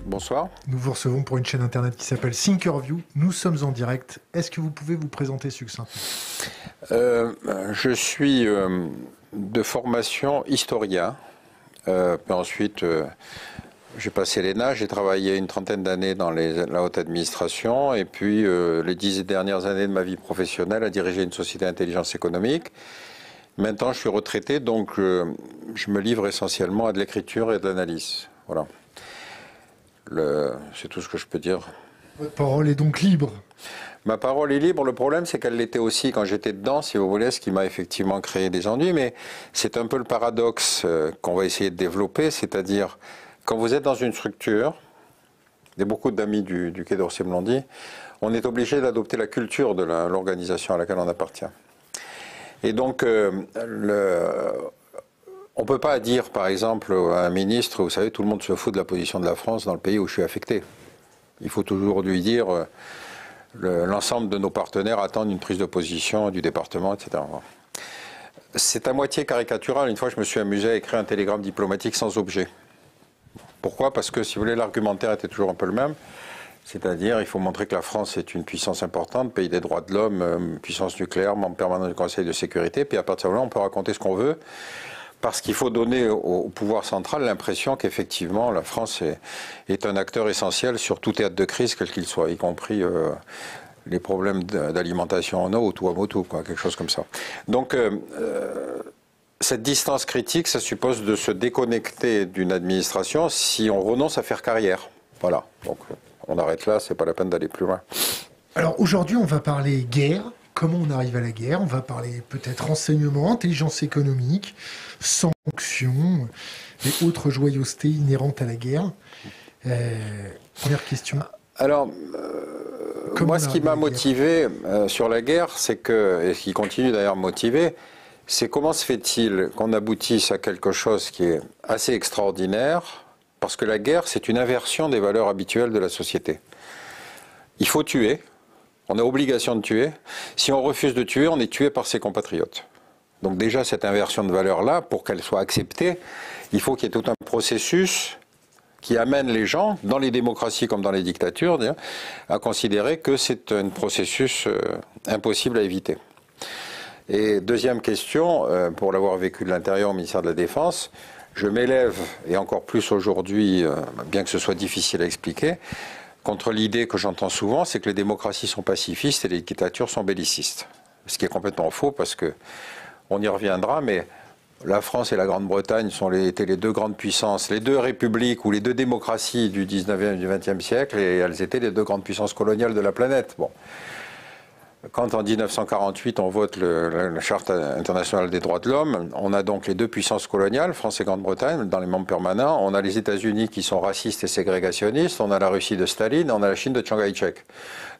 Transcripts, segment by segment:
Bonsoir. Nous vous recevons pour une chaîne internet qui s'appelle Thinkerview. Nous sommes en direct. Est-ce que vous pouvez vous présenter succinctement? Je suis de formation historien. Puis ensuite, j'ai passé l'ENA. J'ai travaillé une trentaine d'années dans la haute administration. Et puis, les 10 dernières années de ma vie professionnelle à diriger une société d'intelligence économique. Maintenant, je suis retraité, donc je me livre essentiellement à de l'écriture et de l'analyse. Voilà. C'est tout ce que je peux dire. Votre parole est donc libre. Ma parole est libre. Le problème, c'est qu'elle l'était aussi quand j'étais dedans, si vous voulez, ce qui m'a effectivement créé des ennuis. Mais c'est un peu le paradoxe qu'on va essayer de développer, c'est-à-dire quand vous êtes dans une structure, et beaucoup d'amis du Quai d'Orsay me l'ont dit, on est obligé d'adopter la culture de l'organisation à laquelle on appartient. Et donc, on ne peut pas dire, par exemple, à un ministre, vous savez, tout le monde se fout de la position de la France dans le pays où je suis affecté. Il faut toujours lui dire, l'ensemble de nos partenaires attendent une prise de position du département, etc. C'est à moitié caricatural. Une fois, je me suis amusé à écrire un télégramme diplomatique sans objet. Pourquoi? Parce que, si vous voulez, l'argumentaire était toujours un peu le même. C'est-à-dire, il faut montrer que la France est une puissance importante, pays des droits de l'homme, puissance nucléaire, membre permanent du Conseil de sécurité. Puis à partir de là, on peut raconter ce qu'on veut. Parce qu'il faut donner au pouvoir central l'impression qu'effectivement la France est un acteur essentiel sur tout théâtre de crise, quel qu'il soit, y compris les problèmes d'alimentation en eau ou tout à moto, quoi, quelque chose comme ça. Donc cette distance critique, ça suppose de se déconnecter d'une administration si on renonce à faire carrière. Voilà, donc on arrête là, c'est pas la peine d'aller plus loin. Alors aujourd'hui, on va parler guerre. Comment on arrive à la guerre? On va parler peut-être renseignement, intelligence économique, sanctions et autres joyeusetés inhérentes à la guerre. Première question. Alors, moi, ce qui m'a motivé sur la guerre, c'est que, et ce qui continue d'ailleurs à me motiver, c'est comment se fait-il qu'on aboutisse à quelque chose qui est assez extraordinaire, parce que la guerre, c'est une inversion des valeurs habituelles de la société. Il faut tuer. On a obligation de tuer. Si on refuse de tuer, on est tué par ses compatriotes. Donc déjà, cette inversion de valeur-là, pour qu'elle soit acceptée, il faut qu'il y ait tout un processus qui amène les gens, dans les démocraties comme dans les dictatures, à considérer que c'est un processus impossible à éviter. Et deuxième question, pour l'avoir vécu de l'intérieur au ministère de la Défense, je m'élève, et encore plus aujourd'hui, bien que ce soit difficile à expliquer, contre l'idée que j'entends souvent, c'est que les démocraties sont pacifistes et les dictatures sont bellicistes. Ce qui est complètement faux, parce que on y reviendra, mais la France et la Grande-Bretagne étaient les deux grandes puissances, les deux républiques ou les deux démocraties du 19e et du 20e siècle, et elles étaient les deux grandes puissances coloniales de la planète. Bon. Quand en 1948 on vote la Charte internationale des droits de l'homme, on a donc les deux puissances coloniales, France et Grande-Bretagne, dans les membres permanents. On a les États-Unis qui sont racistes et ségrégationnistes, on a la Russie de Staline, on a la Chine de Chiang Kai-shek.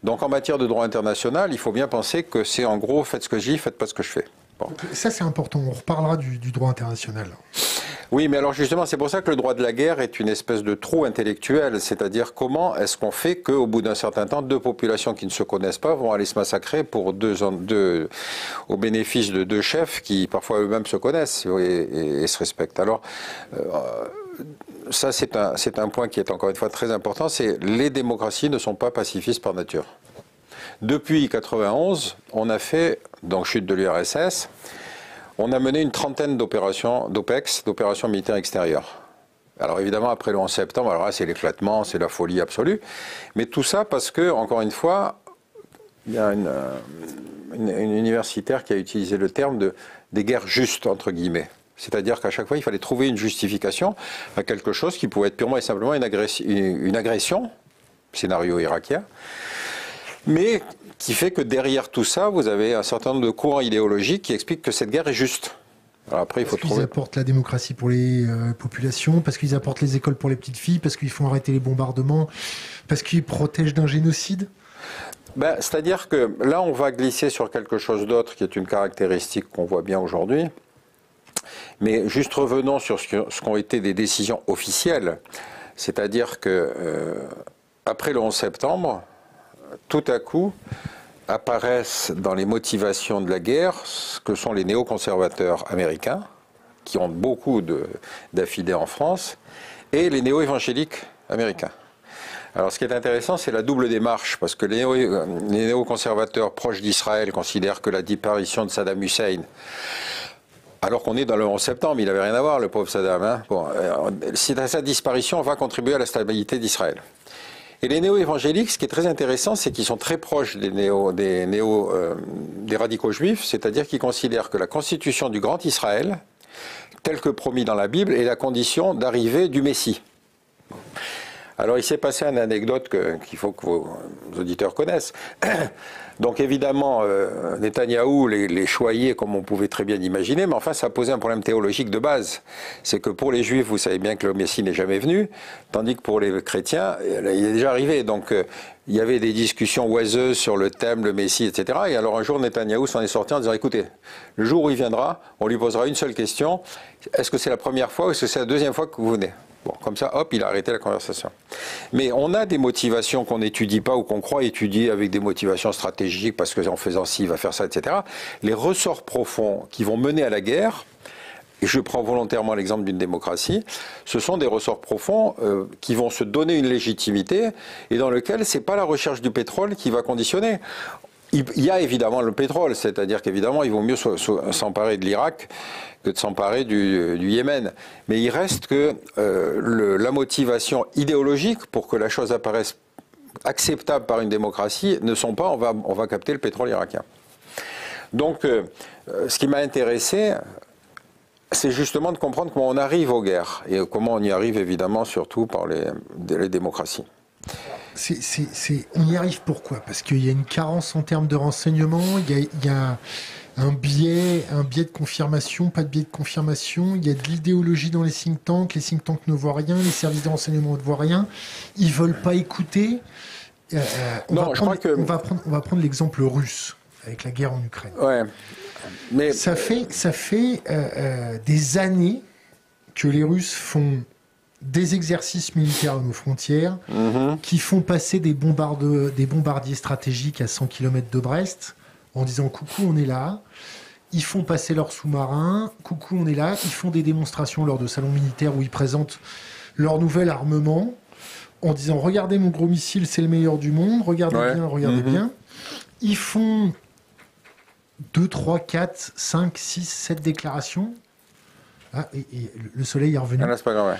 Donc en matière de droit international, il faut bien penser que c'est en gros, faites ce que je dis, faites pas ce que je fais. Bon. Ça c'est important, on reparlera du droit international. Oui, mais alors justement, c'est pour ça que le droit de la guerre est une espèce de trou intellectuel, c'est-à-dire comment est-ce qu'on fait qu'au bout d'un certain temps, deux populations qui ne se connaissent pas vont aller se massacrer pour au bénéfice de deux chefs qui parfois eux-mêmes se connaissent et se respectent. Alors, ça c'est un point qui est encore une fois très important, c'est les démocraties ne sont pas pacifistes par nature. Depuis 1991, on a fait, donc chute de l'URSS, on a mené une trentaine d'opérations, d'OPEX, d'opérations militaires extérieures. Alors évidemment, après le 11 septembre, alors là, c'est l'éclatement, c'est la folie absolue. Mais tout ça parce que, encore une fois, il y a une universitaire qui a utilisé le terme des guerres justes, entre guillemets. C'est-à-dire qu'à chaque fois, il fallait trouver une justification à quelque chose qui pouvait être purement et simplement une agression, scénario irakien, mais qui fait que derrière tout ça, vous avez un certain nombre de courants idéologiques qui expliquent que cette guerre est juste. Alors après, il faut trouver... Parce qu'ils apportent la démocratie pour les populations, parce qu'ils apportent les écoles pour les petites filles, parce qu'ils font arrêter les bombardements, parce qu'ils protègent d'un génocide. Ben, c'est-à-dire que là, on va glisser sur quelque chose d'autre qui est une caractéristique qu'on voit bien aujourd'hui. Mais juste revenons sur ce qu'ont été des décisions officielles. C'est-à-dire que après le 11 septembre, tout à coup, apparaissent dans les motivations de la guerre ce que sont les néoconservateurs américains, qui ont beaucoup d'affidés en France, et les néo-évangéliques américains. Alors ce qui est intéressant, c'est la double démarche, parce que les néoconservateurs proches d'Israël considèrent que la disparition de Saddam Hussein, alors qu'on est dans le 11 septembre, il n'avait rien à voir, le pauvre Saddam, hein. Bon, sa disparition va contribuer à la stabilité d'Israël. Et les néo-évangéliques, ce qui est très intéressant, c'est qu'ils sont très proches des radicaux juifs, c'est-à-dire qu'ils considèrent que la constitution du Grand Israël, telle que promis dans la Bible, est la condition d'arrivée du Messie. Alors il s'est passé une anecdote qu'il faut que vos auditeurs connaissent. Donc évidemment, Netanyahou les choyait comme on pouvait très bien imaginer, mais enfin ça posait un problème théologique de base. C'est que pour les Juifs, vous savez bien que le Messie n'est jamais venu, tandis que pour les chrétiens, il est déjà arrivé. Donc il y avait des discussions oiseuses sur le thème, le Messie, etc. Et alors un jour, Netanyahou s'en est sorti en disant, écoutez, le jour où il viendra, on lui posera une seule question, est-ce que c'est la première fois ou est-ce que c'est la deuxième fois que vous venez ? Bon, comme ça, hop, il a arrêté la conversation. Mais on a des motivations qu'on n'étudie pas ou qu'on croit étudier avec des motivations stratégiques parce qu'en faisant ci, il va faire ça, etc. Les ressorts profonds qui vont mener à la guerre, et je prends volontairement l'exemple d'une démocratie, ce sont des ressorts profonds qui vont se donner une légitimité et dans lequel ce n'est pas la recherche du pétrole qui va conditionner. Il y a évidemment le pétrole, c'est-à-dire qu'évidemment, il vaut mieux s'emparer de l'Irak que de s'emparer du Yémen. Mais il reste que la motivation idéologique pour que la chose apparaisse acceptable par une démocratie ne sont pas on va capter le pétrole irakien. Donc, ce qui m'a intéressé, c'est justement de comprendre comment on arrive aux guerres et comment on y arrive évidemment surtout par les démocraties. On y arrive pourquoi? Parce qu'il y a une carence en termes de renseignement, il y a un biais de confirmation, pas de biais de confirmation, il y a de l'idéologie dans les think tanks ne voient rien, les services de renseignement ne voient rien, ils veulent pas écouter. On va prendre l'exemple russe avec la guerre en Ukraine. Ouais. Mais ça fait des années que les Russes font des exercices militaires à nos frontières, qui font passer des bombardiers stratégiques à 100 km de Brest, en disant « coucou, on est là ». Ils font passer leurs sous-marins, « coucou, on est là ». Ils font des démonstrations lors de salons militaires où ils présentent leur nouvel armement, en disant « regardez mon gros missile, c'est le meilleur du monde, regardez bien ». Ils font 2, 3, 4, 5, 6, 7 déclarations. Ah, et le soleil est revenu. Ah, là, c'est pas grave,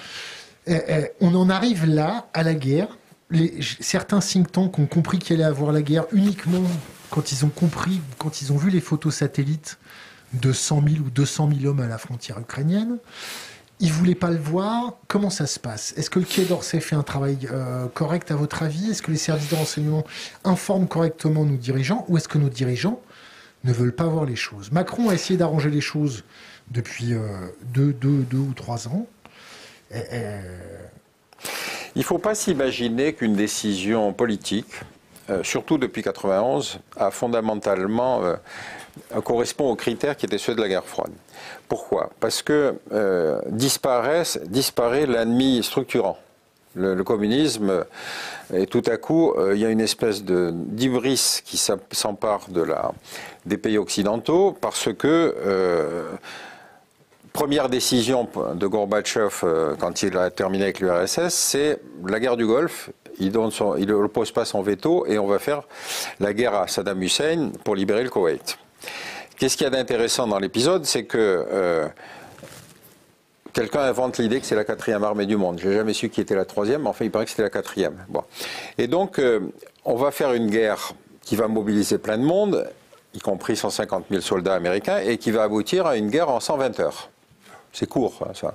on en arrive là, à la guerre. Certains think tanks ont compris qu'il allait avoir la guerre uniquement quand ils ont vu les photos satellites de 100 000 ou 200 000 hommes à la frontière ukrainienne. Ils ne voulaient pas le voir. Comment ça se passe? Est-ce que le Quai d'Orsay fait un travail correct à votre avis? Est-ce que les services de renseignement informent correctement nos dirigeants? Ou est-ce que nos dirigeants ne veulent pas voir les choses? Macron a essayé d'arranger les choses depuis 2 ou 3 ans. Il ne faut pas s'imaginer qu'une décision politique, surtout depuis 1991, a fondamentalement correspond aux critères qui étaient ceux de la guerre froide. Pourquoi? Parce que disparaît l'ennemi structurant. Le communisme, et tout à coup, il y a une espèce d'hybris qui s'empare des pays occidentaux parce que première décision de Gorbatchev quand il a terminé avec l'URSS, c'est la guerre du Golfe. Il ne pose pas son veto et on va faire la guerre à Saddam Hussein pour libérer le Koweït. Qu'est-ce qu'il y a d'intéressant dans l'épisode? C'est que quelqu'un invente l'idée que c'est la 4e armée du monde. Je n'ai jamais su qui était la 3e, mais enfin il paraît que c'était la 4e. Bon. Et donc on va faire une guerre qui va mobiliser plein de monde, y compris 150 000 soldats américains, et qui va aboutir à une guerre en 120 heures. C'est court, ça.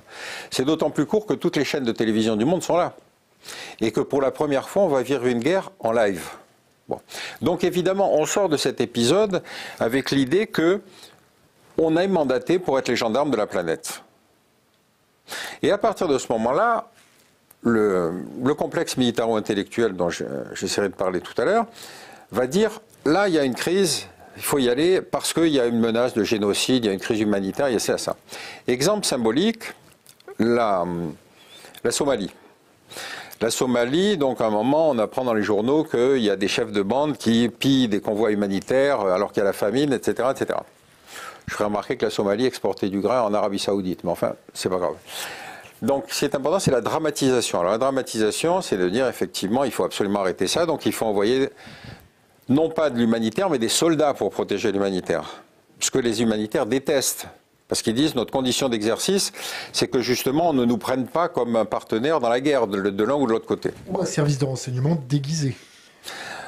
C'est d'autant plus court que toutes les chaînes de télévision du monde sont là. Et que pour la première fois, on va vivre une guerre en live. Bon. Donc évidemment, on sort de cet épisode avec l'idée que on est mandaté pour être les gendarmes de la planète. Et à partir de ce moment-là, le complexe militaro-intellectuel dont j'essaierai de parler tout à l'heure va dire, là, il y a une crise. Il faut y aller parce qu'il y a une menace de génocide, il y a une crise humanitaire, il y a ça. Exemple symbolique, la Somalie. La Somalie, donc à un moment, on apprend dans les journaux qu'il y a des chefs de bande qui pillent des convois humanitaires alors qu'il y a la famine, etc., etc. Je ferai remarquer que la Somalie exportait du grain en Arabie Saoudite, mais enfin, c'est pas grave. Donc, ce qui est important, c'est la dramatisation. Alors, la dramatisation, c'est de dire, effectivement, il faut absolument arrêter ça. Donc, il faut envoyer, non pas de l'humanitaire, mais des soldats pour protéger l'humanitaire. Ce que les humanitaires détestent. Parce qu'ils disent, notre condition d'exercice, c'est que, justement, on ne nous prenne pas comme un partenaire dans la guerre, de l'un ou de l'autre côté. Ou un service de renseignement déguisé.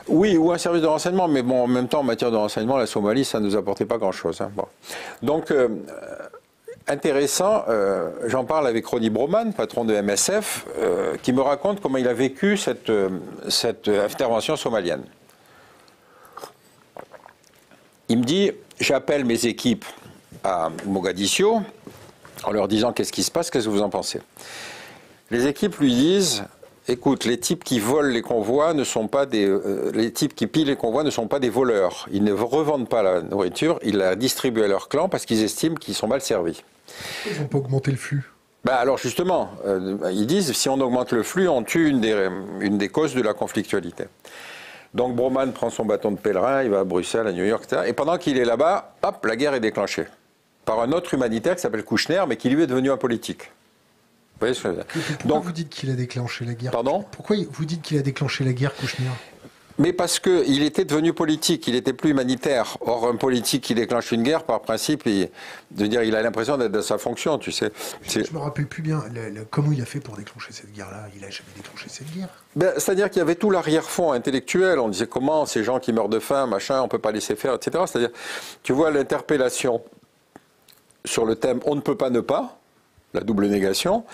Oui, ou un service de renseignement, mais bon, en même temps, en matière de renseignement, la Somalie, ça ne nous apportait pas grand-chose. Hein. Bon. Donc, intéressant, j'en parle avec Ronnie Broman, patron de MSF, qui me raconte comment il a vécu cette intervention somalienne. Il me dit, j'appelle mes équipes à Mogadiscio en leur disant qu'est-ce qui se passe, qu'est-ce que vous en pensez. Les équipes lui disent, écoute, les types qui volent les convois ne sont pas les types qui pillent les convois ne sont pas des voleurs. Ils ne revendent pas la nourriture, ils la distribuent à leur clan parce qu'ils estiment qu'ils sont mal servis. Ils n'ont pas augmenté le flux. Ben alors justement, ils disent si on augmente le flux, on tue une des causes de la conflictualité. Donc Broman prend son bâton de pèlerin, il va à Bruxelles, à New York, etc. Et pendant qu'il est là-bas, hop, la guerre est déclenchée. Par un autre humanitaire qui s'appelle Kouchner, mais qui lui est devenu un politique. Vous voyez ce que je veux dire ? Pourquoi vous dites qu'il a déclenché la guerre ? Pardon ? Pourquoi vous dites qu'il a déclenché la guerre, Kouchner ? Mais parce qu'il était devenu politique, il n'était plus humanitaire. Or, un politique qui déclenche une guerre, par principe, il a l'impression d'être dans sa fonction, tu sais. Je me rappelle plus bien comment il a fait pour déclencher cette guerre-là. Il n'a jamais déclenché cette guerre. Ben, c'est-à-dire qu'il y avait tout l'arrière-fond intellectuel. On disait comment ces gens qui meurent de faim, machin, on ne peut pas laisser faire, etc. C'est-à-dire, tu vois, l'interpellation sur le thème « on ne peut pas ne pas », la double négation,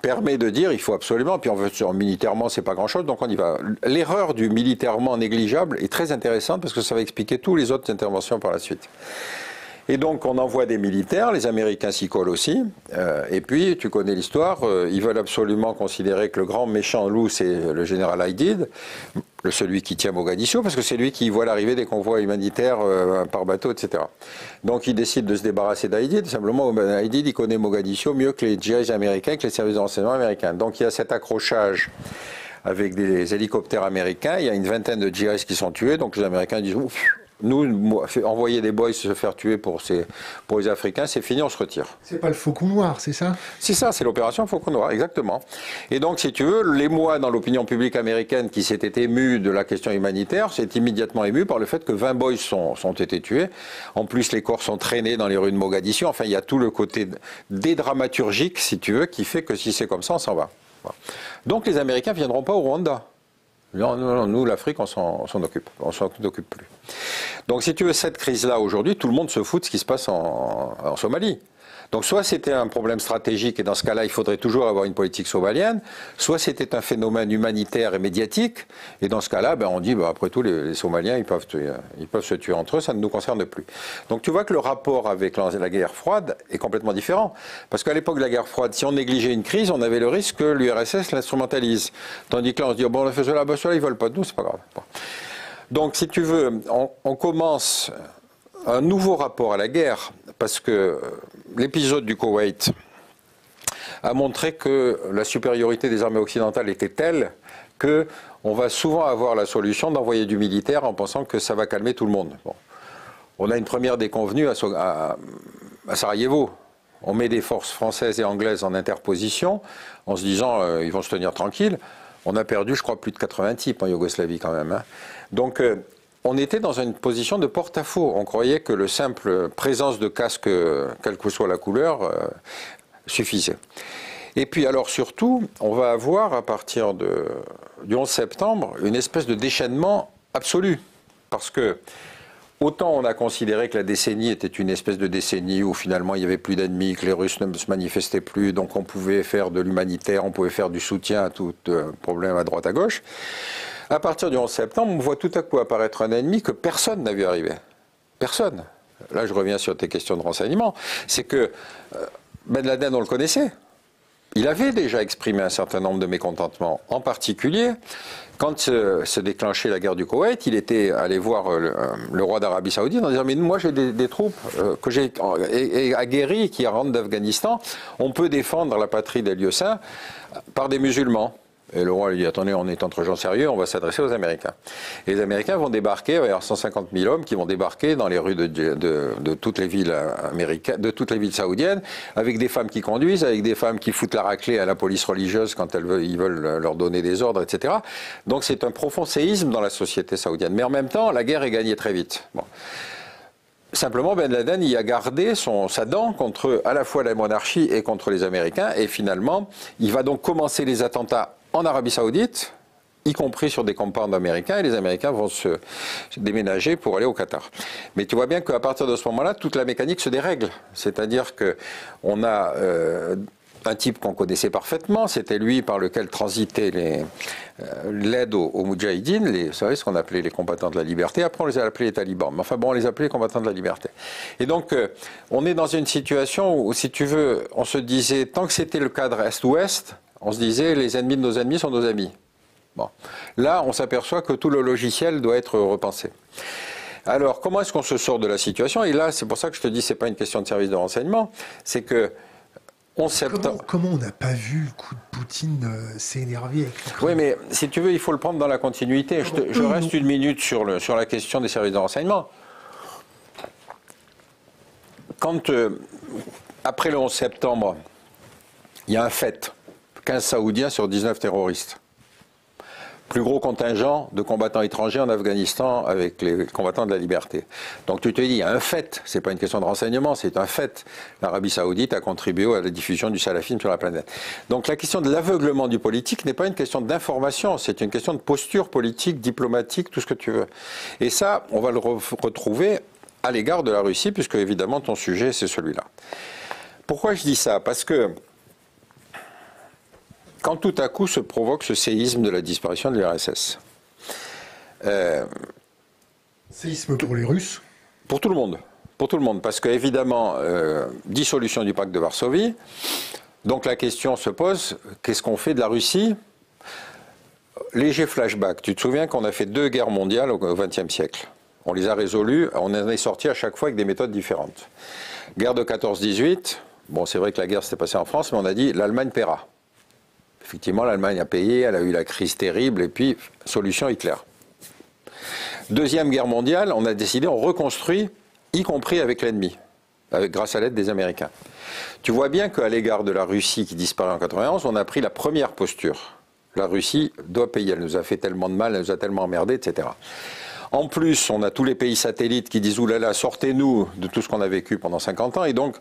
permet de dire il faut absolument, puis militairement c'est pas grand-chose, donc on y va. L'erreur du militairement négligeable est très intéressante parce que ça va expliquer toutes les autres interventions par la suite. Et donc on envoie des militaires, les Américains s'y collent aussi, et puis tu connais l'histoire, ils veulent absolument considérer que le grand méchant loup c'est le général Aidid, celui qui tient Mogadiscio, parce que c'est lui qui voit l'arrivée des convois humanitaires par bateau, etc. Donc il décide de se débarrasser d'Aidid, simplement Aidid il connaît Mogadiscio mieux que les djihadistes américains, que les services de renseignement américains. Donc il y a cet accrochage avec des hélicoptères américains, il y a une vingtaine de djihadistes qui sont tués, donc les Américains disent ouf, nous, envoyer des boys se faire tuer pour les Africains, c'est fini, on se retire. C'est pas le Faucon Noir, c'est ça ? C'est ça, c'est l'opération Faucon Noir, exactement. Et donc, si tu veux, l'émoi dans l'opinion publique américaine qui s'était ému de la question humanitaire, s'est immédiatement ému par le fait que 20 boys sont été tués. En plus, les corps sont traînés dans les rues de Mogadiscio. Enfin, il y a tout le côté dédramaturgique, si tu veux, qui fait que si c'est comme ça, on s'en va. Voilà. Donc, les Américains ne viendront pas au Rwanda. Non, nous, l'Afrique, on s'en occupe. On s'en occupe plus. Donc, si tu veux, cette crise-là, aujourd'hui, tout le monde se fout de ce qui se passe en Somalie. Donc, soit c'était un problème stratégique, et dans ce cas-là, il faudrait toujours avoir une politique somalienne, soit c'était un phénomène humanitaire et médiatique, et dans ce cas-là, on dit, après tout, les Somaliens, ils peuvent se tuer entre eux, ça ne nous concerne plus. Donc, tu vois que le rapport avec la guerre froide est complètement différent. Parce qu'à l'époque de la guerre froide, si on négligeait une crise, on avait le risque que l'URSS l'instrumentalise. Tandis que là, on se dit, bon, on a fait cela, ceux-là, ils ne veulent pas de nous, c'est pas grave. Bon. Donc, si tu veux, on commence un nouveau rapport à la guerre, parce que l'épisode du Koweït a montré que la supériorité des armées occidentales était telle qu'on va souvent avoir la solution d'envoyer du militaire en pensant que ça va calmer tout le monde. Bon. On a une première déconvenue à Sarajevo. On met des forces françaises et anglaises en interposition en se disant ils vont se tenir tranquilles. On a perdu, je crois, plus de 80 types en Yougoslavie quand même. Hein. Donc, on était dans une position de porte-à-faux. On croyait que le simple présence de casque, quelle que soit la couleur, suffisait. Et puis, alors surtout, on va avoir, à partir du 11 septembre, une espèce de déchaînement absolu. Parce que, autant on a considéré que la décennie était une espèce de décennie où finalement il n'y avait plus d'ennemis, que les Russes ne se manifestaient plus, donc on pouvait faire de l'humanitaire, on pouvait faire du soutien à tout problème à droite à gauche. À partir du 11 septembre, on voit tout à coup apparaître un ennemi que personne n'a vu arriver. Personne. Là, je reviens sur tes questions de renseignement. C'est que Ben Laden, on le connaissait. Il avait déjà exprimé un certain nombre de mécontentements. En particulier, quand se déclenchait la guerre du Koweït, il était allé voir le roi d'Arabie Saoudite en disant « Mais moi, j'ai des troupes que j'ai aguerries qui rentrent d'Afghanistan. On peut défendre la patrie des lieux saints par des musulmans. » Et le roi lui dit, attendez, on est entre gens sérieux, on va s'adresser aux Américains. Et les Américains vont débarquer, il va y avoir 150 000 hommes qui vont débarquer dans les rues de toutes les villes américaines, de toutes les villes saoudiennes, avec des femmes qui conduisent, avec des femmes qui foutent la raclée à la police religieuse quand ils veulent leur donner des ordres, etc. Donc c'est un profond séisme dans la société saoudienne. Mais en même temps, la guerre est gagnée très vite. Bon. Simplement, Ben Laden y a gardé sa dent contre à la fois la monarchie et contre les Américains. Et finalement, il va donc commencer les attentats en Arabie Saoudite, y compris sur des compounds américains, et les Américains vont se déménager pour aller au Qatar. Mais tu vois bien qu'à partir de ce moment-là, toute la mécanique se dérègle. C'est-à-dire qu'on a un type qu'on connaissait parfaitement, c'était lui par lequel transitaient l'aide aux Moudjahidines, vous savez ce qu'on appelait les combattants de la liberté. Après on les a appelés les talibans, mais enfin bon, on les appelait les combattants de la liberté. Et donc on est dans une situation où, si tu veux, on se disait, tant que c'était le cadre Est-Ouest, on se disait les ennemis de nos ennemis sont nos amis. Bon. Là, on s'aperçoit que tout le logiciel doit être repensé. Alors, comment est-ce qu'on se sort de la situation? Et là, c'est pour ça que je te dis, c'est pas une question de service de renseignement, c'est que 11 septembre... Comment on n'a pas vu le coup de Poutine s'énerver avec l'Ukraine? Oui, mais si tu veux, il faut le prendre dans la continuité. Je reste une minute sur la question des services de renseignement. Quand, après le 11 septembre, il y a un fait, 15 Saoudiens sur 19 terroristes. Plus gros contingent de combattants étrangers en Afghanistan avec les combattants de la liberté. Donc tu te dis, il y a un fait, c'est pas une question de renseignement, c'est un fait. L'Arabie Saoudite a contribué à la diffusion du salafisme sur la planète. Donc la question de l'aveuglement du politique n'est pas une question d'information, c'est une question de posture politique, diplomatique, tout ce que tu veux. Et ça, on va le retrouver à l'égard de la Russie, puisque évidemment ton sujet c'est celui-là. Pourquoi je dis ça? Parce que quand tout à coup se provoque ce séisme de la disparition de l'URSS. Séisme pour les Russes? Pour tout le monde. Pour tout le monde. Parce qu'évidemment, dissolution du pacte de Varsovie. Donc la question se pose, qu'est-ce qu'on fait de la Russie? Léger flashback. Tu te souviens qu'on a fait 2 guerres mondiales au XXe siècle. On les a résolues, on en est sorti à chaque fois avec des méthodes différentes. Guerre de 14-18, bon c'est vrai que la guerre s'était passée en France, mais on a dit l'Allemagne paiera. Effectivement, l'Allemagne a payé, elle a eu la crise terrible, et puis, solution Hitler. Deuxième guerre mondiale, on a décidé, on reconstruit, y compris avec l'ennemi, grâce à l'aide des Américains. Tu vois bien qu'à l'égard de la Russie qui disparaît en 91, on a pris la première posture. La Russie doit payer, elle nous a fait tellement de mal, elle nous a tellement emmerdés, etc. En plus, on a tous les pays satellites qui disent « oulala, sortez-nous de tout ce qu'on a vécu pendant 50 ans », et donc,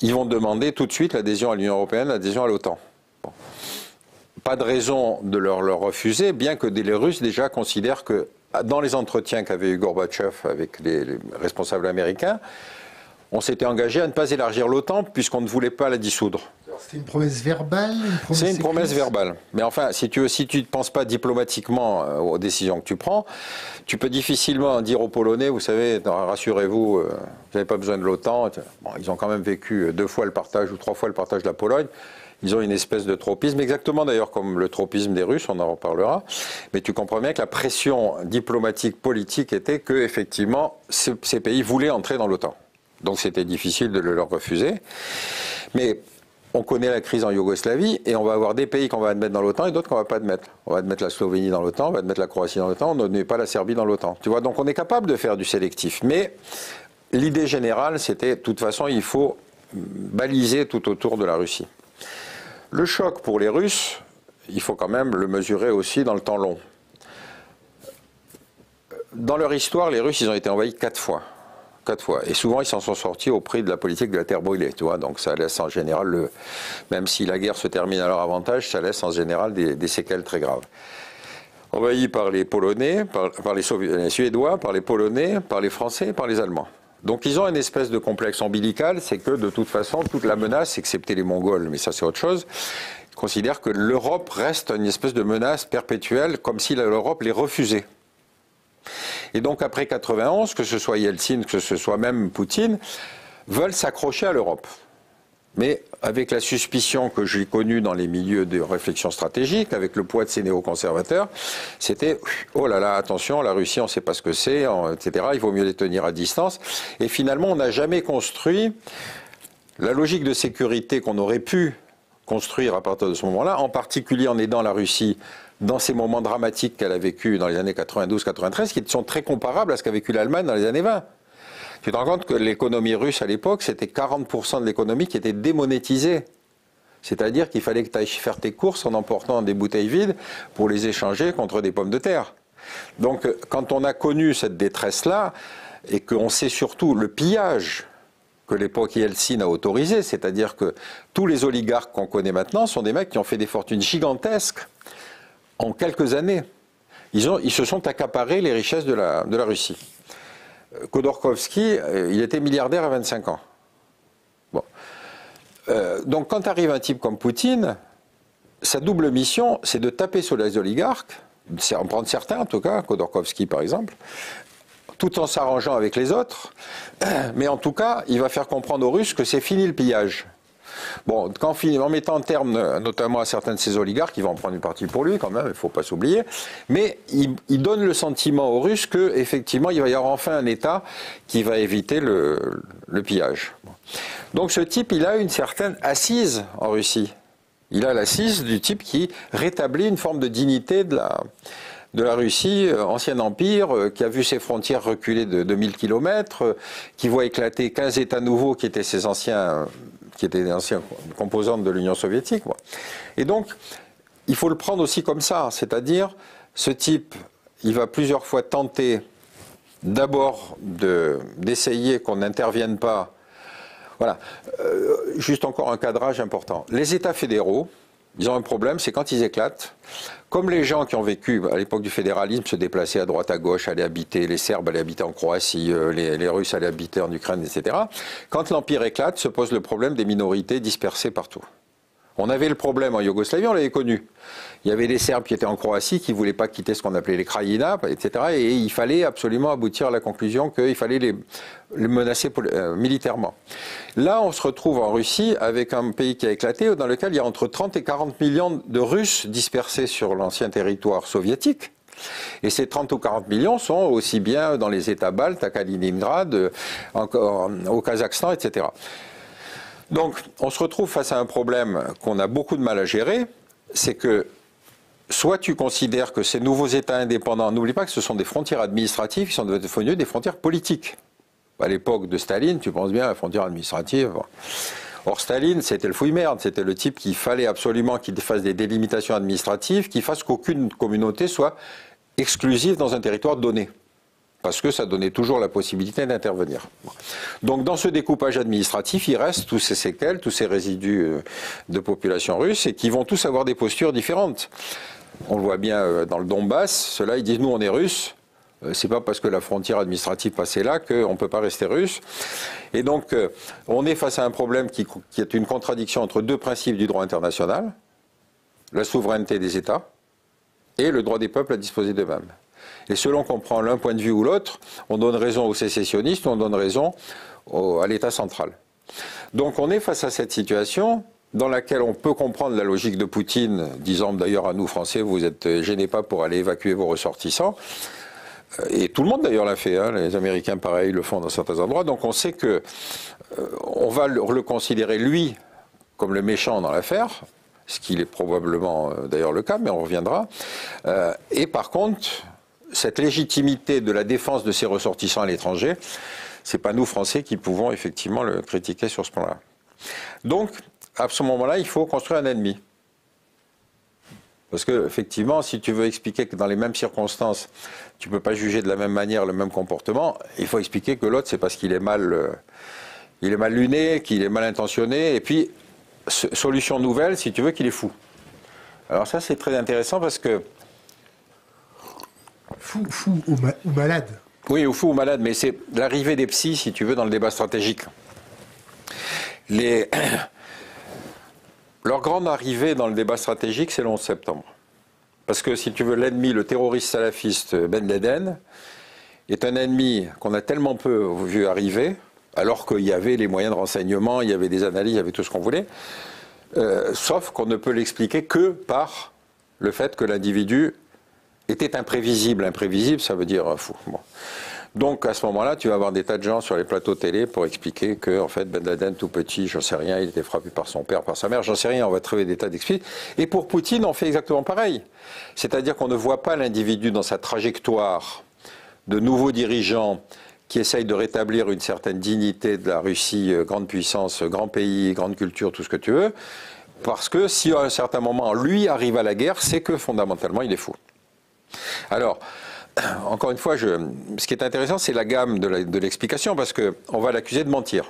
ils vont demander tout de suite l'adhésion à l'Union européenne, l'adhésion à l'OTAN. Bon. Pas de raison de leur refuser, bien que les Russes déjà considèrent que dans les entretiens qu'avait eu Gorbatchev avec les responsables américains, on s'était engagé à ne pas élargir l'OTAN puisqu'on ne voulait pas la dissoudre. C'était une promesse verbale? C'est une promesse verbale. Mais enfin, si tu ne penses pas diplomatiquement aux décisions que tu prends, tu peux difficilement dire aux Polonais, vous savez, rassurez-vous, vous n'avez pas besoin de l'OTAN. Bon, ils ont quand même vécu 2 fois le partage ou 3 fois le partage de la Pologne. Ils ont une espèce de tropisme, exactement d'ailleurs comme le tropisme des Russes, on en reparlera. Mais tu comprends bien que la pression diplomatique, politique était que, effectivement, ces pays voulaient entrer dans l'OTAN. Donc c'était difficile de le leur refuser. Mais on connaît la crise en Yougoslavie et on va avoir des pays qu'on va admettre dans l'OTAN et d'autres qu'on ne va pas admettre. On va admettre la Slovénie dans l'OTAN, on va admettre la Croatie dans l'OTAN, on ne met pas la Serbie dans l'OTAN. Tu vois, donc on est capable de faire du sélectif. Mais l'idée générale, c'était, de toute façon, il faut baliser tout autour de la Russie. Le choc pour les Russes, il faut quand même le mesurer aussi dans le temps long. Dans leur histoire, les Russes, ils ont été envahis 4 fois. 4 fois. Et souvent, ils s'en sont sortis au prix de la politique de la terre brûlée. Tu vois, donc ça laisse en général, même si la guerre se termine à leur avantage, ça laisse en général des séquelles très graves. Envahis par les Polonais, par les Suédois, par les Polonais, par les Français, par les Allemands. Donc ils ont une espèce de complexe ombilical, c'est que de toute façon, toute la menace, excepté les Mongols, mais ça c'est autre chose, ils considèrent que l'Europe reste une espèce de menace perpétuelle, comme si l'Europe les refusait. Et donc après 91, que ce soit Yeltsin, que ce soit même Poutine, veulent s'accrocher à l'Europe. Mais avec la suspicion que j'ai connue dans les milieux de réflexion stratégique, avec le poids de ces néoconservateurs, c'était « oh là là, attention, la Russie, on ne sait pas ce que c'est, etc. Il vaut mieux les tenir à distance ». Et finalement, on n'a jamais construit la logique de sécurité qu'on aurait pu construire à partir de ce moment-là, en particulier en aidant la Russie dans ces moments dramatiques qu'elle a vécu dans les années 92-93, qui sont très comparables à ce qu'a vécu l'Allemagne dans les années 20. Tu te rends compte que l'économie russe à l'époque, c'était 40% de l'économie qui était démonétisée. C'est-à-dire qu'il fallait que tu ailles faire tes courses en emportant des bouteilles vides pour les échanger contre des pommes de terre. Donc quand on a connu cette détresse-là, et qu'on sait surtout le pillage que l'époque Yeltsin a autorisé, c'est-à-dire que tous les oligarques qu'on connaît maintenant sont des mecs qui ont fait des fortunes gigantesques en quelques années. Ils se sont accaparés les richesses de la Russie. Khodorkovsky, il était milliardaire à 25 ans. Bon. Donc quand arrive un type comme Poutine, sa double mission, c'est de taper sur les oligarques, en prendre certains en tout cas, Khodorkovsky par exemple, tout en s'arrangeant avec les autres, mais en tout cas, il va faire comprendre aux Russes que c'est fini le pillage. Bon, en mettant un terme notamment à certains de ces oligarques, il va en prendre une partie pour lui quand même, il ne faut pas s'oublier, mais il donne le sentiment aux Russes qu'effectivement il va y avoir enfin un État qui va éviter le pillage. Donc ce type, il a une certaine assise en Russie. Il a l'assise du type qui rétablit une forme de dignité de la Russie, ancien empire, qui a vu ses frontières reculer de 2000 km, qui voit éclater 15 États nouveaux qui étaient des anciens composantes de l'Union soviétique. Et donc, il faut le prendre aussi comme ça, c'est-à-dire, ce type, il va plusieurs fois tenter d'abord d'essayer qu'on n'intervienne pas. Voilà. Juste encore un cadrage important. Les États fédéraux, ils ont un problème, c'est quand ils éclatent. Comme les gens qui ont vécu à l'époque du fédéralisme se déplaçaient à droite à gauche, allaient habiter, les Serbes allaient habiter en Croatie, les Russes allaient habiter en Ukraine, etc. Quand l'Empire éclate, se pose le problème des minorités dispersées partout. On avait le problème en Yougoslavie, on l'avait connu. Il y avait des Serbes qui étaient en Croatie, qui ne voulaient pas quitter ce qu'on appelait les Krajina, etc. Et il fallait absolument aboutir à la conclusion qu'il fallait les menacer militairement. Là, on se retrouve en Russie avec un pays qui a éclaté, dans lequel il y a entre 30 et 40 millions de Russes dispersés sur l'ancien territoire soviétique. Et ces 30 ou 40 millions sont aussi bien dans les États baltes, à Kaliningrad, au Kazakhstan, etc. Donc, on se retrouve face à un problème qu'on a beaucoup de mal à gérer, c'est que soit tu considères que ces nouveaux États indépendants, n'oublie pas que ce sont des frontières administratives qui sont devenues des frontières politiques. À l'époque de Staline, tu penses bien à la frontière administrative. Or, Staline, c'était le fouille-merde, c'était le type qu'il fallait absolument qu'il fasse des délimitations administratives, qu'il fasse qu'aucune communauté soit exclusive dans un territoire donné. Parce que ça donnait toujours la possibilité d'intervenir. Donc dans ce découpage administratif, il reste tous ces séquelles, tous ces résidus de population russe, et qui vont tous avoir des postures différentes. On le voit bien dans le Donbass, ceux-là ils disent nous on est russes, c'est pas parce que la frontière administrative passait là qu'on ne peut pas rester russe. Et donc on est face à un problème qui est une contradiction entre deux principes du droit international, la souveraineté des États et le droit des peuples à disposer d'eux-mêmes. Et selon qu'on prend l'un point de vue ou l'autre, on donne raison aux sécessionnistes ou on donne raison à l'État central. Donc on est face à cette situation dans laquelle on peut comprendre la logique de Poutine, disant d'ailleurs à nous Français, vous êtes gênés pas pour aller évacuer vos ressortissants. Et tout le monde d'ailleurs l'a fait, hein. Les Américains pareil le font dans certains endroits. Donc on sait que on va le considérer lui comme le méchant dans l'affaire, ce qui est probablement d'ailleurs le cas, mais on reviendra. Et par contre, cette légitimité de la défense de ses ressortissants à l'étranger, c'est pas nous Français qui pouvons effectivement le critiquer sur ce plan-là. Donc, à ce moment-là, il faut construire un ennemi. Parce que, effectivement, si tu veux expliquer que dans les mêmes circonstances, tu ne peux pas juger de la même manière le même comportement, il faut expliquer que l'autre, c'est parce qu'il est mal luné, qu'il est mal intentionné, et puis, solution nouvelle, si tu veux, qu'il est fou. Alors ça, c'est très intéressant parce que Fou ou malade. Oui, ou fou ou malade, mais c'est l'arrivée des psys, si tu veux, dans le débat stratégique. Leur grande arrivée dans le débat stratégique, c'est le 11 septembre. Parce que, si tu veux, l'ennemi, le terroriste salafiste Ben Laden, est un ennemi qu'on a tellement peu vu arriver, alors qu'il y avait les moyens de renseignement, il y avait des analyses, il y avait tout ce qu'on voulait, sauf qu'on ne peut l'expliquer que par le fait que l'individu était imprévisible. Imprévisible, ça veut dire fou. Bon. Donc à ce moment-là, tu vas avoir des tas de gens sur les plateaux télé pour expliquer que en fait Ben Laden tout petit, j'en sais rien, il était frappé par son père, par sa mère, j'en sais rien, on va trouver des tas d'explications. Et pour Poutine, on fait exactement pareil. C'est-à-dire qu'on ne voit pas l'individu dans sa trajectoire de nouveaux dirigeants qui essayent de rétablir une certaine dignité de la Russie, grande puissance, grand pays, grande culture, tout ce que tu veux, parce que si à un certain moment lui arrive à la guerre, c'est que fondamentalement il est fou. Alors, encore une fois, ce qui est intéressant, c'est la gamme de l'explication, parce qu'on va l'accuser de mentir.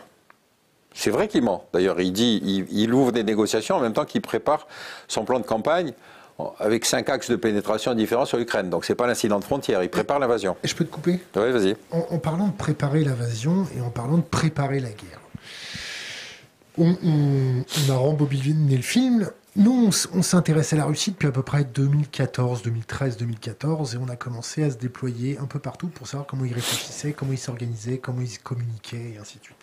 C'est vrai qu'il ment. D'ailleurs, il ouvre des négociations en même temps qu'il prépare son plan de campagne avec 5 axes de pénétration différents sur l'Ukraine. Donc, ce n'est pas l'incident de frontière, il prépare l'invasion. Et je peux te couper? Oui, vas-y. En parlant de préparer l'invasion et en parlant de préparer la guerre, on a rembobiné le film. Nous, on s'intéresse à la Russie depuis à peu près 2014, 2013, 2014, et on a commencé à se déployer un peu partout pour savoir comment ils réfléchissaient, comment ils s'organisaient, comment ils communiquaient, et ainsi de suite.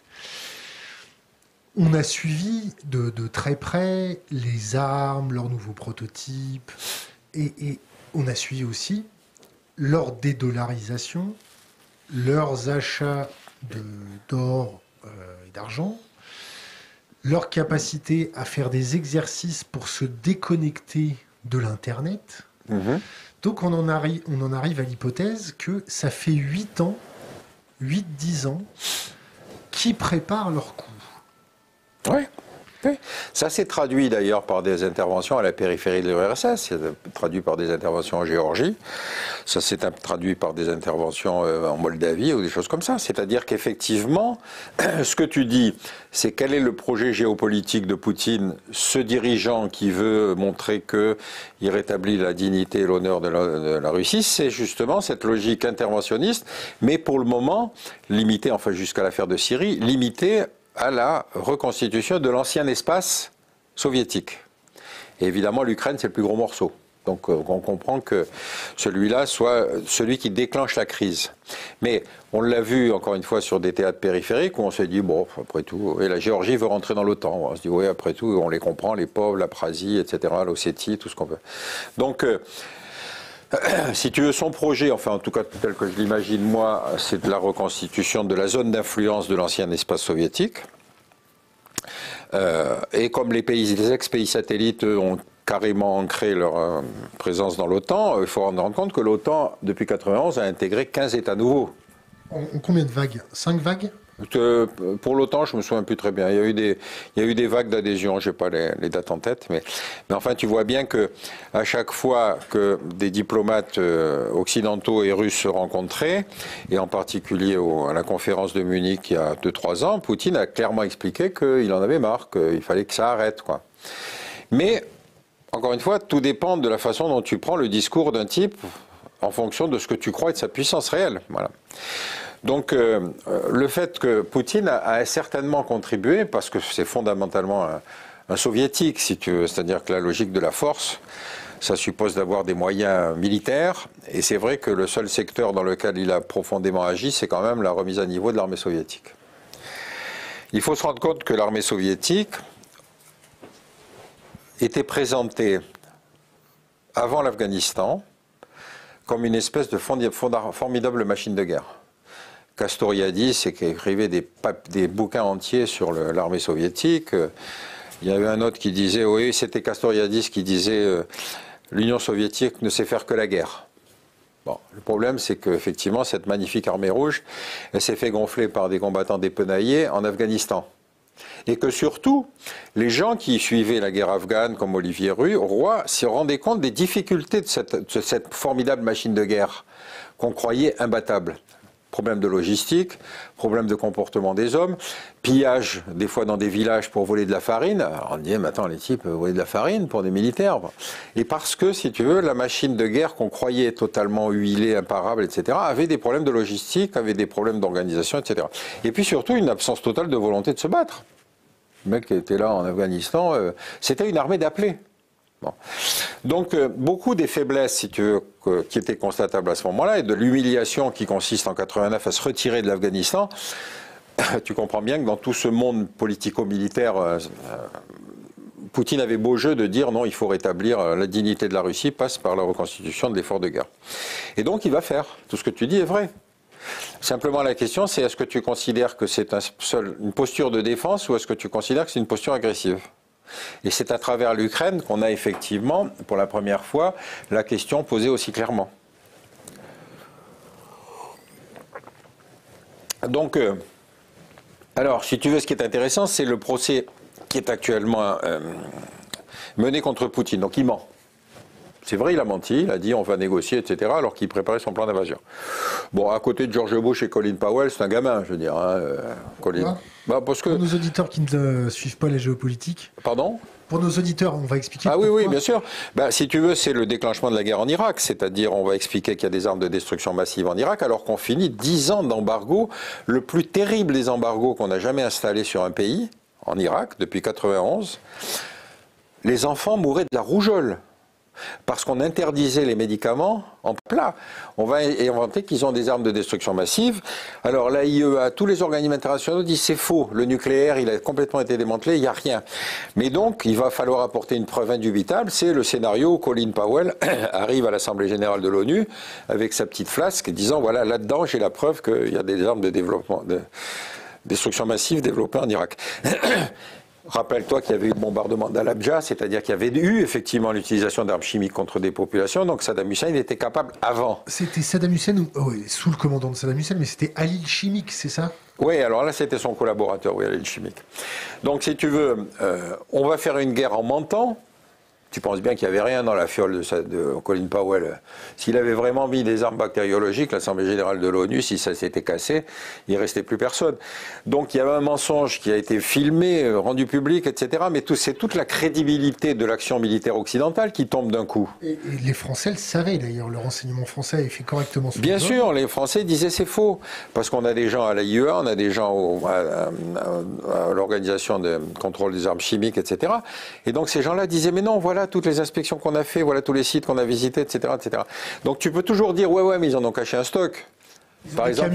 On a suivi de très près les armes, leurs nouveaux prototypes, et on a suivi aussi leur dédollarisation, leurs achats d'or et d'argent, leur capacité à faire des exercices pour se déconnecter de l'Internet. Donc on en arrive à l'hypothèse que ça fait 8 ans, 8-10 ans, qu'ils préparent leur coup. Oui. Oui. Ça s'est traduit d'ailleurs par des interventions à la périphérie de l'URSS, c'est traduit par des interventions en Géorgie, ça s'est traduit par des interventions en Moldavie ou des choses comme ça. C'est-à-dire qu'effectivement, ce que tu dis, c'est quel est le projet géopolitique de Poutine, ce dirigeant qui veut montrer qu'il rétablit la dignité et l'honneur de la Russie, c'est justement cette logique interventionniste, mais pour le moment, limitée, enfin jusqu'à l'affaire de Syrie, limitée à la reconstitution de l'ancien espace soviétique. Et évidemment, l'Ukraine, c'est le plus gros morceau. Donc on comprend que celui-là soit celui qui déclenche la crise. Mais on l'a vu, encore une fois, sur des théâtres périphériques, où on s'est dit, bon, après tout, et la Géorgie veut rentrer dans l'OTAN. On se dit, oui, après tout, on les comprend, les pauvres, l'Abkhazie, etc., l'Ossétie, tout ce qu'on veut. Donc, si tu veux, son projet, enfin en tout cas tel que je l'imagine moi, c'est de la reconstitution de la zone d'influence de l'ancien espace soviétique. Et comme les ex-pays satellites ont carrément ancré leur présence dans l'OTAN, il faut rendre compte que l'OTAN, depuis 1991, a intégré 15 États nouveaux. En combien de vagues? 5 vagues? Pour l'OTAN, je me souviens plus très bien. Il y a eu des vagues d'adhésion, je n'ai pas les dates en tête, mais enfin, tu vois bien que à chaque fois que des diplomates occidentaux et russes se rencontraient, et en particulier à la conférence de Munich il y a 2-3 ans, Poutine a clairement expliqué qu'il en avait marre, qu'il fallait que ça arrête, quoi. Mais encore une fois, tout dépend de la façon dont tu prends le discours d'un type en fonction de ce que tu crois être sa puissance réelle. Voilà. Donc le fait que Poutine a certainement contribué, parce que c'est fondamentalement un soviétique, si tu veux, c'est-à-dire que la logique de la force, ça suppose d'avoir des moyens militaires, et c'est vrai que le seul secteur dans lequel il a profondément agi, c'est quand même la remise à niveau de l'armée soviétique. Il faut se rendre compte que l'armée soviétique était présentée avant l'Afghanistan comme une espèce de formidable machine de guerre. Castoriadis écrivait des bouquins entiers sur l'armée soviétique. Il y avait un autre qui disait, oui, c'était Castoriadis qui disait l'Union soviétique ne sait faire que la guerre. Bon, le problème, c'est qu'effectivement, cette magnifique armée rouge, elle s'est fait gonfler par des combattants dépenaillés en Afghanistan. Et que surtout, les gens qui suivaient la guerre afghane, comme Olivier Roy, se rendaient compte des difficultés de cette formidable machine de guerre qu'on croyait imbattable. Problème de logistique, problème de comportement des hommes, pillage des fois dans des villages pour voler de la farine. Alors on dit, mais attends, les types volaient de la farine pour des militaires. Et parce que, si tu veux, la machine de guerre qu'on croyait totalement huilée, imparable, etc., avait des problèmes de logistique, avait des problèmes d'organisation, etc. Et puis surtout, une absence totale de volonté de se battre. Le mec qui était là en Afghanistan, c'était une armée d'appelés. Bon. Donc, beaucoup des faiblesses, si tu veux, qui étaient constatables à ce moment-là, et de l'humiliation qui consiste en 89 à se retirer de l'Afghanistan, tu comprends bien que dans tout ce monde politico-militaire, Poutine avait beau jeu de dire non, il faut rétablir la dignité de la Russie, passe par la reconstitution de l'effort de guerre. Et donc, il va faire. Tout ce que tu dis est vrai. Simplement, la question, c'est est-ce que tu considères que c'est une posture de défense ou est-ce que tu considères que c'est une posture agressive? Et c'est à travers l'Ukraine qu'on a effectivement, pour la première fois, la question posée aussi clairement. Donc, alors, si tu veux, ce qui est intéressant, c'est le procès qui est actuellement mené contre Poutine. Donc, il ment. C'est vrai, il a menti, il a dit on va négocier, etc., alors qu'il préparait son plan d'invasion. Bon, à côté de George Bush et Colin Powell, c'est un gamin, je veux dire. Hein, Colin. Bah, parce que... Pour nos auditeurs qui ne suivent pas la géopolitique. Pardon? Pour nos auditeurs, on va expliquer. Ah oui, bien sûr. Bah, si tu veux, c'est le déclenchement de la guerre en Irak. C'est-à-dire, on va expliquer qu'il y a des armes de destruction massive en Irak, alors qu'on finit 10 ans d'embargo, le plus terrible des embargos qu'on a jamais installé sur un pays, en Irak, depuis 91. Les enfants mouraient de la rougeole. Parce qu'on interdisait les médicaments en plat. On va inventer qu'ils ont des armes de destruction massive. Alors l'AIEA, tous les organismes internationaux disent c'est faux. Le nucléaire, il a complètement été démantelé, il n'y a rien. Mais donc, il va falloir apporter une preuve indubitable. C'est le scénario où Colin Powell arrive à l'Assemblée générale de l'ONU avec sa petite flasque disant voilà, là-dedans, j'ai la preuve qu'il y a des armes de développement, de destruction massive développées en Irak. Rappelle-toi qu'il y avait eu le bombardement d'Al-Abja, c'est-à-dire qu'il y avait eu effectivement l'utilisation d'armes chimiques contre des populations, donc Saddam Hussein était capable avant. C'était Saddam Hussein, sous le commandant de Saddam Hussein, mais c'était Ali Chimique, c'est ça? Oui, alors là c'était son collaborateur, oui, Ali Chimique. Donc si tu veux, on va faire une guerre en mentant. Tu penses bien qu'il n'y avait rien dans la fiole de Colin Powell. S'il avait vraiment mis des armes bactériologiques, l'Assemblée générale de l'ONU, si ça s'était cassé, il ne restait plus personne. Donc il y avait un mensonge qui a été filmé, rendu public, etc. Mais c'est toute la crédibilité de l'action militaire occidentale qui tombe d'un coup. Et les Français le savaient d'ailleurs, le renseignement français avait fait correctement son Bien job. sûr, les Français disaient c'est faux. Parce qu'on a des gens à l'AIEA, on a des gens à l'Organisation de contrôle des armes chimiques, etc. Et donc ces gens-là disaient mais non, voilà toutes les inspections qu'on a fait, voilà tous les sites qu'on a visités, etc., etc. Donc tu peux toujours dire ouais, mais ils en ont caché un stock. Par exemple,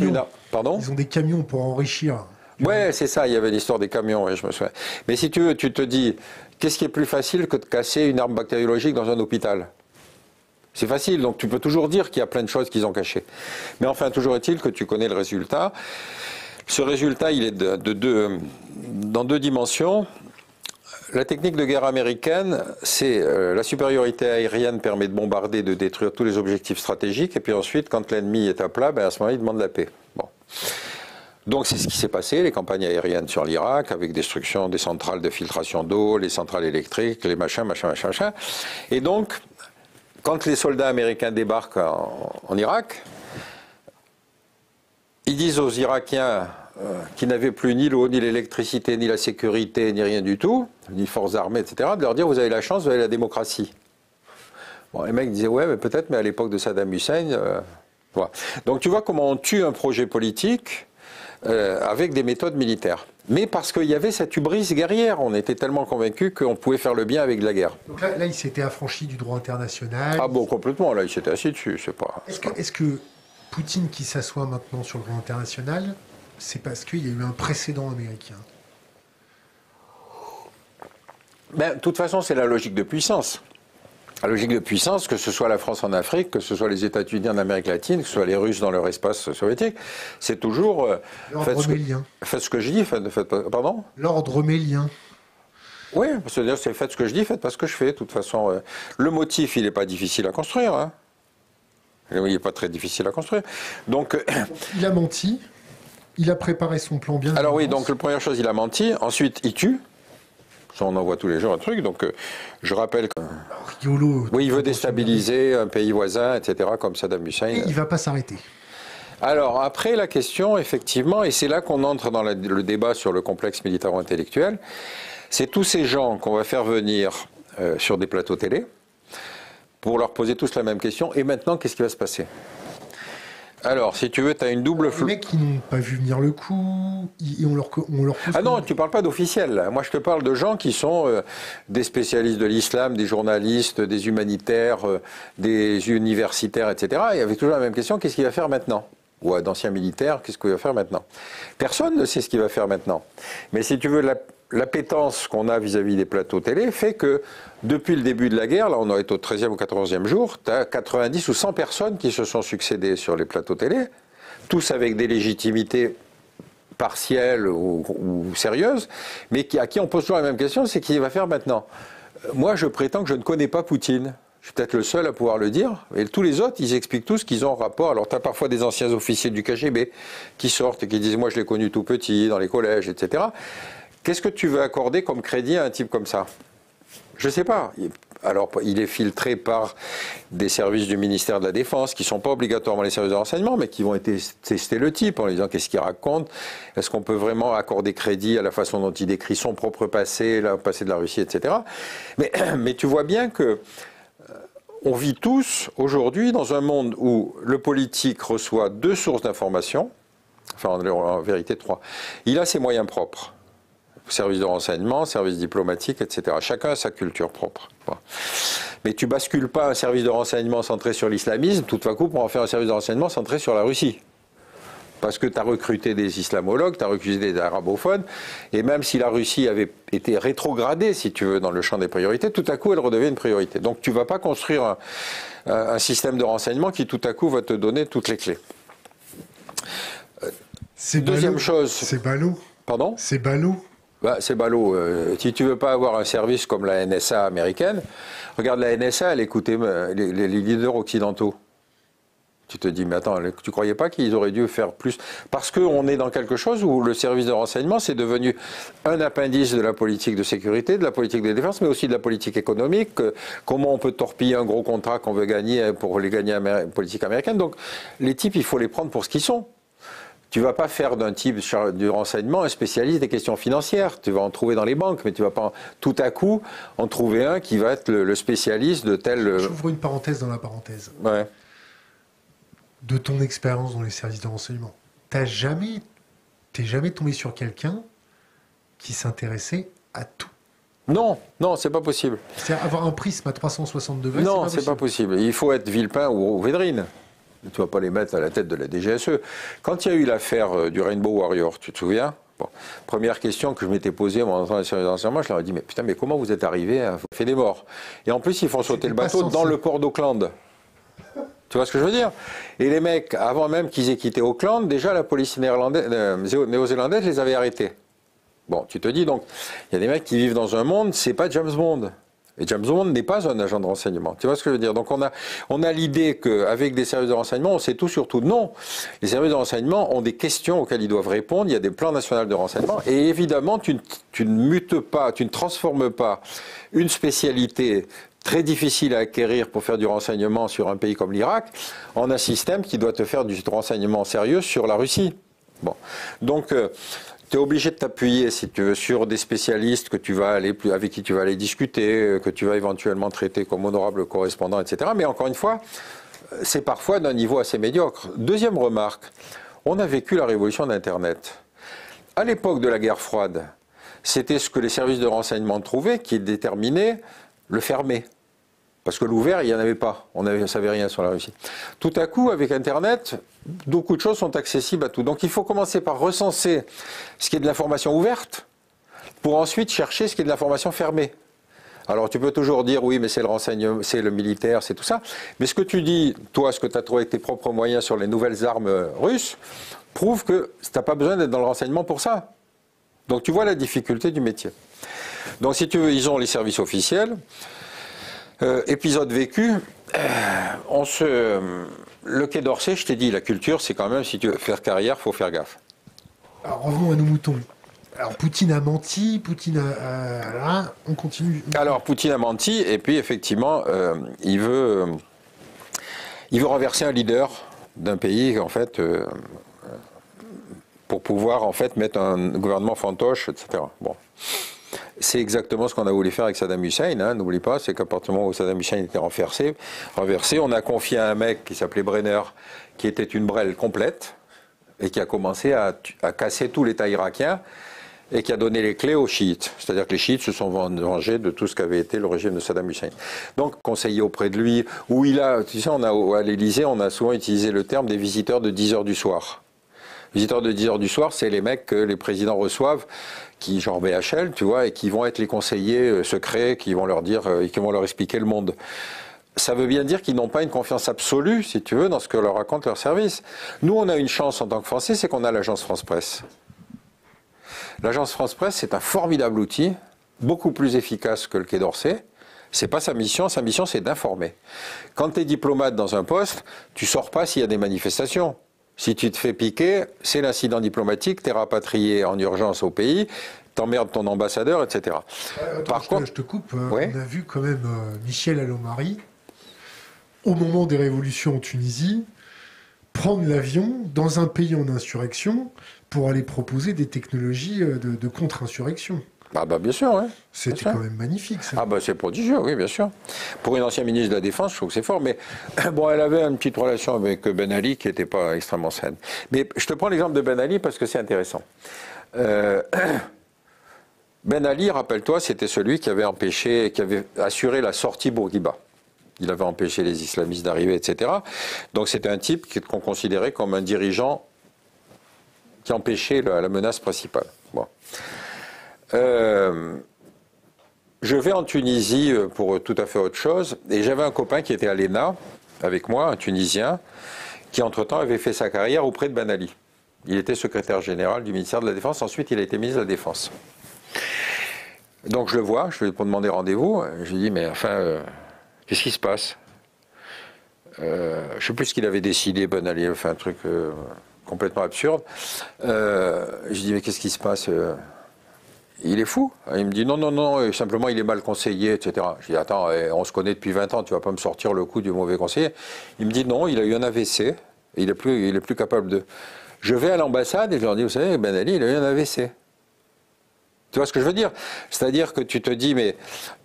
pardon ? Ils ont des camions pour enrichir. Ouais, c'est ça, il y avait l'histoire des camions, ouais, je me souviens. Mais si tu veux, tu te dis, qu'est-ce qui est plus facile que de casser une arme bactériologique dans un hôpital ? C'est facile, donc tu peux toujours dire qu'il y a plein de choses qu'ils ont cachées. Mais enfin, toujours est-il que tu connais le résultat. Ce résultat, il est dans deux dimensions. La technique de guerre américaine, c'est la supériorité aérienne permet de bombarder, de détruire tous les objectifs stratégiques, et puis ensuite, quand l'ennemi est à plat, à ce moment-là, il demande la paix. Bon. Donc c'est ce qui s'est passé, les campagnes aériennes sur l'Irak, avec destruction des centrales de filtration d'eau, les centrales électriques, les machins. Et donc, quand les soldats américains débarquent en Irak, ils disent aux Irakiens qui n'avaient plus ni l'eau, ni l'électricité, ni la sécurité, ni rien du tout, ni forces armées, etc., de leur dire vous avez la chance, vous avez la démocratie. Bon, les mecs disaient ouais, mais peut-être, mais à l'époque de Saddam Hussein, voilà. Donc tu vois comment on tue un projet politique avec des méthodes militaires. Mais parce qu'il y avait cette hubris guerrière, on était tellement convaincus qu'on pouvait faire le bien avec de la guerre. Donc là il s'était affranchi du droit international. Ah bon, complètement, là il s'était assis dessus, c'est pas... Est-ce que Poutine qui s'assoit maintenant sur le droit international, c'est parce qu'il y a eu un précédent américain? De toute façon, c'est la logique de puissance. La logique de puissance, que ce soit la France en Afrique, que ce soit les États-Unis en Amérique latine, que ce soit les Russes dans leur espace soviétique, c'est toujours... faites ce que je dis, pardon ? L'ordre mélien. Oui, c'est-à-dire c'est faites ce que je dis, faites pas ce que je fais. De toute façon, le motif, il n'est pas difficile à construire. Hein. Il n'est pas très difficile à construire. Donc, il a menti. Il a préparé son plan bien. Alors oui, donc la première chose, il a menti. Ensuite, il tue. Ça, on en voit tous les jours un truc. Donc, je rappelle que... Rigolo. Oui, il veut déstabiliser un pays voisin, etc., comme Saddam Hussein. Et il ne va pas s'arrêter. Alors, après, la question, effectivement, et c'est là qu'on entre dans le débat sur le complexe militaro-intellectuel, c'est tous ces gens qu'on va faire venir sur des plateaux télé pour leur poser tous la même question. Et maintenant, qu'est-ce qui va se passer ? Alors, si tu veux, tu as une double... Les mecs qui n'ont pas vu venir le coup, on leur pose... Ah non, tu parles pas d'officiels. Moi, je te parle de gens qui sont des spécialistes de l'islam, des journalistes, des humanitaires, des universitaires, etc. Et avec toujours la même question, qu'est-ce qu'il va faire maintenant ? Ou d'anciens militaires, qu'est-ce qu'il va faire maintenant ? Personne ne sait ce qu'il va faire maintenant. Mais si tu veux, l'appétence qu'on a vis-à-vis des plateaux télé fait que depuis le début de la guerre, là on est au 13e ou 14e jour, tu as 90 ou 100 personnes qui se sont succédées sur les plateaux télé tous avec des légitimités partielles ou sérieuses, mais à qui on pose toujours la même question, c'est qui va faire maintenant. Moi, je prétends que je ne connais pas Poutine. Je suis peut-être le seul à pouvoir le dire. Et tous les autres, ils expliquent tous qu'ils ont un rapport. Alors, tu as parfois des anciens officiers du KGB qui sortent et qui disent « Moi, je l'ai connu tout petit, dans les collèges, etc. » Qu'est-ce que tu veux accorder comme crédit à un type comme ça? Je ne sais pas. Alors, il est filtré par des services du ministère de la Défense, qui ne sont pas obligatoirement les services de renseignement, mais qui vont tester le type en lui disant qu'est-ce qu'il raconte, est-ce qu'on peut vraiment accorder crédit à la façon dont il décrit son propre passé, le passé de la Russie, etc. Mais tu vois bien que on vit tous aujourd'hui dans un monde où le politique reçoit 2 sources d'information, enfin en vérité 3. Il a ses moyens propres. Service de renseignement, service diplomatique, etc. Chacun a sa culture propre. Mais tu bascules pas un service de renseignement centré sur l'islamisme, tout à coup pour en faire un service de renseignement centré sur la Russie. Parce que tu as recruté des islamologues, tu as recruté des arabophones, et même si la Russie avait été rétrogradée, si tu veux, dans le champ des priorités, tout à coup elle redevient une priorité. Donc tu ne vas pas construire un système de renseignement qui tout à coup va te donner toutes les clés. Deuxième chose... C'est ballot. Pardon? C'est ballot. Bah, c'est ballot. Si tu veux pas avoir un service comme la NSA américaine, regarde la NSA, elle écoutait les leaders occidentaux. Tu te dis, mais attends, tu croyais pas qu'ils auraient dû faire plus? Parce qu'on est dans quelque chose où le service de renseignement, c'est devenu un appendice de la politique de sécurité, de la politique de défense, mais aussi de la politique économique. Comment on peut torpiller un gros contrat qu'on veut gagner pour les gagner politique américaine. Donc, les types, il faut les prendre pour ce qu'ils sont. Tu ne vas pas faire d'un type du renseignement un spécialiste des questions financières. Tu vas en trouver dans les banques, mais tu ne vas pas tout à coup en trouver un qui va être le spécialiste de tel... J'ouvre une parenthèse dans la parenthèse. Ouais. De ton expérience dans les services de renseignement, t'es jamais tombé sur quelqu'un qui s'intéressait à tout? Non, non, c'est pas possible. C'est-à-dire avoir un prisme à 360 degrés, non, c'est pas possible. Il faut être Villepin ou Védrine. Tu vas pas les mettre à la tête de la DGSE. Quand il y a eu l'affaire du Rainbow Warrior, tu te souviens? Bon, première question que je m'étais posée en entrant dans les services de renseignement, je leur ai dit, mais putain, mais comment vous êtes arrivé à faire des morts? Et en plus, ils font sauter le bateau dans le port d'Auckland. Tu vois ce que je veux dire? Et les mecs, avant même qu'ils aient quitté Auckland, déjà la police néo-zélandaise les avait arrêtés. Bon, tu te dis donc, il y a des mecs qui vivent dans un monde, c'est pas James Bond. Et James Bond n'est pas un agent de renseignement. Tu vois ce que je veux dire? Donc on a l'idée qu'avec des services de renseignement, on sait tout sur tout. Non. Les services de renseignement ont des questions auxquelles ils doivent répondre. Il y a des plans nationaux de renseignement. Et évidemment, tu ne mutes pas, tu ne transformes pas une spécialité très difficile à acquérir pour faire du renseignement sur un pays comme l'Irak en un système qui doit te faire du renseignement sérieux sur la Russie. Bon. Donc... tu es obligé de t'appuyer, si tu veux, sur des spécialistes avec qui tu vas aller discuter, que tu vas éventuellement traiter comme honorable correspondant, etc. Mais encore une fois, c'est parfois d'un niveau assez médiocre. Deuxième remarque, on a vécu la révolution d'Internet. À l'époque de la guerre froide, c'était ce que les services de renseignement trouvaient qui déterminait le fermé. Parce que l'ouvert, il n'y en avait pas. On ne savait rien sur la Russie. Tout à coup, avec Internet, beaucoup de choses sont accessibles à tout. Donc il faut commencer par recenser ce qui est de l'information ouverte, pour ensuite chercher ce qui est de l'information fermée. Alors tu peux toujours dire, oui, mais c'est le renseignement, c'est le militaire, c'est tout ça. Mais ce que tu dis, toi, ce que tu as trouvé avec tes propres moyens sur les nouvelles armes russes, prouve que tu n'as pas besoin d'être dans le renseignement pour ça. Donc tu vois la difficulté du métier. Donc si tu veux, ils ont les services officiels. Épisode vécu, le Quai d'Orsay, je t'ai dit, la culture, c'est quand même, si tu veux faire carrière, il faut faire gaffe. Alors revenons à nos moutons. Alors Poutine a menti, là, on continue. Alors Poutine a menti, et puis effectivement, il veut renverser un leader d'un pays, en fait, pour pouvoir, en fait, mettre un gouvernement fantoche, etc. Bon. C'est exactement ce qu'on a voulu faire avec Saddam Hussein, hein. N'oublie pas, c'est qu'à partir du moment où Saddam Hussein était renversé, on a confié à un mec qui s'appelait Brenner, qui était une brêle complète, et qui a commencé à casser tout l'État irakien, et qui a donné les clés aux chiites. C'est-à-dire que les chiites se sont vengés de tout ce qu'avait été le régime de Saddam Hussein. Donc, conseiller auprès de lui, où il a, tu sais, à l'Élysée, on a souvent utilisé le terme des visiteurs de 10 heures du soir. Visiteurs de 10 heures du soir, c'est les mecs que les présidents reçoivent, qui genre BHL, tu vois, et qui vont être les conseillers secrets, qui vont leur dire, qui vont leur expliquer le monde. ça veut bien dire qu'ils n'ont pas une confiance absolue, si tu veux, dans ce que leur raconte leur service. Nous, on a une chance en tant que Français, c'est qu'on a l'agence France-Presse. L'agence France-Presse, c'est un formidable outil, beaucoup plus efficace que le Quai d'Orsay. C'est pas sa mission c'est d'informer. Quand tu es diplomate dans un poste, tu sors pas s'il y a des manifestations. Si tu te fais piquer, c'est l'incident diplomatique, tu es rapatrié en urgence au pays, t'emmerdes ton ambassadeur, etc. Par contre, je te coupe, ouais. On a vu quand même Michel Alliot-Marie, au moment des révolutions en Tunisie, prendre l'avion dans un pays en insurrection pour aller proposer des technologies de contre-insurrection. Ah bah bien sûr, oui. C'était quand même magnifique, ça. Ah bah c'est prodigieux, oui, bien sûr. Pour une ancienne ministre de la Défense, je trouve que c'est fort. Mais bon, elle avait une petite relation avec Ben Ali qui n'était pas extrêmement saine. Mais je te prends l'exemple de Ben Ali parce que c'est intéressant. Ben Ali, rappelle-toi, c'était celui qui avait empêché, qui avait assuré la sortie Bourguiba. Il avait empêché les islamistes d'arriver, etc. Donc c'était un type qu'on considérait comme un dirigeant qui empêchait la menace principale. Bon. Je vais en Tunisie pour tout à fait autre chose, et j'avais un copain qui était à l'ENA avec moi, un Tunisien, qui entre-temps avait fait sa carrière auprès de Ben Ali. Il était secrétaire général du ministère de la Défense, ensuite il a été ministre de la Défense. Donc je le vois, je lui ai demandé rendez-vous, je lui ai dit mais enfin, qu'est-ce qui se passe? Je ne sais plus ce qu'il avait décidé, Ben Ali, enfin un truc complètement absurde. Je lui ai dit mais qu'est-ce qui se passe? Il est fou. Il me dit non, simplement il est mal conseillé, etc. Je dis attends, on se connaît depuis 20 ans, tu vas pas me sortir le coup du mauvais conseiller. Il me dit non, il a eu un AVC, et il est plus capable de... Je vais à l'ambassade et je leur dis, vous savez, Ben Ali, il a eu un AVC. Tu vois ce que je veux dire? C'est-à-dire que tu te dis, mais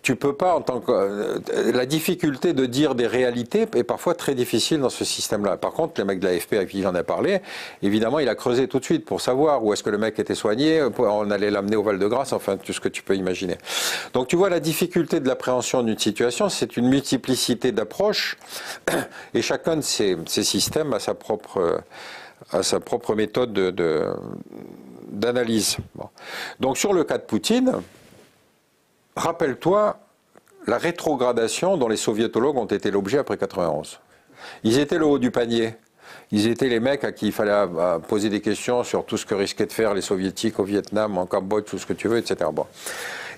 tu peux pas en tant que... La difficulté de dire des réalités est parfois très difficile dans ce système-là. Par contre, le mec de l'AFP avec qui j'en ai parlé, évidemment, il a creusé tout de suite pour savoir où est-ce que le mec était soigné, on allait l'amener au Val-de-Grâce, enfin, tout ce que tu peux imaginer. Donc tu vois, la difficulté de l'appréhension d'une situation, c'est une multiplicité d'approches, et chacun de ces systèmes a sa propre méthode d'analyse. Bon. Donc sur le cas de Poutine, rappelle-toi la rétrogradation dont les soviétologues ont été l'objet après 91. Ils étaient le haut du panier. Ils étaient les mecs à qui il fallait poser des questions sur tout ce que risquaient de faire les soviétiques au Vietnam, en Cambodge, tout ce que tu veux, etc. Bon.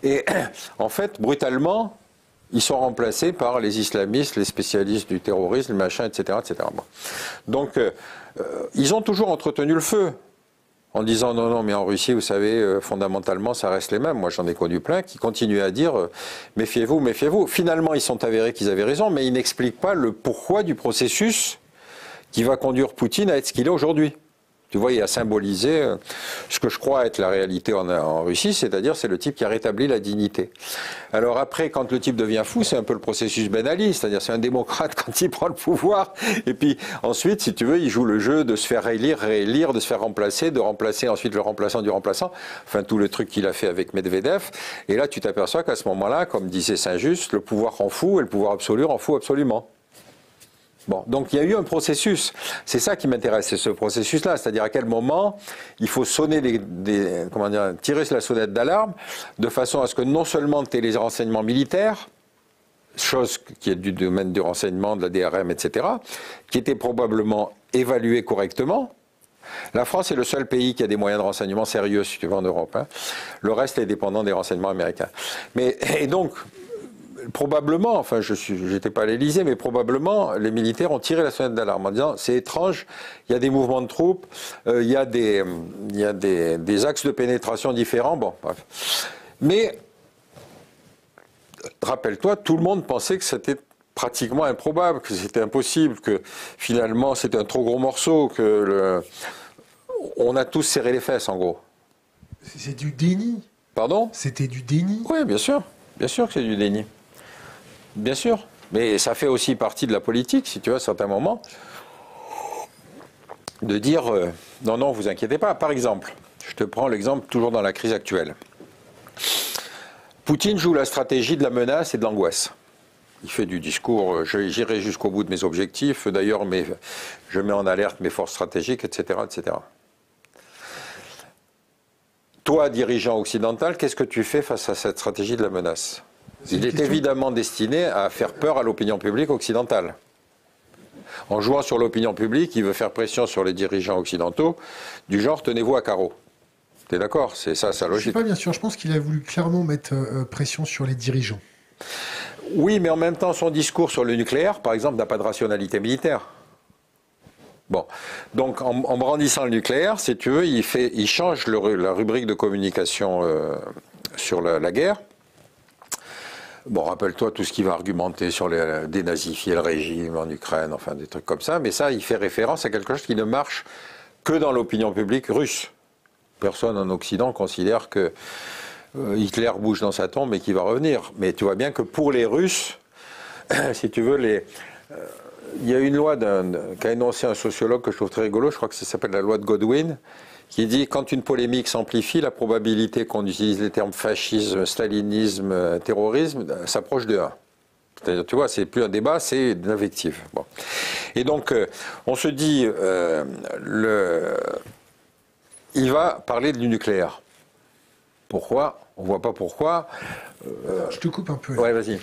Et en fait, brutalement, ils sont remplacés par les islamistes, les spécialistes du terrorisme, le machin, etc. etc. Bon. Donc, ils ont toujours entretenu le feu. En disant non, mais en Russie, vous savez, fondamentalement, ça reste les mêmes. Moi, j'en ai connu plein qui continuaient à dire méfiez-vous, méfiez-vous. Finalement, ils sont avérés qu'ils avaient raison, mais ils n'expliquent pas le pourquoi du processus qui va conduire Poutine à être ce qu'il est aujourd'hui. Tu vois, il a symbolisé ce que je crois être la réalité en Russie, c'est-à-dire c'est le type qui a rétabli la dignité. Alors après, quand le type devient fou, c'est un peu le processus Ben Ali, c'est-à-dire c'est un démocrate quand il prend le pouvoir, et puis ensuite, si tu veux, il joue le jeu de se faire réélire, de se faire remplacer, de remplacer ensuite le remplaçant du remplaçant, enfin tout le truc qu'il a fait avec Medvedev, et là tu t'aperçois qu'à ce moment-là, comme disait Saint-Just, le pouvoir rend fou, et le pouvoir absolu rend fou absolument. Bon, donc il y a eu un processus. C'est ça qui m'intéresse, c'est ce processus-là. C'est-à-dire à quel moment il faut sonner tirer la sonnette d'alarme de façon à ce que non seulement tu aies les renseignements militaires, chose qui est du domaine du renseignement, de la DRM, etc., qui étaient probablement évalués correctement. La France est le seul pays qui a des moyens de renseignement sérieux, si tu veux, en Europe. Hein. Le reste est dépendant des renseignements américains. Et donc... probablement, enfin je n'étais pas à l'Élysée, mais probablement les militaires ont tiré la sonnette d'alarme en disant c'est étrange, il y a des mouvements de troupes, il y a des axes de pénétration différents, bon bref. Mais rappelle-toi, tout le monde pensait que c'était pratiquement improbable, que c'était impossible, que finalement c'était un trop gros morceau, on a tous serré les fesses en gros. C'est du déni. Pardon? C'était du déni. Oui, bien sûr que c'est du déni. Bien sûr, mais ça fait aussi partie de la politique, si tu veux, à certains moments, de dire non, vous inquiétez pas. Par exemple, je te prends l'exemple toujours dans la crise actuelle. Poutine joue la stratégie de la menace et de l'angoisse. Il fait du discours, j'irai jusqu'au bout de mes objectifs, d'ailleurs, je mets en alerte mes forces stratégiques, etc., etc. Toi, dirigeant occidental, qu'est-ce que tu fais face à cette stratégie de la menace? Il est évidemment destiné à faire peur à l'opinion publique occidentale. En jouant sur l'opinion publique, il veut faire pression sur les dirigeants occidentaux, du genre tenez-vous à carreau. T'es d'accord? C'est ça sa logique. Je ne sais pas, bien sûr. Je pense qu'il a voulu clairement mettre pression sur les dirigeants. Oui, mais en même temps, son discours sur le nucléaire, par exemple, n'a pas de rationalité militaire. Bon, donc en brandissant le nucléaire, si tu veux, il change la rubrique de communication sur la guerre. Bon, rappelle-toi tout ce qu'il va argumenter sur dénazifier le régime en Ukraine, enfin des trucs comme ça, mais ça, il fait référence à quelque chose qui ne marche que dans l'opinion publique russe. Personne en Occident considère que Hitler bouge dans sa tombe et qu'il va revenir. Mais tu vois bien que pour les Russes, si tu veux, il y a une loi qu'a énoncé un sociologue que je trouve très rigolo, je crois que ça s'appelle la loi de Godwin, qui dit quand une polémique s'amplifie, la probabilité qu'on utilise les termes fascisme, stalinisme, terrorisme s'approche de 1. C'est-à-dire, tu vois, c'est plus un débat, c'est une invective. Bon. Et donc, on se dit, il va parler du nucléaire. Pourquoi? On ne voit pas pourquoi. Je te coupe un peu. Ouais, vas-y.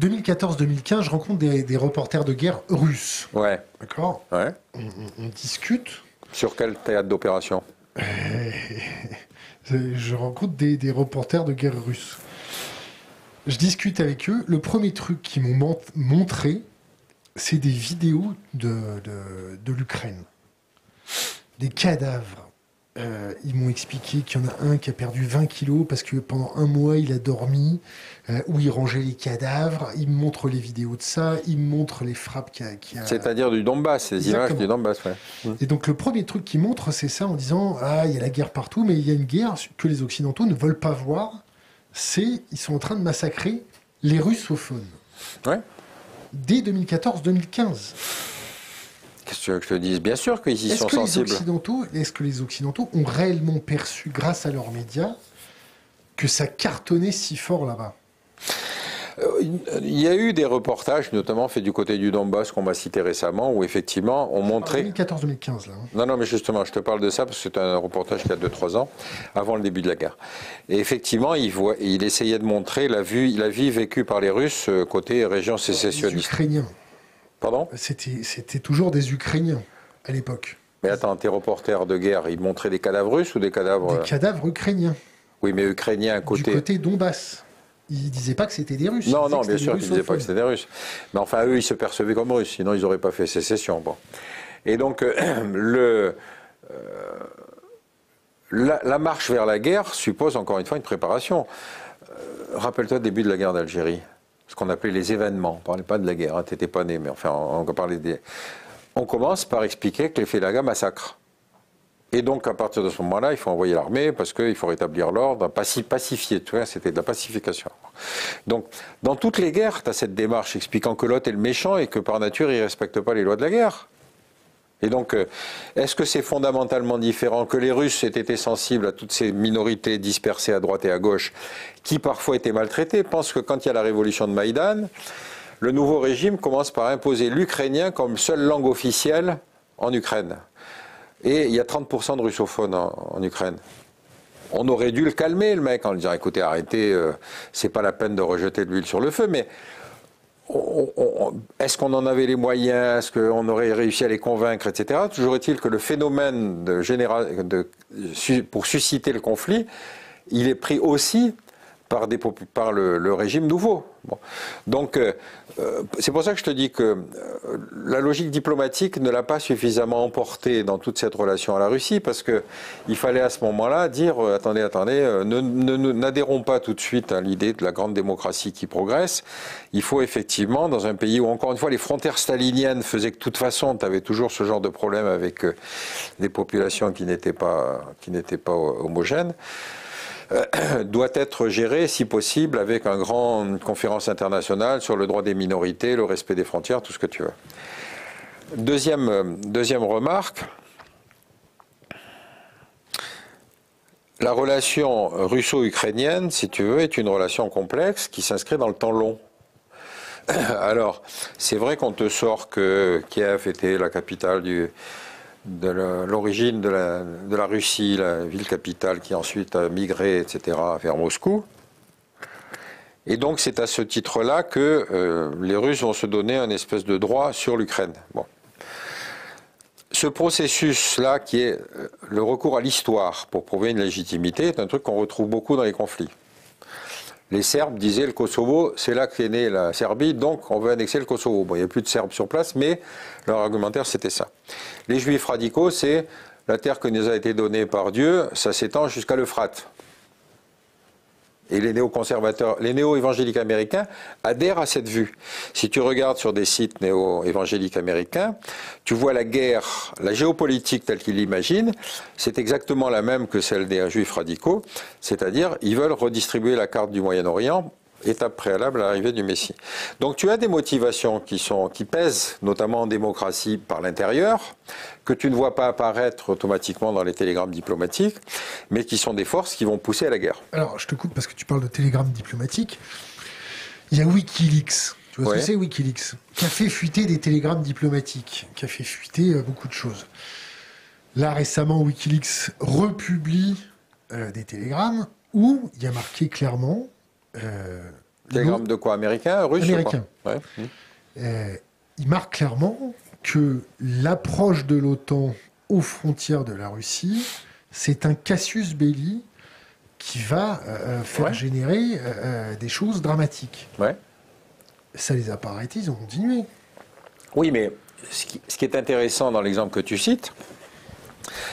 2014-2015, je rencontre des reporters de guerre russes. Ouais. D'accord. Ouais. On discute. Sur quel théâtre d'opération? Je rencontre des reporters de guerre russes. Je discute avec eux. Le premier truc qu'ils m'ont montré, c'est des vidéos de l'Ukraine. Des cadavres. Ils m'ont expliqué qu'il y en a un qui a perdu 20 kilos parce que pendant un mois, il a dormi, où il rangeait les cadavres. Ils me montrent les vidéos de ça, ils me montrent les frappes qu'il y a... C'est-à-dire du Donbass, les images du Donbass, ouais. Et donc le premier truc qu'ils montrent, c'est ça, en disant « Ah, il y a la guerre partout, mais il y a une guerre que les Occidentaux ne veulent pas voir. Ils sont en train de massacrer les russophones. » Ouais. Dès 2014-2015. Qu'est-ce que tu veux que je te dise? Bien sûr qu'ils y sont sensibles. Est-ce que les Occidentaux ont réellement perçu, grâce à leurs médias, que ça cartonnait si fort là-bas? Il y a eu des reportages, notamment faits du côté du Donbass, qu'on m'a cité récemment, où effectivement on montrait... 2014-2015, là. Non, mais justement, je te parle de ça parce que c'est un reportage qui a 2-3 ans, avant le début de la guerre. Et effectivement, il essayait de montrer la vie vécue par les Russes côté région sécessionniste. Les Ukrainiens. Pardon? C'était toujours des Ukrainiens, à l'époque. Mais attends, tes reporters de guerre, ils montraient des cadavres russes ou des cadavres... Des cadavres ukrainiens. Oui, mais ukrainiens côté... Du côté Donbass. Ils disaient pas que c'était des Russes. Non, bien sûr qu'ils disaient pas que c'était des Russes. Mais enfin, eux, ils se percevaient comme Russes, sinon ils n'auraient pas fait sécession. Bon. Et donc, la marche vers la guerre suppose encore une fois une préparation. Rappelle-toi le début de la guerre d'Algérie, ce qu'on appelait les événements. On ne parlait pas de la guerre, hein, tu n'étais pas né, mais enfin, on parlait des... On commence par expliquer que les Félagas massacrent. Et donc, à partir de ce moment-là, il faut envoyer l'armée parce qu'il faut rétablir l'ordre, pacifier. Tu vois, c'était de la pacification. Donc, dans toutes les guerres, tu as cette démarche expliquant que l'autre est le méchant et que par nature, il ne respecte pas les lois de la guerre. Et donc, est-ce que c'est fondamentalement différent que les Russes aient été sensibles à toutes ces minorités dispersées à droite et à gauche, qui parfois étaient maltraitées? Pense que quand il y a la révolution de Maïdan, le nouveau régime commence par imposer l'ukrainien comme seule langue officielle en Ukraine. Et il y a 30% de russophones en Ukraine. On aurait dû le calmer, le mec, en lui disant, écoutez, arrêtez, c'est pas la peine de rejeter de l'huile sur le feu, mais est-ce qu'on en avait les moyens? Est-ce qu'on aurait réussi à les convaincre, etc. Toujours est-il que le phénomène pour susciter le conflit, il est pris aussi par le régime nouveau. Bon. Donc, c'est pour ça que je te dis que la logique diplomatique ne l'a pas suffisamment emporté dans toute cette relation à la Russie, parce qu'il fallait à ce moment-là dire attendez, n'adhérons pas tout de suite à l'idée de la grande démocratie qui progresse. Il faut effectivement, dans un pays où, encore une fois, les frontières staliniennes faisaient que, de toute façon, tu avais toujours ce genre de problème avec des populations qui n'étaient pas homogènes, doit être géré, si possible, avec une grande conférence internationale sur le droit des minorités, le respect des frontières, tout ce que tu veux. Deuxième remarque, la relation russo-ukrainienne, si tu veux, est une relation complexe qui s'inscrit dans le temps long. Alors, c'est vrai qu'on te sort que Kiev était la capitale de l'origine de la Russie, la ville capitale qui ensuite a migré, etc., vers Moscou. Et donc c'est à ce titre-là que les Russes vont se donner un espèce de droit sur l'Ukraine. Bon. Ce processus-là, qui est le recours à l'histoire pour prouver une légitimité, est un truc qu'on retrouve beaucoup dans les conflits. Les Serbes disaient le Kosovo, c'est là qu'est née la Serbie, donc on veut annexer le Kosovo. Bon, il n'y a plus de Serbes sur place, mais leur argumentaire c'était ça. Les Juifs radicaux, c'est la terre qui nous a été donnée par Dieu, ça s'étend jusqu'à l'Euphrate. Et les néoconservateurs, les néo-évangéliques américains adhèrent à cette vue. Si tu regardes sur des sites néo-évangéliques américains, tu vois la guerre, la géopolitique telle qu'ils l'imaginent, c'est exactement la même que celle des juifs radicaux, c'est-à-dire ils veulent redistribuer la carte du Moyen-Orient, étape préalable à l'arrivée du Messie. Donc tu as des motivations qui pèsent, notamment en démocratie par l'intérieur, que tu ne vois pas apparaître automatiquement dans les télégrammes diplomatiques, mais qui sont des forces qui vont pousser à la guerre. Alors, je te coupe parce que tu parles de télégrammes diplomatiques. Il y a Wikileaks. Tu vois ce que c'est, Wikileaks? Qui a fait fuiter des télégrammes diplomatiques, qui a fait fuiter beaucoup de choses. Là, récemment, Wikileaks republie des télégrammes où il y a marqué clairement... télégramme de quoi? Américain? Russe? Américain. Ouais. Il marque clairement que l'approche de l'OTAN aux frontières de la Russie, c'est un casus belli qui va faire générer des choses dramatiques. Ouais. Ça les a pas arrêtés, ils ont continué. Oui, mais ce qui est intéressant dans l'exemple que tu cites,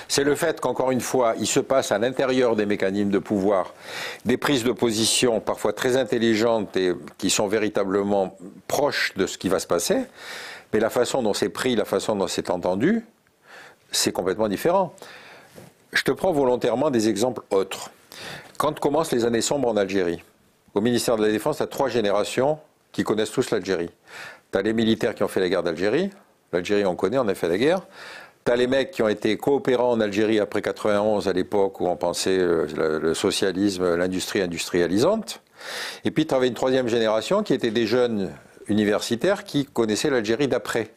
c'est le fait qu'encore une fois, il se passe à l'intérieur des mécanismes de pouvoir des prises de position parfois très intelligentes et qui sont véritablement proches de ce qui va se passer, mais la façon dont c'est pris, la façon dont c'est entendu, c'est complètement différent. Je te prends volontairement des exemples autres. Quand commencent les années sombres en Algérie, au ministère de la Défense, tu as 3 générations qui connaissent tous l'Algérie. Tu as les militaires qui ont fait la guerre d'Algérie, l'Algérie on connaît, on a fait la guerre. Tu as les mecs qui ont été coopérants en Algérie après 91, à l'époque où on pensait le socialisme, l'industrie industrialisante. Et puis tu avais une 3e génération qui était des jeunes universitaires qui connaissaient l'Algérie d'après.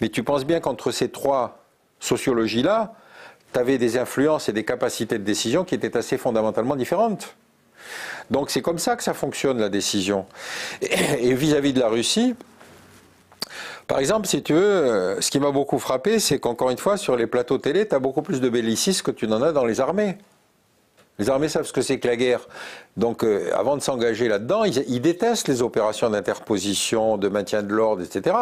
Mais tu penses bien qu'entre ces 3 sociologies-là, tu avais des influences et des capacités de décision qui étaient assez fondamentalement différentes. Donc c'est comme ça que ça fonctionne la décision. Et vis-à-vis de la Russie, par exemple, si tu veux, ce qui m'a beaucoup frappé, c'est qu'encore une fois, sur les plateaux télé, tu as beaucoup plus de bellicisme que tu n'en as dans les armées. Les armées savent ce que c'est que la guerre. Donc, avant de s'engager là-dedans, ils détestent les opérations d'interposition, de maintien de l'ordre, etc.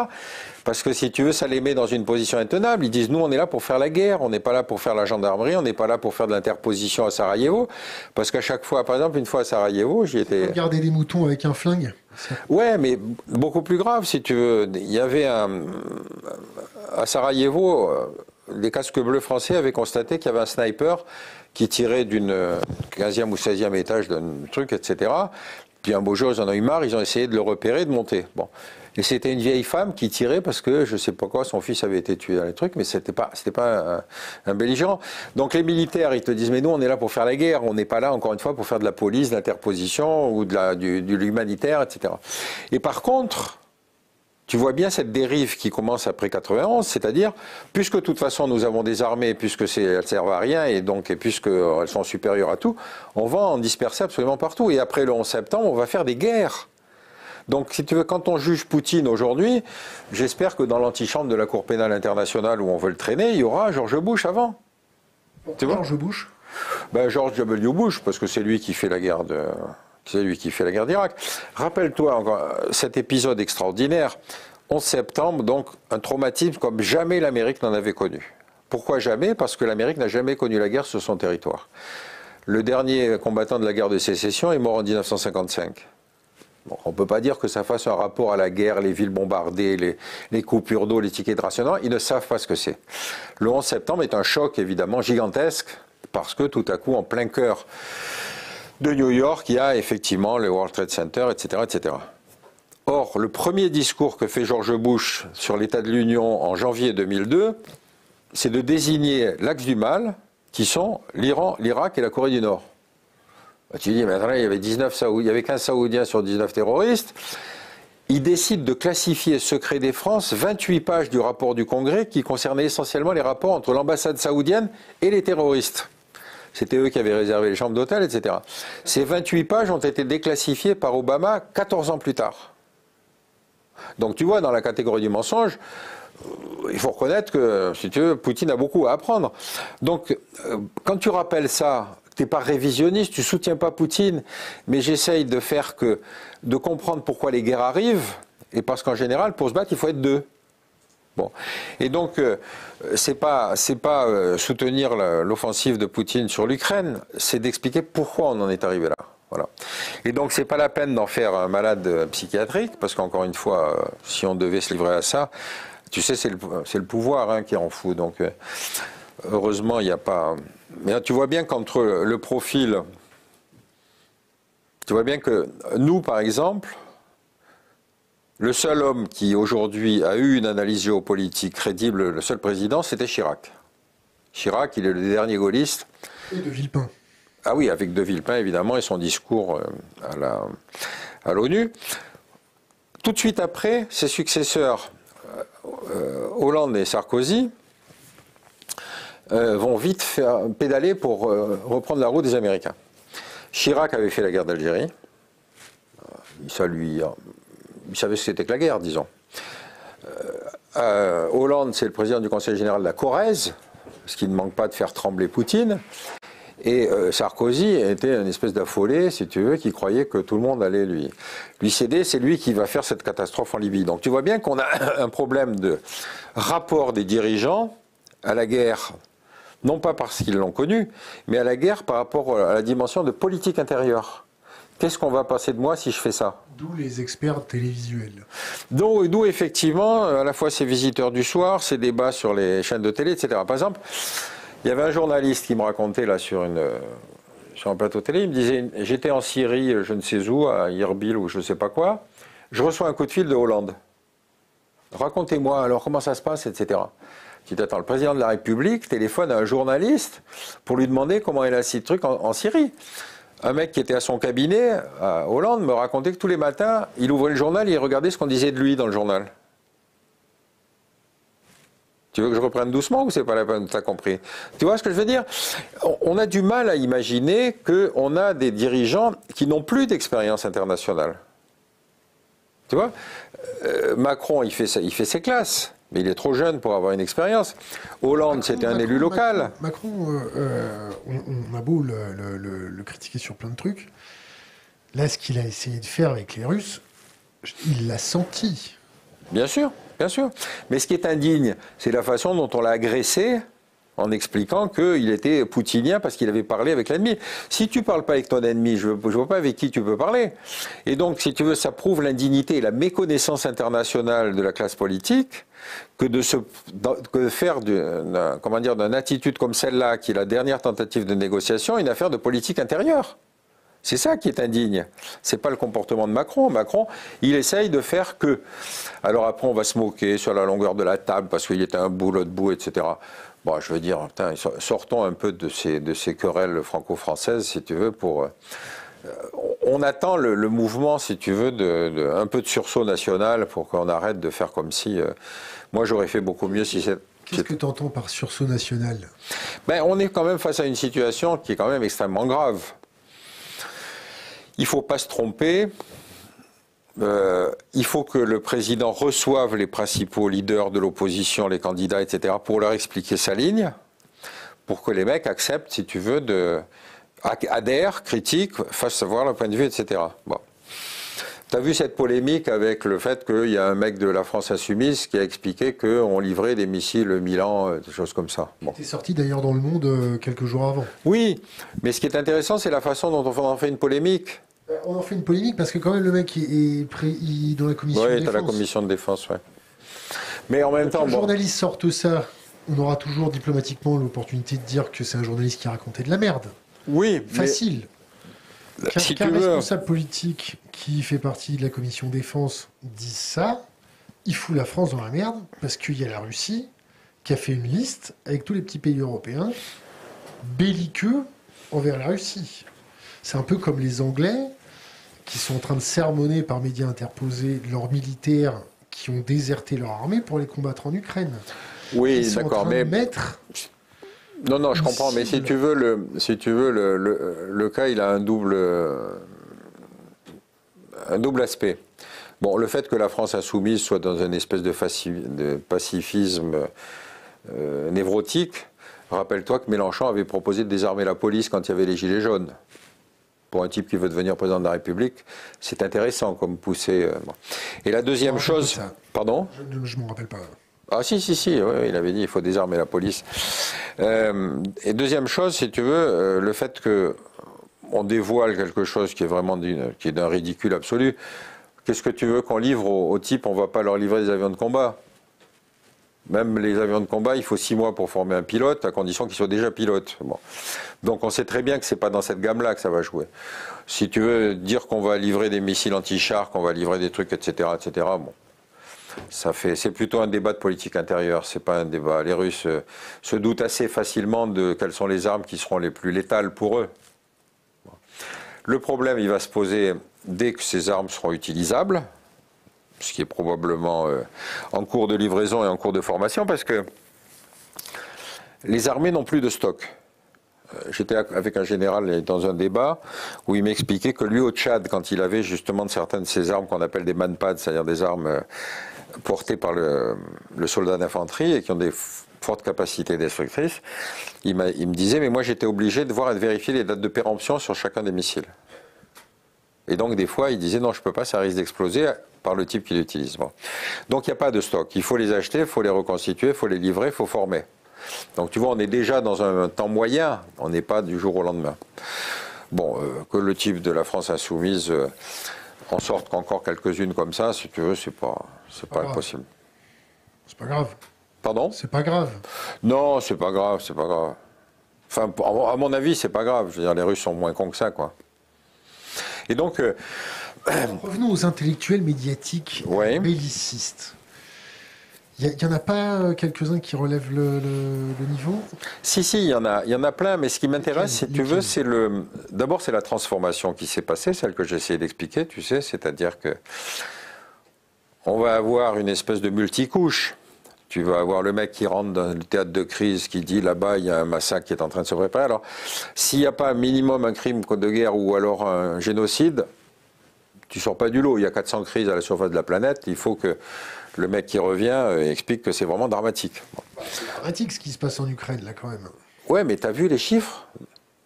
Parce que, si tu veux, ça les met dans une position intenable. Ils disent, nous, on est là pour faire la guerre, on n'est pas là pour faire la gendarmerie, on n'est pas là pour faire de l'interposition à Sarajevo. Parce qu'à chaque fois, par exemple, une fois à Sarajevo, j'y étais... Regarder des moutons avec un flingue. Ouais, mais beaucoup plus grave, si tu veux. Il y avait à Sarajevo, les casques bleus français avaient constaté qu'il y avait un sniper qui tirait d'une 15e ou 16e étage d'un truc, etc. Puis un beau jour, ils en ont eu marre, ils ont essayé de le repérer, de monter. Bon. Et c'était une vieille femme qui tirait parce que, je ne sais pas quoi, son fils avait été tué dans les trucs, mais c'était pas un belligérant. Donc les militaires, ils te disent, mais nous, on est là pour faire la guerre, on n'est pas là, encore une fois, pour faire de de l'interposition ou de l'humanitaire, etc. Et par contre, tu vois bien cette dérive qui commence après 91, c'est-à-dire, puisque de toute façon nous avons des armées, puisque elles ne servent à rien, et puisqu'elles sont supérieures à tout, on va en disperser absolument partout. Et après le 11 septembre, on va faire des guerres. Donc, si tu veux, quand on juge Poutine aujourd'hui, j'espère que dans l'antichambre de la Cour pénale internationale où on veut le traîner, il y aura George Bush avant. Tu vois, George Bush? George W. Bush, parce que c'est lui qui fait la guerre d'Irak. Rappelle-toi encore cet épisode extraordinaire, 11 septembre, donc un traumatisme comme jamais l'Amérique n'en avait connu. Pourquoi jamais? Parce que l'Amérique n'a jamais connu la guerre sur son territoire. Le dernier combattant de la guerre de sécession est mort en 1955. Bon, on ne peut pas dire que ça fasse un rapport à la guerre, les villes bombardées, les coupures d'eau, les tickets de rationnement. Ils ne savent pas ce que c'est. Le 11 septembre est un choc évidemment gigantesque parce que tout à coup, en plein cœur de New York, il y a effectivement le World Trade Center, etc., etc. Or, le premier discours que fait George Bush sur l'état de l'Union en janvier 2002, c'est de désigner l'axe du mal, qui sont l'Iran, l'Irak et la Corée du Nord. Tu dis, mais attends, il y avait 15 Saoudiens sur 19 terroristes. Il décide de classifier secret défense 28 pages du rapport du Congrès qui concernait essentiellement les rapports entre l'ambassade saoudienne et les terroristes. C'était eux qui avaient réservé les chambres d'hôtel, etc. Ces 28 pages ont été déclassifiées par Obama 14 ans plus tard. Donc tu vois, dans la catégorie du mensonge, il faut reconnaître que, si tu veux, Poutine a beaucoup à apprendre. Donc, quand tu rappelles ça, tu n'es pas révisionniste, tu ne soutiens pas Poutine, mais j'essaye de comprendre pourquoi les guerres arrivent, et parce qu'en général, pour se battre, il faut être deux. Bon. Et donc, c'est pas soutenir l'offensive de Poutine sur l'Ukraine, c'est d'expliquer pourquoi on en est arrivé là. Voilà. Et donc, c'est pas la peine d'en faire un malade psychiatrique, parce qu'encore une fois, si on devait se livrer à ça, tu sais, c'est le pouvoir qui en fout. Donc, heureusement, il n'y a pas... Mais tu vois bien qu'entre le profil... Tu vois bien que nous, par exemple, le seul homme qui, aujourd'hui, a eu une analyse géopolitique crédible, le seul président, c'était Chirac. Chirac, il est le dernier gaulliste. Et de Villepin. Ah oui, avec De Villepin, évidemment, et son discours à l'ONU. Tout de suite après, ses successeurs, Hollande et Sarkozy, vont vite pédaler pour reprendre la route des Américains. Chirac avait fait la guerre d'Algérie. Il savait ce que c'était que la guerre, disons. Hollande, c'est le président du Conseil général de la Corrèze, ce qui ne manque pas de faire trembler Poutine. Et Sarkozy était une espèce d'affolé, si tu veux, qui croyait que tout le monde allait lui céder. C'est lui qui va faire cette catastrophe en Libye. Donc tu vois bien qu'on a un problème de rapport des dirigeants à la guerre, non pas parce qu'ils l'ont connue, mais à la guerre par rapport à la dimension de politique intérieure. Qu'est-ce qu'on va passer de moi si je fais ça? D'où les experts télévisuels. D'où effectivement, à la fois ces visiteurs du soir, ces débats sur les chaînes de télé, etc. Par exemple, il y avait un journaliste qui me racontait là sur un plateau télé, il me disait, j'étais en Syrie, je ne sais où, à Irbil ou je ne sais pas quoi, je reçois un coup de fil de Hollande. Racontez-moi alors comment ça se passe, etc. Je dis, attends, le président de la République téléphone à un journaliste pour lui demander comment est la truc en Syrie. Un mec qui était à son cabinet, à Hollande, me racontait que tous les matins, il ouvrait le journal et il regardait ce qu'on disait de lui dans le journal. Tu veux que je reprenne doucement ou c'est pas la peine? Tu as compris? Tu vois ce que je veux dire? On a du mal à imaginer qu'on a des dirigeants qui n'ont plus d'expérience internationale. Tu vois? Macron, il fait ses classes, mais il est trop jeune pour avoir une expérience. Hollande, c'était un élu local. Macron, on a beau le critiquer sur plein de trucs. Là, ce qu'il a essayé de faire avec les Russes, il l'a senti. Bien sûr. Bien sûr. Mais ce qui est indigne, c'est la façon dont on l'a agressé en expliquant qu'il était poutinien parce qu'il avait parlé avec l'ennemi. Si tu ne parles pas avec ton ennemi, je ne vois pas avec qui tu peux parler. Et donc, si tu veux, ça prouve l'indignité et la méconnaissance internationale de la classe politique que de faire d'une attitude comme celle-là, qui est la dernière tentative de négociation, une affaire de politique intérieure. C'est ça qui est indigne. C'est pas le comportement de Macron. Macron, il essaye de faire que. Alors après, on va se moquer sur la longueur de la table parce qu'il était un bout, l'autre bout, etc. Bon, je veux dire, putain, sortons un peu de ces querelles franco-françaises, si tu veux, pour. On attend le mouvement, si tu veux, un peu de sursaut national pour qu'on arrête de faire comme si. Moi, j'aurais fait beaucoup mieux si c'est. Qu'est-ce que tu entends par sursaut national? Ben, on est quand même face à une situation qui est quand même extrêmement grave. Il ne faut pas se tromper. Il faut que le président reçoive les principaux leaders de l'opposition, les candidats, etc., pour leur expliquer sa ligne, pour que les mecs acceptent, si tu veux, adhèrent, critiquent, fassent savoir leur point de vue, etc. Bon. Tu as vu cette polémique avec le fait qu'il y a un mec de la France Insoumise qui a expliqué qu'on livrait des missiles Milan, des choses comme ça. Bon. C'était sorti d'ailleurs dans Le Monde quelques jours avant. Oui, mais ce qui est intéressant, c'est la façon dont on en fait une polémique. On en fait une polémique parce que quand même le mec est dans la commission de défense. Oui, tu as la commission de défense, ouais. Mais en même temps... Quand un journaliste sorte ça, on aura toujours diplomatiquement l'opportunité de dire que c'est un journaliste qui a raconté de la merde. Oui, facile. Mais... Qu'un responsable politique qui fait partie de la commission défense dise ça, il fout la France dans la merde parce qu'il y a la Russie qui a fait une liste avec tous les petits pays européens belliqueux envers la Russie. C'est un peu comme les Anglais qui sont en train de sermonner par médias interposés leurs militaires qui ont déserté leur armée pour les combattre en Ukraine. Oui, d'accord, mais... Non, non, je comprends, mais si tu veux, le cas, il a un double aspect. Bon, le fait que la France insoumise soit dans une espèce de pacifisme névrotique, rappelle-toi que Mélenchon avait proposé de désarmer la police quand il y avait les Gilets jaunes. Pour un type qui veut devenir président de la République, c'est intéressant comme poussée. Bon. Et la deuxième chose... Pardon ? Je ne m'en rappelle pas. Ah si, ouais, il avait dit il faut désarmer la police. Et deuxième chose, si tu veux, le fait qu'on dévoile quelque chose qui est vraiment d'un ridicule absolu. Qu'est-ce que tu veux qu'on livre aux types? On ne va pas leur livrer des avions de combat. Même les avions de combat, il faut 6 mois pour former un pilote, à condition qu'il soit déjà pilote. Bon. Donc on sait très bien que ce n'est pas dans cette gamme-là que ça va jouer. Si tu veux dire qu'on va livrer des missiles anti-chars, qu'on va livrer des trucs, etc., bon, c'est plutôt un débat de politique intérieure, c'est pas un débat. Les Russes se doutent assez facilement de quelles sont les armes qui seront les plus létales pour eux. Bon. Le problème, il va se poser dès que ces armes seront utilisables, ce qui est probablement en cours de livraison et en cours de formation, parce que les armées n'ont plus de stock. J'étais avec un général dans un débat où il m'expliquait que lui, au Tchad, quand il avait justement certaines de ces armes qu'on appelle des manpads, c'est-à-dire des armes portées par le soldat d'infanterie et qui ont des fortes capacités destructrices, il me disait, mais moi j'étais obligé de voir et de vérifier les dates de péremption sur chacun des missiles. Et donc des fois, il disait, non, je ne peux pas, ça risque d'exploser par le type qui l'utilise. Bon. Donc il n'y a pas de stock. Il faut les acheter, il faut les reconstituer, il faut les livrer, il faut former. Donc tu vois, on est déjà dans un temps moyen, on n'est pas du jour au lendemain. Bon, que le type de la France insoumise en sorte qu'encore quelques-unes comme ça, si tu veux, c'est pas impossible. C'est pas grave. Pardon ? C'est pas grave. Non, c'est pas grave, c'est pas grave. Enfin, à mon avis, c'est pas grave. Je veux dire, les Russes sont moins cons que ça, quoi. Et donc... revenons aux intellectuels médiatiques bellicistes. Il n'y en a pas quelques-uns qui relèvent le niveau? Si, il y en a plein, mais ce qui m'intéresse, si tu veux, c'est d'abord, c'est la transformation qui s'est passée, celle que j'ai essayé d'expliquer, tu sais, c'est-à-dire que on va avoir une espèce de multicouche. Tu vas avoir le mec qui rentre dans le théâtre de crise, qui dit là-bas, il y a un massacre qui est en train de se préparer. Alors, s'il n'y a pas un minimum un crime de guerre ou alors un génocide, tu sors pas du lot. Il y a 400 crises à la surface de la planète. Il faut que le mec qui revient explique que c'est vraiment dramatique. Bon. C'est dramatique ce qui se passe en Ukraine, là, quand même. Ouais, mais t'as vu les chiffres?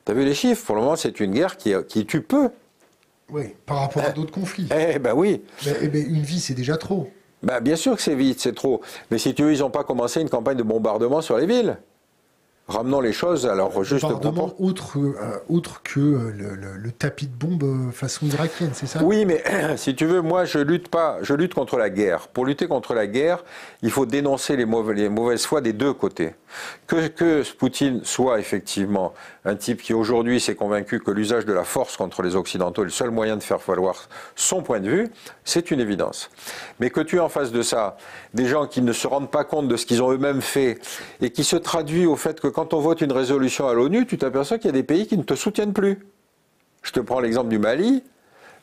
T'as vu les chiffres? Pour le moment, c'est une guerre qui tue peu. Oui, par rapport à d'autres conflits. Ben oui. Mais une vie, c'est déjà trop. Ben, bien sûr que c'est vite, c'est trop. Mais si tu veux, ils n'ont pas commencé une campagne de bombardement sur les villes. Ramenons les choses à leur juste propos. Autre que le tapis de bombe façon irakienne, c'est ça? Oui, mais si tu veux, moi je lutte contre la guerre. Pour lutter contre la guerre, il faut dénoncer les mauvaises foi des deux côtés. Que Poutine soit effectivement un type qui aujourd'hui s'est convaincu que l'usage de la force contre les Occidentaux est le seul moyen de faire valoir son point de vue, c'est une évidence. Mais que tu aies en face de ça des gens qui ne se rendent pas compte de ce qu'ils ont eux-mêmes fait et qui se traduit au fait que quand on vote une résolution à l'ONU, tu t'aperçois qu'il y a des pays qui ne te soutiennent plus. Je te prends l'exemple du Mali.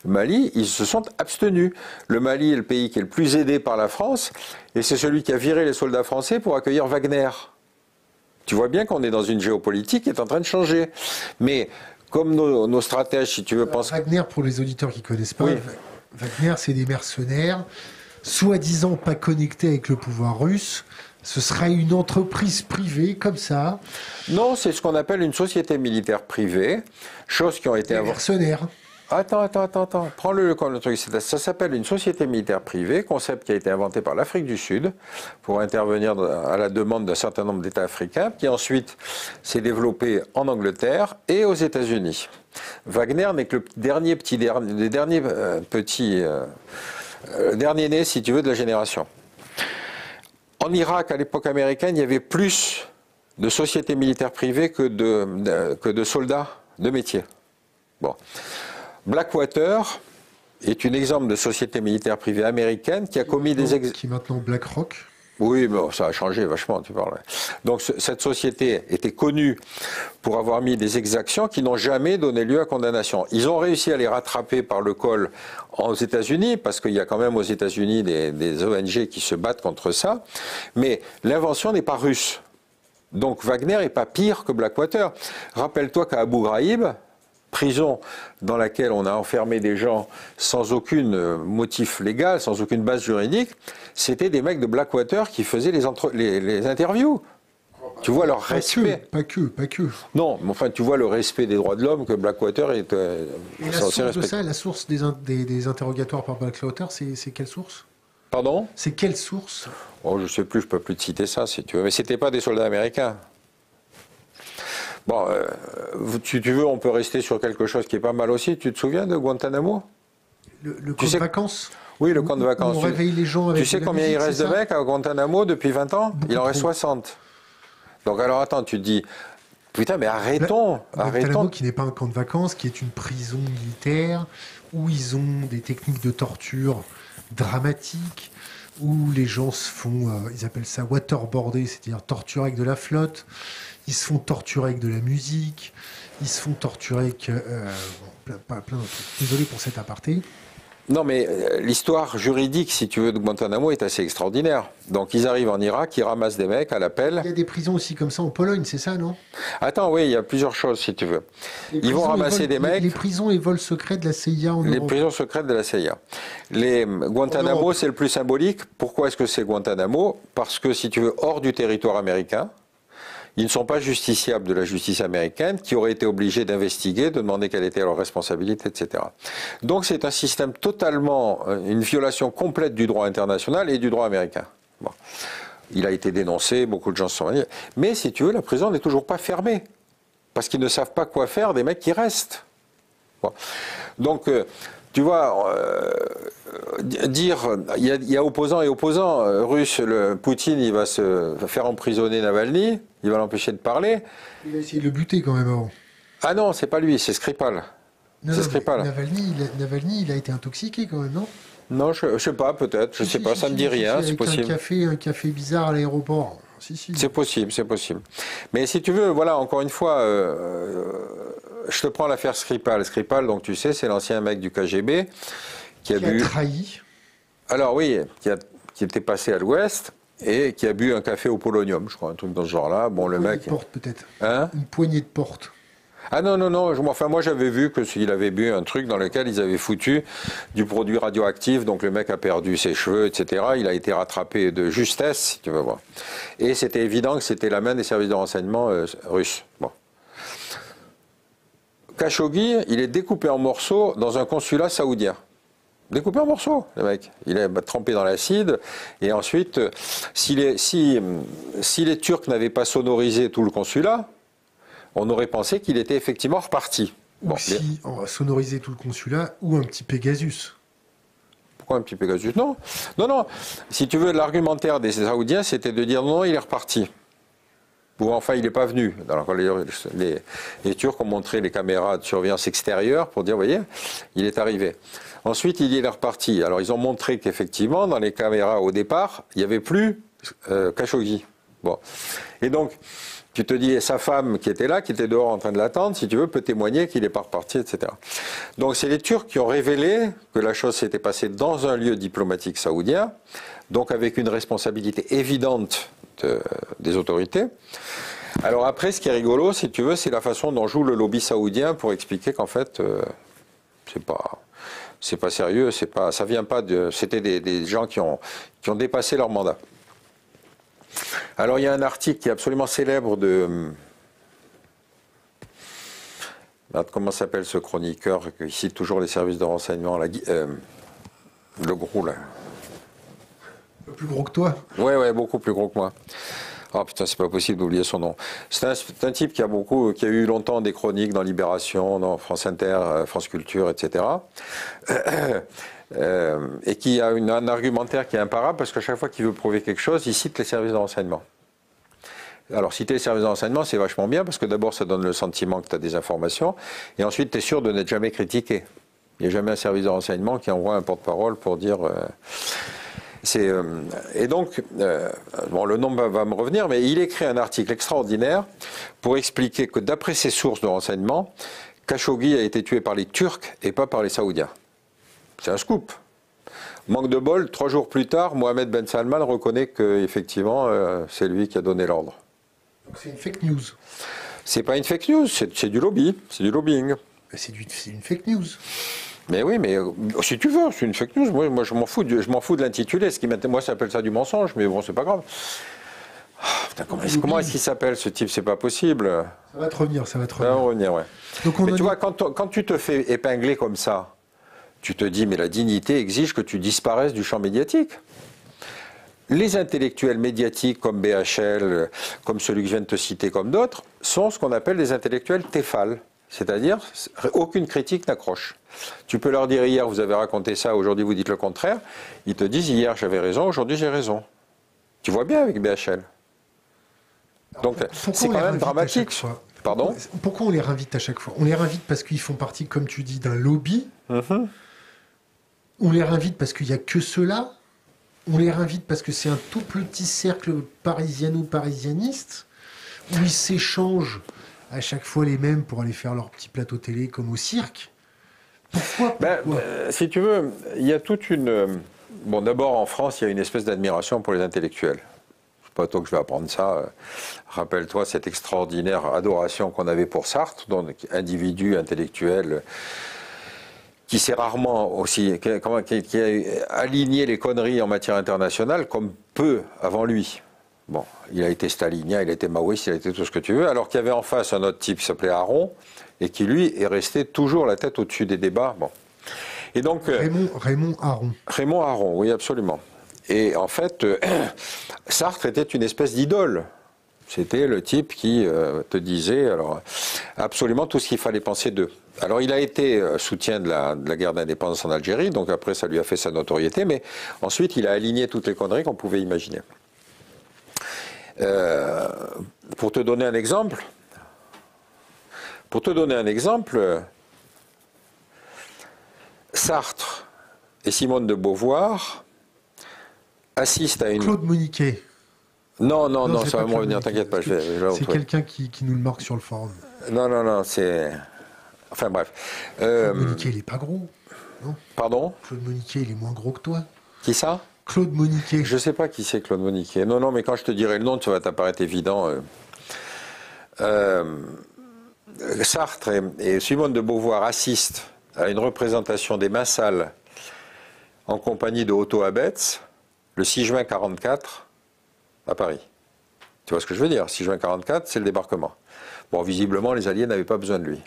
Le Mali, ils se sont abstenus. Le Mali est le pays qui est le plus aidé par la France et c'est celui qui a viré les soldats français pour accueillir Wagner. Tu vois bien qu'on est dans une géopolitique qui est en train de changer. Mais comme nos stratèges, si tu veux, pensent... Wagner, pour les auditeurs qui ne connaissent pas, oui. Wagner, c'est des mercenaires, soi-disant pas connectés avec le pouvoir russe. Ce sera une entreprise privée, comme ça. Non, c'est ce qu'on appelle une société militaire privée, choses qui ont été inventées. Mercenaires. Attends. Prends-le comme le truc. Ça s'appelle une société militaire privée, concept qui a été inventé par l'Afrique du Sud pour intervenir à la demande d'un certain nombre d'États africains, qui ensuite s'est développé en Angleterre et aux États-Unis. Wagner n'est que le dernier né, si tu veux, de la génération. En Irak, à l'époque américaine, il y avait plus de sociétés militaires privées que de soldats de métier. Bon. Blackwater est un exemple de société militaire privée américaine qui a commis des... Qui est maintenant BlackRock. Oui, mais ça a changé vachement, tu parles. Donc cette société était connue pour avoir mis des exactions qui n'ont jamais donné lieu à condamnation. Ils ont réussi à les rattraper par le col aux États-Unis, parce qu'il y a quand même aux États-Unis des ONG qui se battent contre ça, mais l'invention n'est pas russe. Donc Wagner n'est pas pire que Blackwater. Rappelle-toi qu'à Abu Ghraib, prison dans laquelle on a enfermé des gens sans aucun motif légal, sans aucune base juridique, c'était des mecs de Blackwater qui faisaient les interviews. Tu vois leur respect. Pas que. Non, mais enfin, tu vois le respect des droits de l'homme que Blackwater est Et la source de ça, la source des interrogatoires par Blackwater, c'est quelle source? Pardon? C'est quelle source? Oh, je sais plus, je peux plus te citer ça si tu veux. Mais c'était pas des soldats américains. Bon, tu veux, on peut rester sur quelque chose qui est pas mal aussi. Tu te souviens de Guantanamo? Le camp de vacances? Oui, le camp de vacances. On réveille les gens avec tu sais de la combien musique, il reste de mecs à Guantanamo depuis 20 ans? Beaucoup Il en reste trop. 60. Donc alors attends, tu te dis, putain, mais arrêtons. Guantanamo qui n'est pas un camp de vacances, qui est une prison militaire, où ils ont des techniques de torture dramatiques, où les gens se font, ils appellent ça waterboarder, c'est-à-dire torturer avec de la flotte, ils se font torturer avec de la musique, ils se font torturer avec plein de trucs. Désolé pour cet aparté. Non, mais l'histoire juridique, si tu veux, de Guantanamo est assez extraordinaire. Donc, ils arrivent en Irak, ils ramassent des mecs à l'appel. Il y a des prisons aussi comme ça en Pologne, c'est ça, non? Attends, oui, il y a plusieurs choses, si tu veux. Ils vont ramasser des mecs. Les prisons et vols secrets de la CIA en Europe. Les prisons secrètes de la CIA. Guantanamo, c'est le plus symbolique. Pourquoi est-ce que c'est Guantanamo? Parce que, si tu veux, hors du territoire américain, ils ne sont pas justiciables de la justice américaine, qui aurait été obligée d'investiguer, de demander quelle était leur responsabilité, etc. Donc c'est un système totalement, une violation complète du droit international et du droit américain. Bon. Il a été dénoncé, beaucoup de gens se sont dit. Mais si tu veux, la prison n'est toujours pas fermée. Parce qu'ils ne savent pas quoi faire des mecs qui restent. Bon. Donc, tu vois, dire, il y a opposants et opposants. Russe, Poutine, il va se faire emprisonner Navalny, il va l'empêcher de parler. Il a essayé de le buter quand même avant. Ah non, c'est pas lui, c'est Skripal. C'est Skripal. Navalny, il a été intoxiqué quand même, non? Non, je sais pas, peut-être, je sais pas, ça me dit rien, c'est possible. Un café bizarre à l'aéroport. Si. C'est possible, c'est possible. Mais si tu veux, voilà, encore une fois, je te prends l'affaire Skripal. Skripal, donc tu sais, c'est l'ancien mec du KGB qui a trahi. Alors oui, qui était passé à l'Ouest et qui a bu un café au polonium, je crois, un truc dans ce genre-là. Bon, le mec. Une porte peut-être. Hein? Une poignée de porte. Ah non, enfin moi j'avais vu qu'il avait bu un truc dans lequel ils avaient foutu du produit radioactif, donc le mec a perdu ses cheveux, etc. Il a été rattrapé de justesse, si tu veux voir. Et c'était évident que c'était la main des services de renseignement russes. Bon. Khashoggi, il est découpé en morceaux dans un consulat saoudien. Découpé en morceaux, le mec. Il est trempé dans l'acide. Et ensuite, si les Turcs n'avaient pas sonorisé tout le consulat, on aurait pensé qu'il était effectivement reparti. Ou si on va sonoriser tout le consulat, ou un petit Pegasus. Pourquoi un petit Pegasus? Non. Si tu veux, l'argumentaire des Saoudiens, c'était de dire non, il est reparti. Ou enfin, il n'est pas venu. Alors, les Turcs ont montré les caméras de surveillance extérieure pour dire, vous voyez, il est arrivé. Ensuite, il est reparti. Alors, ils ont montré qu'effectivement, dans les caméras au départ, il n'y avait plus Khashoggi. Bon. Et donc, tu te dis, et sa femme qui était là, qui était dehors en train de l'attendre, si tu veux, peut témoigner qu'il n'est pas reparti, etc. Donc c'est les Turcs qui ont révélé que la chose s'était passée dans un lieu diplomatique saoudien, donc avec une responsabilité évidente des autorités. Alors après, ce qui est rigolo, si tu veux, c'est la façon dont joue le lobby saoudien pour expliquer qu'en fait, c'est pas sérieux, ça vient pas de, c'était des gens qui ont dépassé leur mandat. Alors il y a un article qui est absolument célèbre de... comment s'appelle ce chroniqueur qui cite toujours les services de renseignement, le gros là. Le plus gros que toi? Ouais, beaucoup plus gros que moi. Oh putain, c'est pas possible d'oublier son nom. C'est un type qui a eu longtemps des chroniques dans Libération, dans France Inter, France Culture, etc. Et qui a un argumentaire qui est imparable parce qu'à chaque fois qu'il veut prouver quelque chose, il cite les services de renseignement. Alors, citer les services de renseignement, c'est vachement bien parce que d'abord, ça donne le sentiment que tu as des informations et ensuite, tu es sûr de n'être jamais critiqué. Il n'y a jamais un service de renseignement qui envoie un porte-parole pour dire... et donc, bon, le nom va me revenir, mais il écrit un article extraordinaire pour expliquer que d'après ses sources de renseignement, Khashoggi a été tué par les Turcs et pas par les Saoudiens. C'est un scoop. Manque de bol, 3 jours plus tard, Mohamed Ben Salman reconnaît qu'effectivement, c'est lui qui a donné l'ordre. Donc c'est une fake news. C'est pas une fake news, c'est du lobby, c'est du lobbying. C'est une fake news. Mais oui, mais si tu veux, c'est une fake news. Moi je m'en fous, de l'intitulé. Moi, ça s'appelle ça du mensonge, mais bon, c'est pas grave. Ah, putain, comment est-ce qu'il s'appelle ce type? C'est pas possible. Ça va te revenir, ça va te Ça va revenir. revenir, ouais. Donc mais tu vois, quand tu te fais épingler comme ça, tu te dis, mais la dignité exige que tu disparaisses du champ médiatique. Les intellectuels médiatiques comme BHL, comme celui que je viens de te citer, comme d'autres, sont ce qu'on appelle des intellectuels téphales. C'est-à-dire, aucune critique n'accroche. Tu peux leur dire, hier vous avez raconté ça, aujourd'hui vous dites le contraire. Ils te disent, hier j'avais raison, aujourd'hui j'ai raison. Tu vois bien avec BHL. Donc c'est quand même dramatique. Pardon ? Pourquoi on les réinvite à chaque fois? On les réinvite parce qu'ils font partie, comme tu dis, d'un lobby. On les réinvite parce qu'il n'y a que ceux-là. On les réinvite parce que c'est un tout petit cercle parisiano-parisianiste où ils s'échangent à chaque fois les mêmes pour aller faire leur petit plateau télé comme au cirque. Pourquoi si tu veux, il y a toute une... Bon, d'abord, en France, il y a une espèce d'admiration pour les intellectuels. C'est pas toi que je vais apprendre ça. Rappelle-toi cette extraordinaire adoration qu'on avait pour Sartre, donc individu intellectuel qui s'est rarement aussi... qui a aligné les conneries en matière internationale comme peu avant lui. Bon, il a été stalinien, il a été maoïste, il a été tout ce que tu veux, alors qu'il y avait en face un autre type qui s'appelait Aron, et qui, lui, est resté toujours la tête au-dessus des débats. Bon. Et donc, Raymond Aron. Raymond Aron, oui, absolument. Et en fait, Sartre était une espèce d'idole. C'était le type qui te disait alors, absolument tout ce qu'il fallait penser d'eux. Alors, il a été soutien de la guerre d'indépendance en Algérie, donc après, ça lui a fait sa notoriété, mais ensuite, il a aligné toutes les conneries qu'on pouvait imaginer. Pour te donner un exemple, Sartre et Simone de Beauvoir assistent à une... Claude Moniquet. Non, ça va me revenir, t'inquiète pas. C'est quelqu'un qui nous le marque sur le forum. Non, c'est... Enfin bref. Claude Moniquet, il n'est pas gros, non? Pardon? Claude Moniquet, il est moins gros que toi. Qui ça? Claude Moniquet. Je ne sais pas qui c'est Claude Moniquet. Non, mais quand je te dirai le nom, ça va t'apparaître évident. Sartre et Simone de Beauvoir assistent à une représentation des Massal en compagnie de Otto Abetz le 6 juin 1944 à Paris. Tu vois ce que je veux dire? 6 juin 1944, c'est le débarquement. Bon, visiblement, les Alliés n'avaient pas besoin de lui.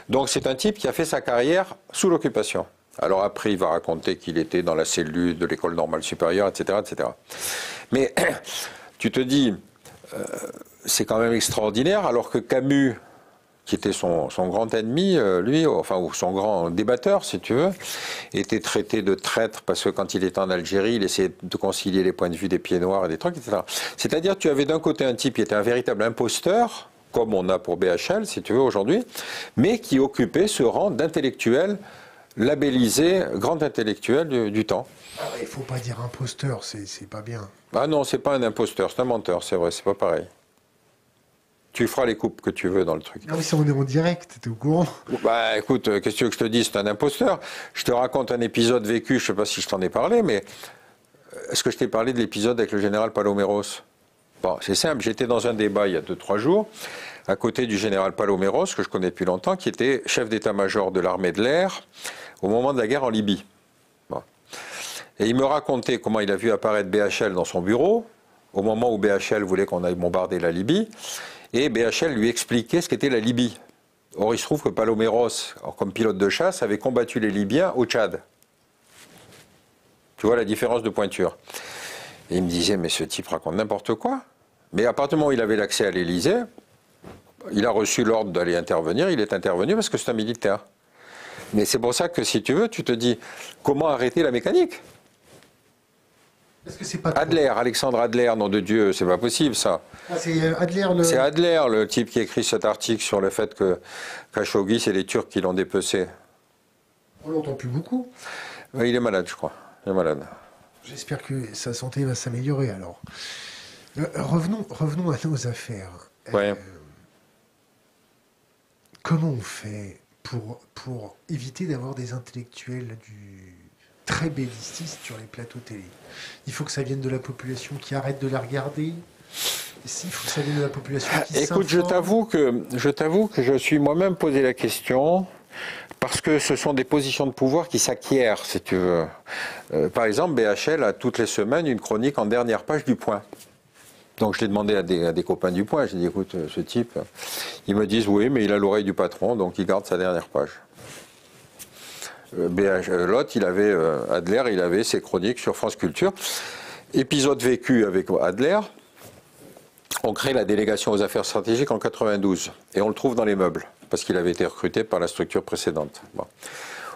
Donc c'est un type qui a fait sa carrière sous l'occupation. Alors après, il va raconter qu'il était dans la cellule de l'école normale supérieure, etc., etc. Mais tu te dis, c'est quand même extraordinaire, alors que Camus, qui était son grand ennemi, lui, enfin, ou son grand débatteur, si tu veux, était traité de traître parce que quand il était en Algérie, il essayait de concilier les points de vue des pieds noirs et des trucs, etc. C'est-à-dire, tu avais d'un côté un type qui était un véritable imposteur, comme on a pour BHL, si tu veux, aujourd'hui, mais qui occupait ce rang d'intellectuel labellisé grand intellectuel du temps. Ah, il ne faut pas dire imposteur, c'est pas bien. Ah non, c'est pas un imposteur, c'est un menteur, c'est vrai, c'est pas pareil. Tu feras les coupes que tu veux dans le truc. Non, mais si on est en direct, t'es au courant? Bah écoute, qu'est-ce que tu veux que je te dise, c'est un imposteur. Je te raconte un épisode vécu, je sais pas si je t'en ai parlé, mais est-ce que je t'ai parlé de l'épisode avec le général Paloméros? Bon, c'est simple, j'étais dans un débat il y a 2-3 jours, à côté du général Paloméros, que je connais depuis longtemps, qui était chef d'état-major de l'armée de l'air au moment de la guerre en Libye. Bon. Et il me racontait comment il a vu apparaître BHL dans son bureau, au moment où BHL voulait qu'on aille bombarder la Libye, et BHL lui expliquait ce qu'était la Libye. Or, il se trouve que Paloméros, comme pilote de chasse, avait combattu les Libyens au Tchad. Tu vois la différence de pointure. Et il me disait, mais ce type raconte n'importe quoi. Mais à partir du moment où il avait l'accès à l'Élysée, il a reçu l'ordre d'aller intervenir, il est intervenu parce que c'est un militaire. Mais c'est pour ça que, si tu veux, tu te dis, comment arrêter la mécanique? Est-ce que c'est pas Adler, Alexandre Adler, nom de Dieu, c'est pas possible ça. Ah, c'est Adler C'est Adler, le type qui a écrit cet article sur le fait que Khashoggi, c'est les Turcs qui l'ont dépecé. On l'entend plus beaucoup. Il est malade, je crois. Il est malade. J'espère que sa santé va s'améliorer alors. Revenons à nos affaires. Ouais. Comment on fait pour éviter d'avoir des intellectuels très belliciste sur les plateaux télé. Il faut que ça vienne de la population qui arrête de la regarder. Il faut que ça vienne de la population qui s'informe. Écoute, je t'avoue que je suis moi-même posé la question, parce que ce sont des positions de pouvoir qui s'acquièrent, si tu veux. Par exemple, BHL a toutes les semaines une chronique en dernière page du Point. Donc je l'ai demandé à des copains du Point, j'ai dit écoute, ce type, ils me disent oui, mais il a l'oreille du patron, donc il garde sa dernière page. L'autre, Adler, il avait ses chroniques sur France Culture. Épisode vécu avec Adler, on crée la délégation aux affaires stratégiques en 92, et on le trouve dans les meubles, parce qu'il avait été recruté par la structure précédente. Bon.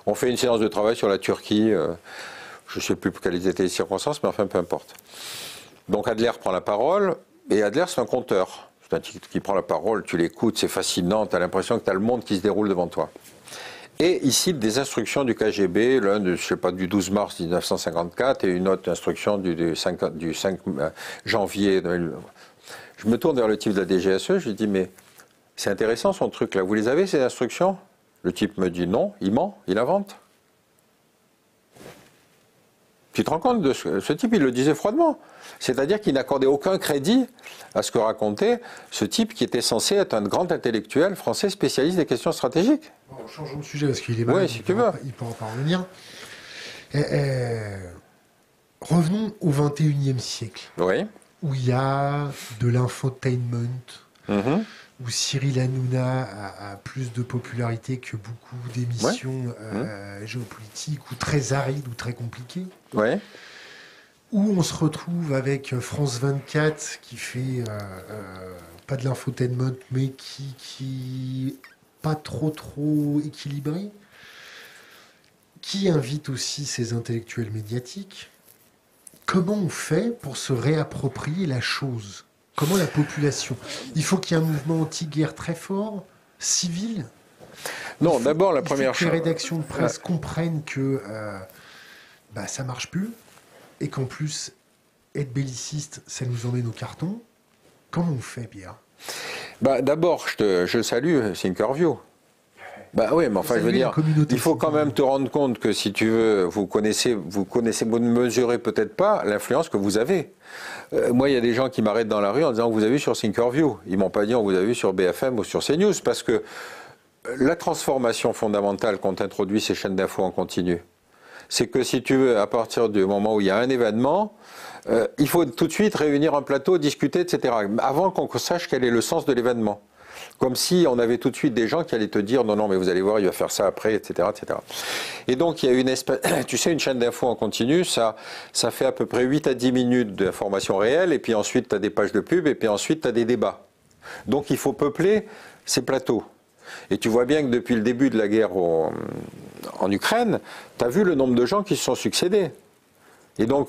On fait une séance de travail sur la Turquie, je ne sais plus quelles étaient les circonstances, mais enfin peu importe. Donc Adler prend la parole, et Adler c'est un conteur. C'est un type qui prend la parole, tu l'écoutes, c'est fascinant, tu as l'impression que tu as le monde qui se déroule devant toi. Et il cite des instructions du KGB, l'un du 12 mars 1954 et une autre instruction du 5 janvier. Je me tourne vers le type de la DGSE, je lui dis mais c'est intéressant son truc là, vous les avez ces instructions? Le type me dit non, il ment, il invente. Tu te rends compte de ce type, il le disait froidement. C'est-à-dire qu'il n'accordait aucun crédit à ce que racontait ce type qui était censé être un grand intellectuel français spécialiste des questions stratégiques. Bon, changeons de sujet parce qu'il est malade, oui, si tu veux. Il pourra pas revenir. Revenons au XXIe siècle. Oui. Où il y a de l'infotainment, où Cyril Hanouna a plus de popularité que beaucoup d'émissions géopolitiques, ou très arides, ou très compliquées. Ouais. Où on se retrouve avec France 24 qui fait pas de l'infotainment, mais qui pas trop équilibré, qui invite aussi ses intellectuels médiatiques. Comment on fait pour se réapproprier la chose? Comment la population? Il faut qu'il y ait un mouvement anti-guerre très fort, civil. Non, d'abord la première chose. Que les rédactions de presse comprennent que ça marche plus et qu'en plus être belliciste, ça nous emmène au carton. Comment on fait, Pierre? D'abord, je salue Thinkerview. Oui, mais enfin, je veux dire, il faut quand même te rendre compte que si tu veux, vous ne mesurez peut-être pas l'influence que vous avez. Moi, il y a des gens qui m'arrêtent dans la rue en disant, vous avez vu sur Thinkerview. Ils m'ont pas dit, on vous a vu sur BFM ou sur CNews, parce que la transformation fondamentale qu'ont introduit ces chaînes d'infos en continu, c'est que si tu veux, à partir du moment où il y a un événement, il faut tout de suite réunir un plateau, discuter, etc., avant qu'on sache quel est le sens de l'événement. Comme si on avait tout de suite des gens qui allaient te dire non, non, mais vous allez voir, il va faire ça après, etc., etc. Et donc, il y a une espèce, tu sais, une chaîne d'infos en continu, ça fait à peu près 8 à 10 minutes d'informations réelles, et puis ensuite, tu as des pages de pub, et puis ensuite, tu as des débats. Donc, il faut peupler ces plateaux. Et tu vois bien que depuis le début de la guerre en Ukraine, tu as vu le nombre de gens qui se sont succédés. Et donc,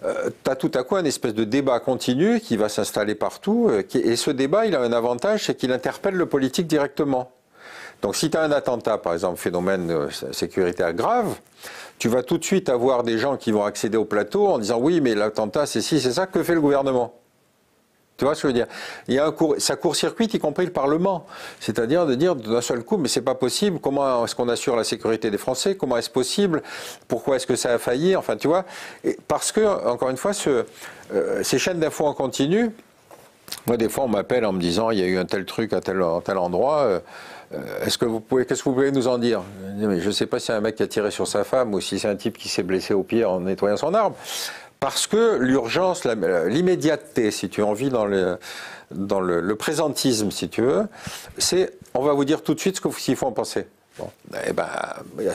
tu as tout à coup un espèce de débat continu qui va s'installer partout. Et ce débat, il a un avantage, c'est qu'il interpelle le politique directement. Donc, si tu as un attentat, par exemple, phénomène sécuritaire grave, tu vas tout de suite avoir des gens qui vont accéder au plateau en disant « Oui, mais l'attentat, c'est ci, c'est ça, que fait le gouvernement ?» Tu vois ce que je veux dire? Il y a ça court-circuite, y compris le Parlement. C'est-à-dire de dire d'un seul coup, mais c'est pas possible, comment est-ce qu'on assure la sécurité des Français? Comment est-ce possible? Pourquoi est-ce que ça a failli? Enfin, tu vois, parce que, encore une fois, ces chaînes d'infos en continu, moi, des fois, on m'appelle en me disant, il y a eu un tel truc à tel endroit, qu'est-ce que vous pouvez nous en dire? Mais je sais pas si c'est un mec qui a tiré sur sa femme ou si c'est un type qui s'est blessé au pied en nettoyant son arbre. Parce que l'urgence, l'immédiateté, si tu as envie, dans le présentisme, si tu veux, c'est, on va vous dire tout de suite ce qu'il faut en penser. Bon,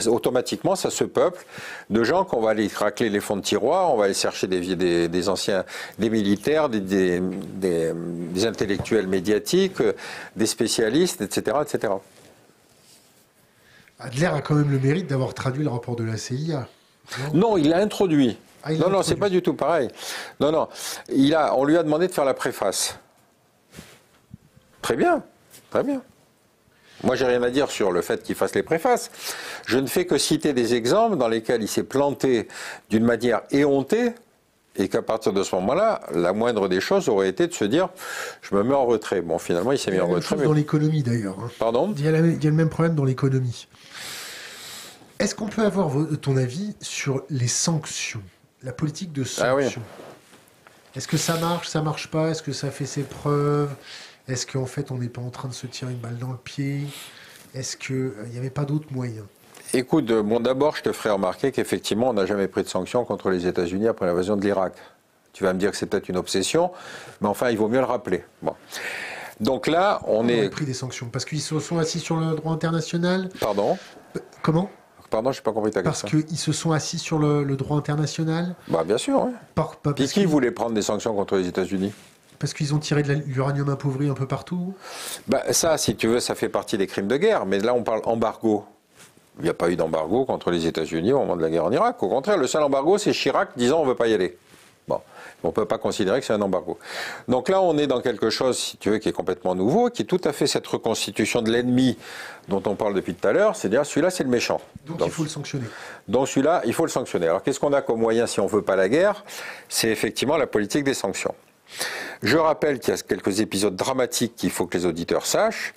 automatiquement, ça se peuple de gens qu'on va aller racler les fonds de tiroir, on va aller chercher des anciens, des militaires, des intellectuels médiatiques, des spécialistes, etc., etc. Adler a quand même le mérite d'avoir traduit le rapport de la CIA. Non, il l'a introduit. Non, c'est pas du tout pareil. Non, on lui a demandé de faire la préface. Très bien, très bien. Moi, j'ai rien à dire sur le fait qu'il fasse les préfaces. Je ne fais que citer des exemples dans lesquels il s'est planté d'une manière éhontée et qu'à partir de ce moment-là, la moindre des choses aurait été de se dire « je me mets en retrait ». Bon, finalement, il s'est mis en retrait. Dans l'économie, d'ailleurs. Pardon ? Il y a le même problème dans l'économie. Est-ce qu'on peut avoir ton avis sur les sanctions, la politique de sanctions? Ah oui. Est-ce que ça marche pas? Est-ce que ça fait ses preuves? Est-ce qu'en fait, on n'est pas en train de se tirer une balle dans le pied? Est-ce qu'il n'y avait pas d'autres moyens? Écoute, bon, d'abord, je te ferai remarquer qu'effectivement, on n'a jamais pris de sanctions contre les États-Unis après l'invasion de l'Irak. Tu vas me dire que c'est peut-être une obsession, mais enfin, il vaut mieux le rappeler. Bon. Donc là, on a pris des sanctions parce qu'ils se sont assis sur le droit international. Pardon? Comment? Pardon, je n'ai pas compris ta question. Parce qu'ils se sont assis sur le droit international. Bah, bien sûr, oui. Et qui voulait prendre des sanctions contre les États-Unis? Parce qu'ils ont tiré de l'uranium appauvri un peu partout. Bah, ça, si tu veux, ça fait partie des crimes de guerre. Mais là, on parle embargo. Il n'y a pas eu d'embargo contre les États-Unis au moment de la guerre en Irak. Au contraire, le seul embargo, c'est Chirac disant on ne veut pas y aller. Bon, on ne peut pas considérer que c'est un embargo. Donc là, on est dans quelque chose, si tu veux, qui est complètement nouveau, qui est tout à fait cette reconstitution de l'ennemi dont on parle depuis tout à l'heure, c'est-à-dire celui-là, c'est le méchant. Donc il faut le sanctionner. Donc celui-là, il faut le sanctionner. Alors qu'est-ce qu'on a comme moyen si on ne veut pas la guerre? C'est effectivement la politique des sanctions. Je rappelle qu'il y a quelques épisodes dramatiques qu'il faut que les auditeurs sachent.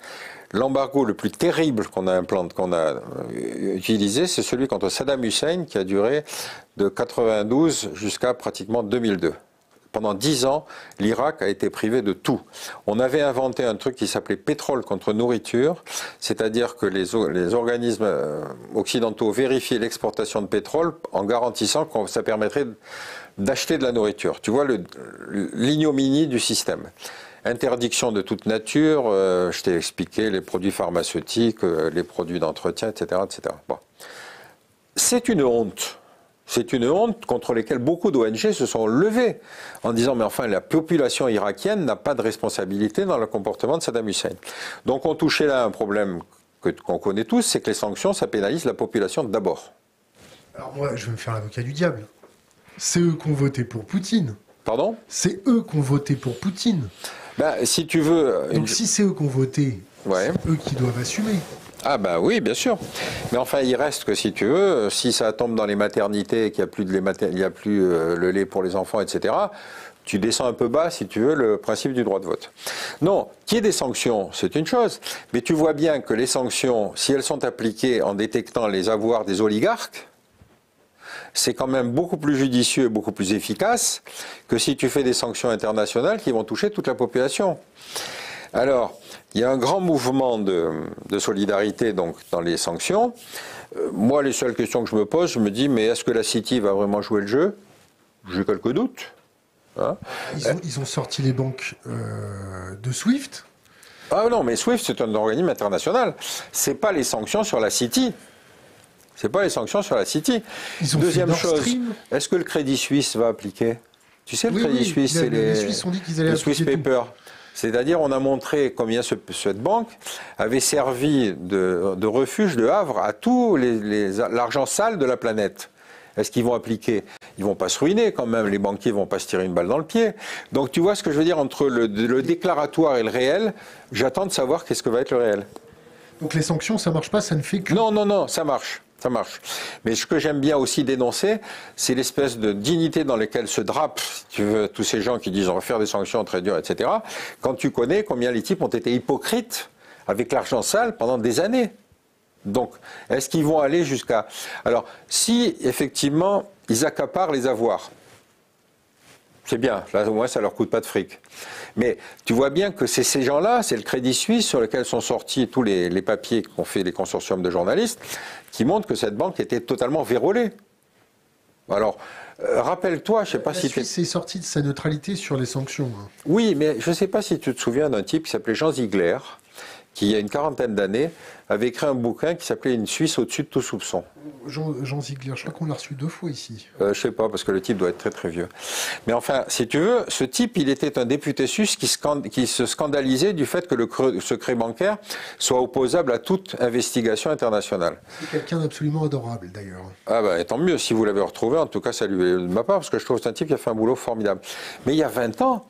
L'embargo le plus terrible qu'on a utilisé, c'est celui contre Saddam Hussein qui a duré de 92 jusqu'à pratiquement 2002. Pendant 10 ans, l'Irak a été privé de tout. On avait inventé un truc qui s'appelait pétrole contre nourriture, c'est-à-dire que les organismes occidentaux vérifiaient l'exportation de pétrole en garantissant que ça permettrait d'acheter de la nourriture. Tu vois l'ignominie du système. Interdiction de toute nature, je t'ai expliqué les produits pharmaceutiques, les produits d'entretien, etc. etc. Bon. C'est une honte. C'est une honte contre laquelle beaucoup d'ONG se sont levées en disant mais enfin la population irakienne n'a pas de responsabilité dans le comportement de Saddam Hussein. Donc on touchait là un problème qu'on connaît tous, c'est que les sanctions ça pénalise la population d'abord. Alors moi je vais me faire l'avocat du diable. C'est eux qui ont voté pour Poutine. Pardon? C'est eux qui ont voté pour Poutine. Ben, si tu veux... Donc si c'est eux qui ont voté, c'est eux qui doivent assumer. Ah ben oui, bien sûr. Mais enfin, il reste que si tu veux, si ça tombe dans les maternités, qu'il n'y a plus, le lait pour les enfants, etc., tu descends un peu bas, si tu veux, le principe du droit de vote. Non, qu'il y ait des sanctions, c'est une chose. Mais tu vois bien que les sanctions, si elles sont appliquées en détectant les avoirs des oligarques, c'est quand même beaucoup plus judicieux et beaucoup plus efficace que si tu fais des sanctions internationales qui vont toucher toute la population. Alors, il y a un grand mouvement de solidarité donc, dans les sanctions. Moi, les seules questions que je me pose, je me dis, mais est-ce que la City va vraiment jouer le jeu? J'ai quelques doutes. Hein, ils ont sorti les banques de SWIFT. Ah non, mais SWIFT, c'est un organisme international. Ce n'est pas les sanctions sur la City. C'est pas les sanctions sur la City. Deuxième chose, est-ce que le Crédit Suisse va appliquer? Tu sais, le Crédit Suisse, c'est les Suisses ont dit qu'ils allaient appliquer Swiss Paper. C'est-à-dire, on a montré combien cette banque avait servi de refuge, de havre à tout l'argent sale de la planète. Est-ce qu'ils vont appliquer? Ils vont pas se ruiner quand même, les banquiers vont pas se tirer une balle dans le pied. Donc tu vois ce que je veux dire entre le déclaratoire et le réel, j'attends de savoir qu'est-ce que va être le réel. Donc les sanctions, ça marche pas, ça ne fait que... Non, ça marche. Ça marche. Mais ce que j'aime bien aussi dénoncer, c'est l'espèce de dignité dans laquelle se drapent, si tu veux, tous ces gens qui disent on va faire des sanctions très dures, etc. Quand tu connais combien les types ont été hypocrites avec l'argent sale pendant des années. Donc, est-ce qu'ils vont aller jusqu'à... Alors, si effectivement ils accaparent les avoirs, c'est bien, là au moins ça leur coûte pas de fric. Mais tu vois bien que c'est ces gens-là, c'est le Crédit Suisse sur lequel sont sortis tous les papiers qu'ont fait les consortiums de journalistes, qui montrent que cette banque était totalement vérolée. Alors, rappelle-toi, je ne sais pas si... La Suisse est sortie de sa neutralité sur les sanctions. Hein. Oui, mais je ne sais pas si tu te souviens d'un type qui s'appelait Jean Ziegler, qui, il y a une quarantaine d'années, avait écrit un bouquin qui s'appelait « Une Suisse au-dessus de tout soupçon ». Jean Ziegler, je crois qu'on l'a reçu 2 fois ici. Je ne sais pas, parce que le type doit être très très vieux. Mais enfin, si tu veux, ce type, il était un député suisse qui se scandalisait du fait que le secret bancaire soit opposable à toute investigation internationale. C'est quelqu'un d'absolument adorable, d'ailleurs. Ah ben, tant mieux, si vous l'avez retrouvé, en tout cas, saluez de ma part, parce que je trouve que c'est un type qui a fait un boulot formidable. Mais il y a 20 ans,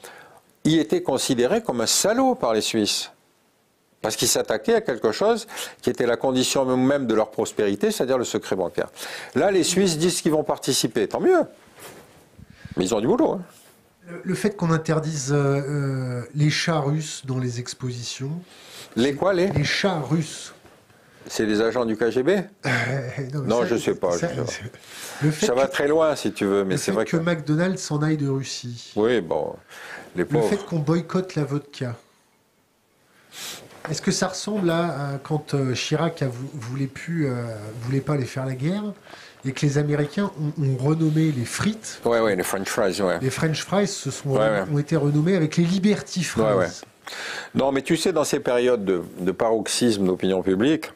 il était considéré comme un salaud par les Suisses. Parce qu'ils s'attaquaient à quelque chose qui était la condition même de leur prospérité, c'est-à-dire le secret bancaire. Là, les Suisses disent qu'ils vont participer, tant mieux. Mais ils ont du boulot. Hein. Le fait qu'on interdise les chats russes dans les expositions... Les quoi, les chats russes. C'est des agents du KGB? Non, je ne sais pas. Ça va très loin, si tu veux, mais c'est vrai que McDonald's s'en aille de Russie. Oui, bon, les pauvres. Le fait qu'on boycotte la vodka. Est-ce que ça ressemble à quand Chirac voulait pas aller faire la guerre et que les Américains ont renommé les frites? Ouais, les French fries, ouais. Les French fries ont été renommés avec les Liberty fries. Ouais. Non, mais tu sais, dans ces périodes de paroxysme d'opinion publique,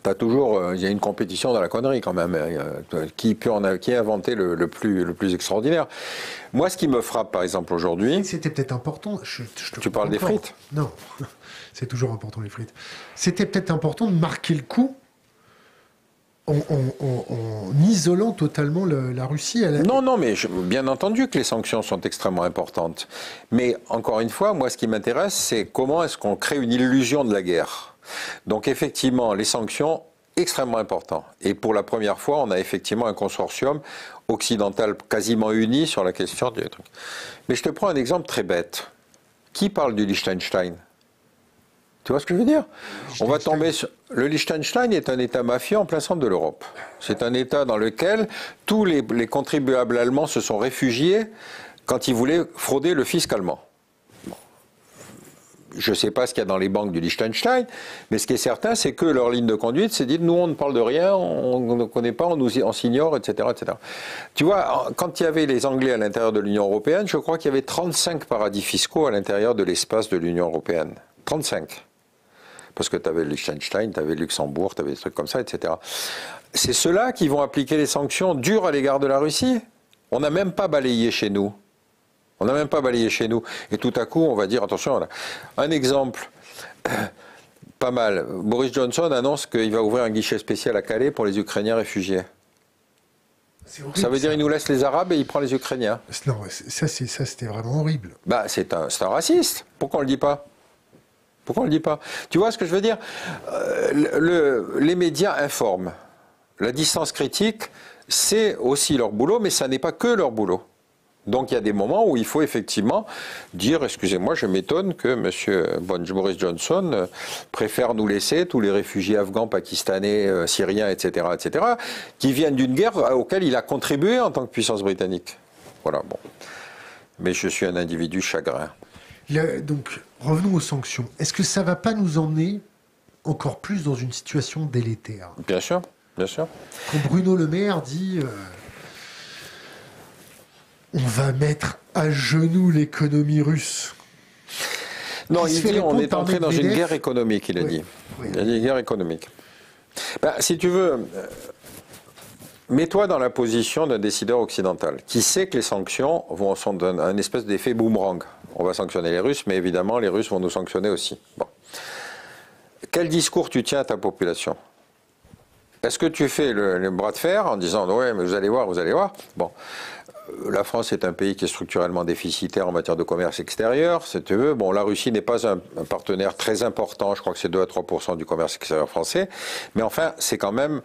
il y a une compétition dans la connerie quand même. Qui a inventé le plus extraordinaire. Moi, ce qui me frappe, par exemple, aujourd'hui... C'était peut-être important... Tu parles des frites? Non, c'est toujours important, les frites. C'était peut-être important de marquer le coup en isolant totalement la Russie. Non, mais bien entendu que les sanctions sont extrêmement importantes. Mais encore une fois, moi, ce qui m'intéresse, c'est comment est-ce qu'on crée une illusion de la guerre. Donc effectivement, les sanctions, extrêmement important. Et pour la première fois, on a effectivement un consortium occidental quasiment uni sur la question du truc. Mais je te prends un exemple très bête. Qui parle du Liechtenstein? Tu vois ce que je veux dire? On va tomber sur... Le Liechtenstein est un État mafieux en plein centre de l'Europe. C'est un État dans lequel tous les contribuables allemands se sont réfugiés quand ils voulaient frauder le fisc allemand. Je ne sais pas ce qu'il y a dans les banques du Liechtenstein, mais ce qui est certain, c'est que leur ligne de conduite, c'est dit, nous, on ne parle de rien, on ne connaît pas, on s'ignore, etc., etc. Tu vois, quand il y avait les Anglais à l'intérieur de l'Union européenne, je crois qu'il y avait 35 paradis fiscaux à l'intérieur de l'espace de l'Union européenne. 35. Parce que tu avais le Liechtenstein, tu avais le Luxembourg, tu avais des trucs comme ça, etc. C'est ceux-là qui vont appliquer les sanctions dures à l'égard de la Russie. On n'a même pas balayé chez nous. On n'a même pas balayé chez nous. Et tout à coup, on va dire, attention, là. Un exemple, pas mal. Boris Johnson annonce qu'il va ouvrir un guichet spécial à Calais pour les Ukrainiens réfugiés. Horrible, ça veut dire qu'il nous laisse les Arabes et il prend les Ukrainiens. Non, ça c'était vraiment horrible. Bah, c'est un raciste. Pourquoi on ne le dit pas? Pourquoi on ne le dit pas? Tu vois ce que je veux dire? Les médias informent. La distance critique, c'est aussi leur boulot, mais ça n'est pas que leur boulot. Donc il y a des moments où il faut effectivement dire, excusez-moi, je m'étonne que M. Boris Johnson préfère nous laisser tous les réfugiés afghans, pakistanais, syriens, etc., qui viennent d'une guerre auquel il a contribué en tant que puissance britannique. Voilà, bon. Mais je suis un individu chagrin. Donc, revenons aux sanctions. Est-ce que ça ne va pas nous emmener encore plus dans une situation délétère? Bien sûr, bien sûr. Quand Bruno Le Maire dit... on va mettre à genoux l'économie russe. Non, il dit on est entré dans une guerre économique, il a dit. Il a dit guerre économique. Ben, si tu veux, mets-toi dans la position d'un décideur occidental qui sait que les sanctions sont un espèce d'effet boomerang. On va sanctionner les Russes, mais évidemment, les Russes vont nous sanctionner aussi. Bon. Quel discours tu tiens à ta population? Est-ce que tu fais le bras de fer en disant « ouais, mais vous allez voir, vous allez voir ». Bon. La France est un pays qui est structurellement déficitaire en matière de commerce extérieur, si tu veux. Bon, la Russie n'est pas un partenaire très important, je crois que c'est 2 à 3% du commerce extérieur français, mais enfin, c'est quand même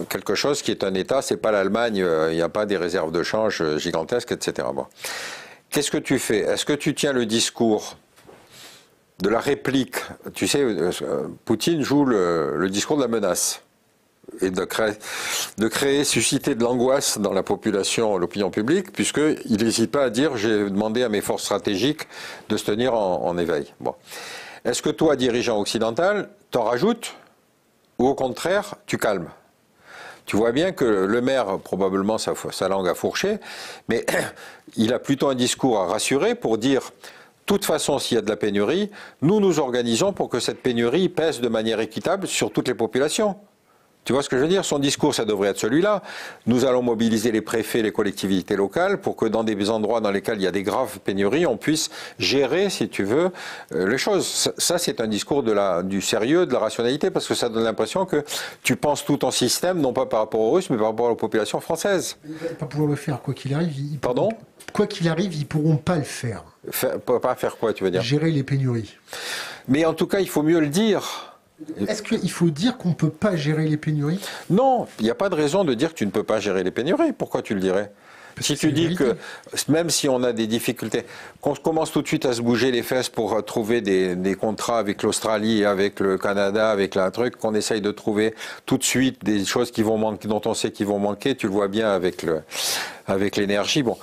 quelque chose qui est un État, c'est pas l'Allemagne, il n'y a pas des réserves de change gigantesques, etc. Bon. Qu'est-ce que tu fais? Est-ce que tu tiens le discours de la réplique? Tu sais, Poutine joue le discours de la menace. Et de créer, susciter de l'angoisse dans la population, l'opinion publique, puisqu'il n'hésite pas à dire « j'ai demandé à mes forces stratégiques de se tenir en éveil ». Bon. Est-ce que toi, dirigeant occidental, t'en rajoutes ou au contraire, tu calmes? Tu vois bien que le maire, probablement sa langue a fourché, mais il a plutôt un discours à rassurer pour dire « de toute façon, s'il y a de la pénurie, nous nous organisons pour que cette pénurie pèse de manière équitable sur toutes les populations ». Tu vois ce que je veux dire? Son discours, ça devrait être celui-là. Nous allons mobiliser les préfets, les collectivités locales pour que dans des endroits dans lesquels il y a des graves pénuries, on puisse gérer, si tu veux, les choses. Ça, c'est un discours du sérieux, de la rationalité, parce que ça donne l'impression que tu penses tout ton système, non pas par rapport aux Russes, mais par rapport à la population française. Il ne va pas pouvoir le faire, quoi qu'il arrive. Pardon? Quoi qu'il arrive, ils ne pourront pas le faire. Pas faire quoi, tu veux dire? Gérer les pénuries. Mais en tout cas, il faut mieux le dire. Est-ce qu'il faut dire qu'on ne peut pas gérer les pénuries? Non, il n'y a pas de raison de dire que tu ne peux pas gérer les pénuries. Pourquoi tu le dirais? Si tu dis que même si on a des difficultés, qu'on commence tout de suite à se bouger les fesses pour trouver des contrats avec l'Australie, avec le Canada, avec un truc, qu'on essaye de trouver tout de suite des choses qui vont manquer, dont on sait qu'ils vont manquer, tu le vois bien avec l'énergie. Bon.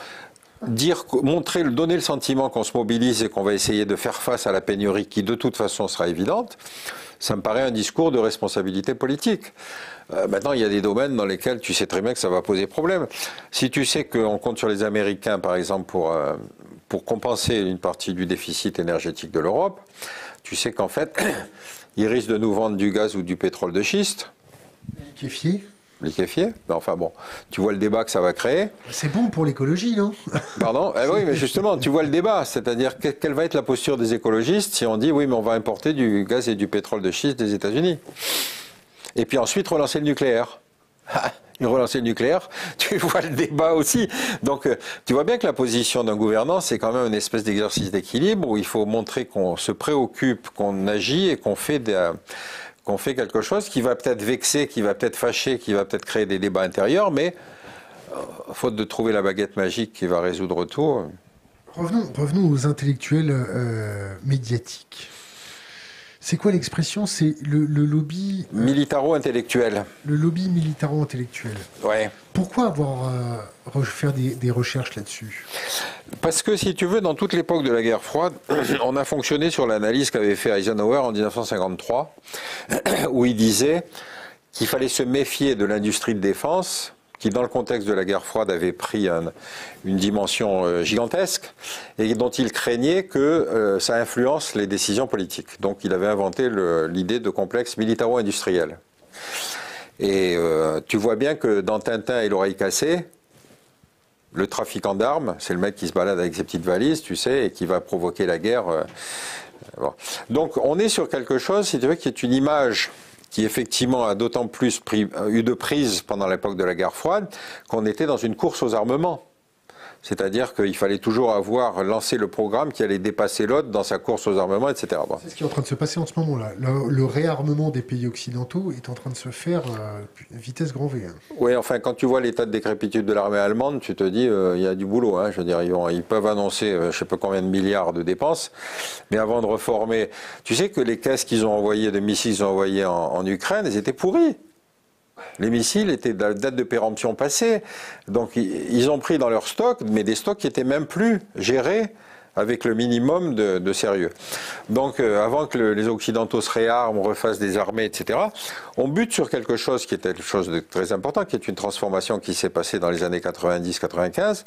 Donner le sentiment qu'on se mobilise et qu'on va essayer de faire face à la pénurie qui de toute façon sera évidente, ça me paraît un discours de responsabilité politique. Maintenant, il y a des domaines dans lesquels tu sais très bien que ça va poser problème. Si tu sais qu'on compte sur les Américains, par exemple, pour compenser une partie du déficit énergétique de l'Europe, tu sais qu'en fait, ils risquent de nous vendre du gaz ou du pétrole de schiste. Liquéfié. Enfin bon, tu vois le débat que ça va créer. C'est bon pour l'écologie, non? Pardon? Oui, mais justement, tu vois le débat. C'est-à-dire, quelle va être la posture des écologistes si on dit, oui, mais on va importer du gaz et du pétrole de schiste des États-Unis? Et puis ensuite, relancer le nucléaire. Et relancer le nucléaire, tu vois le débat aussi. Donc, tu vois bien que la position d'un gouvernant, c'est quand même une espèce d'exercice d'équilibre où il faut montrer qu'on se préoccupe, qu'on agit et qu'on fait quelque chose qui va peut-être vexer, qui va peut-être fâcher, qui va peut-être créer des débats intérieurs, mais faute de trouver la baguette magique qui va résoudre tout. Revenons aux intellectuels médiatiques. C'est quoi l'expression? C'est le lobby... militaro-intellectuel. Le lobby militaro-intellectuel. Ouais. Pourquoi avoir faire des recherches là-dessus? Parce que, si tu veux, dans toute l'époque de la guerre froide, on a fonctionné sur l'analyse qu'avait fait Eisenhower en 1953, où il disait qu'il fallait se méfier de l'industrie de défense, qui, dans le contexte de la guerre froide, avait pris une dimension gigantesque, et dont il craignait que ça influence les décisions politiques. Donc il avait inventé l'idée de complexe militaro-industriel. Et tu vois bien que dans Tintin et l'oreille cassée, le trafiquant d'armes, c'est le mec qui se balade avec ses petites valises, tu sais, et qui va provoquer la guerre. Bon. Donc on est sur quelque chose, si tu veux, qui est une image qui effectivement a d'autant plus eu de prise pendant l'époque de la guerre froide, qu'on était dans une course aux armements. C'est-à-dire qu'il fallait toujours avoir lancé le programme qui allait dépasser l'autre dans sa course aux armements, etc. Bon. C'est ce qui est en train de se passer en ce moment-là. Le réarmement des pays occidentaux est en train de se faire vitesse grand V. Oui, enfin, quand tu vois l'état de décrépitude de l'armée allemande, tu te dis, il y a du boulot. Hein. Je veux dire, ils peuvent annoncer je ne sais pas combien de milliards de dépenses, mais avant de reformer... Tu sais que les caisses qu'ils ont envoyées, de missiles qu'ils ont envoyés en Ukraine, elles étaient pourries. Les missiles étaient de la date de péremption passée. Donc ils ont pris dans leur stock, mais des stocks qui n'étaient même plus gérés avec le minimum de sérieux. Donc avant que les Occidentaux se réarment, refassent des armées, etc., on bute sur quelque chose qui était quelque chose de très important, qui est une transformation qui s'est passée dans les années 90-95,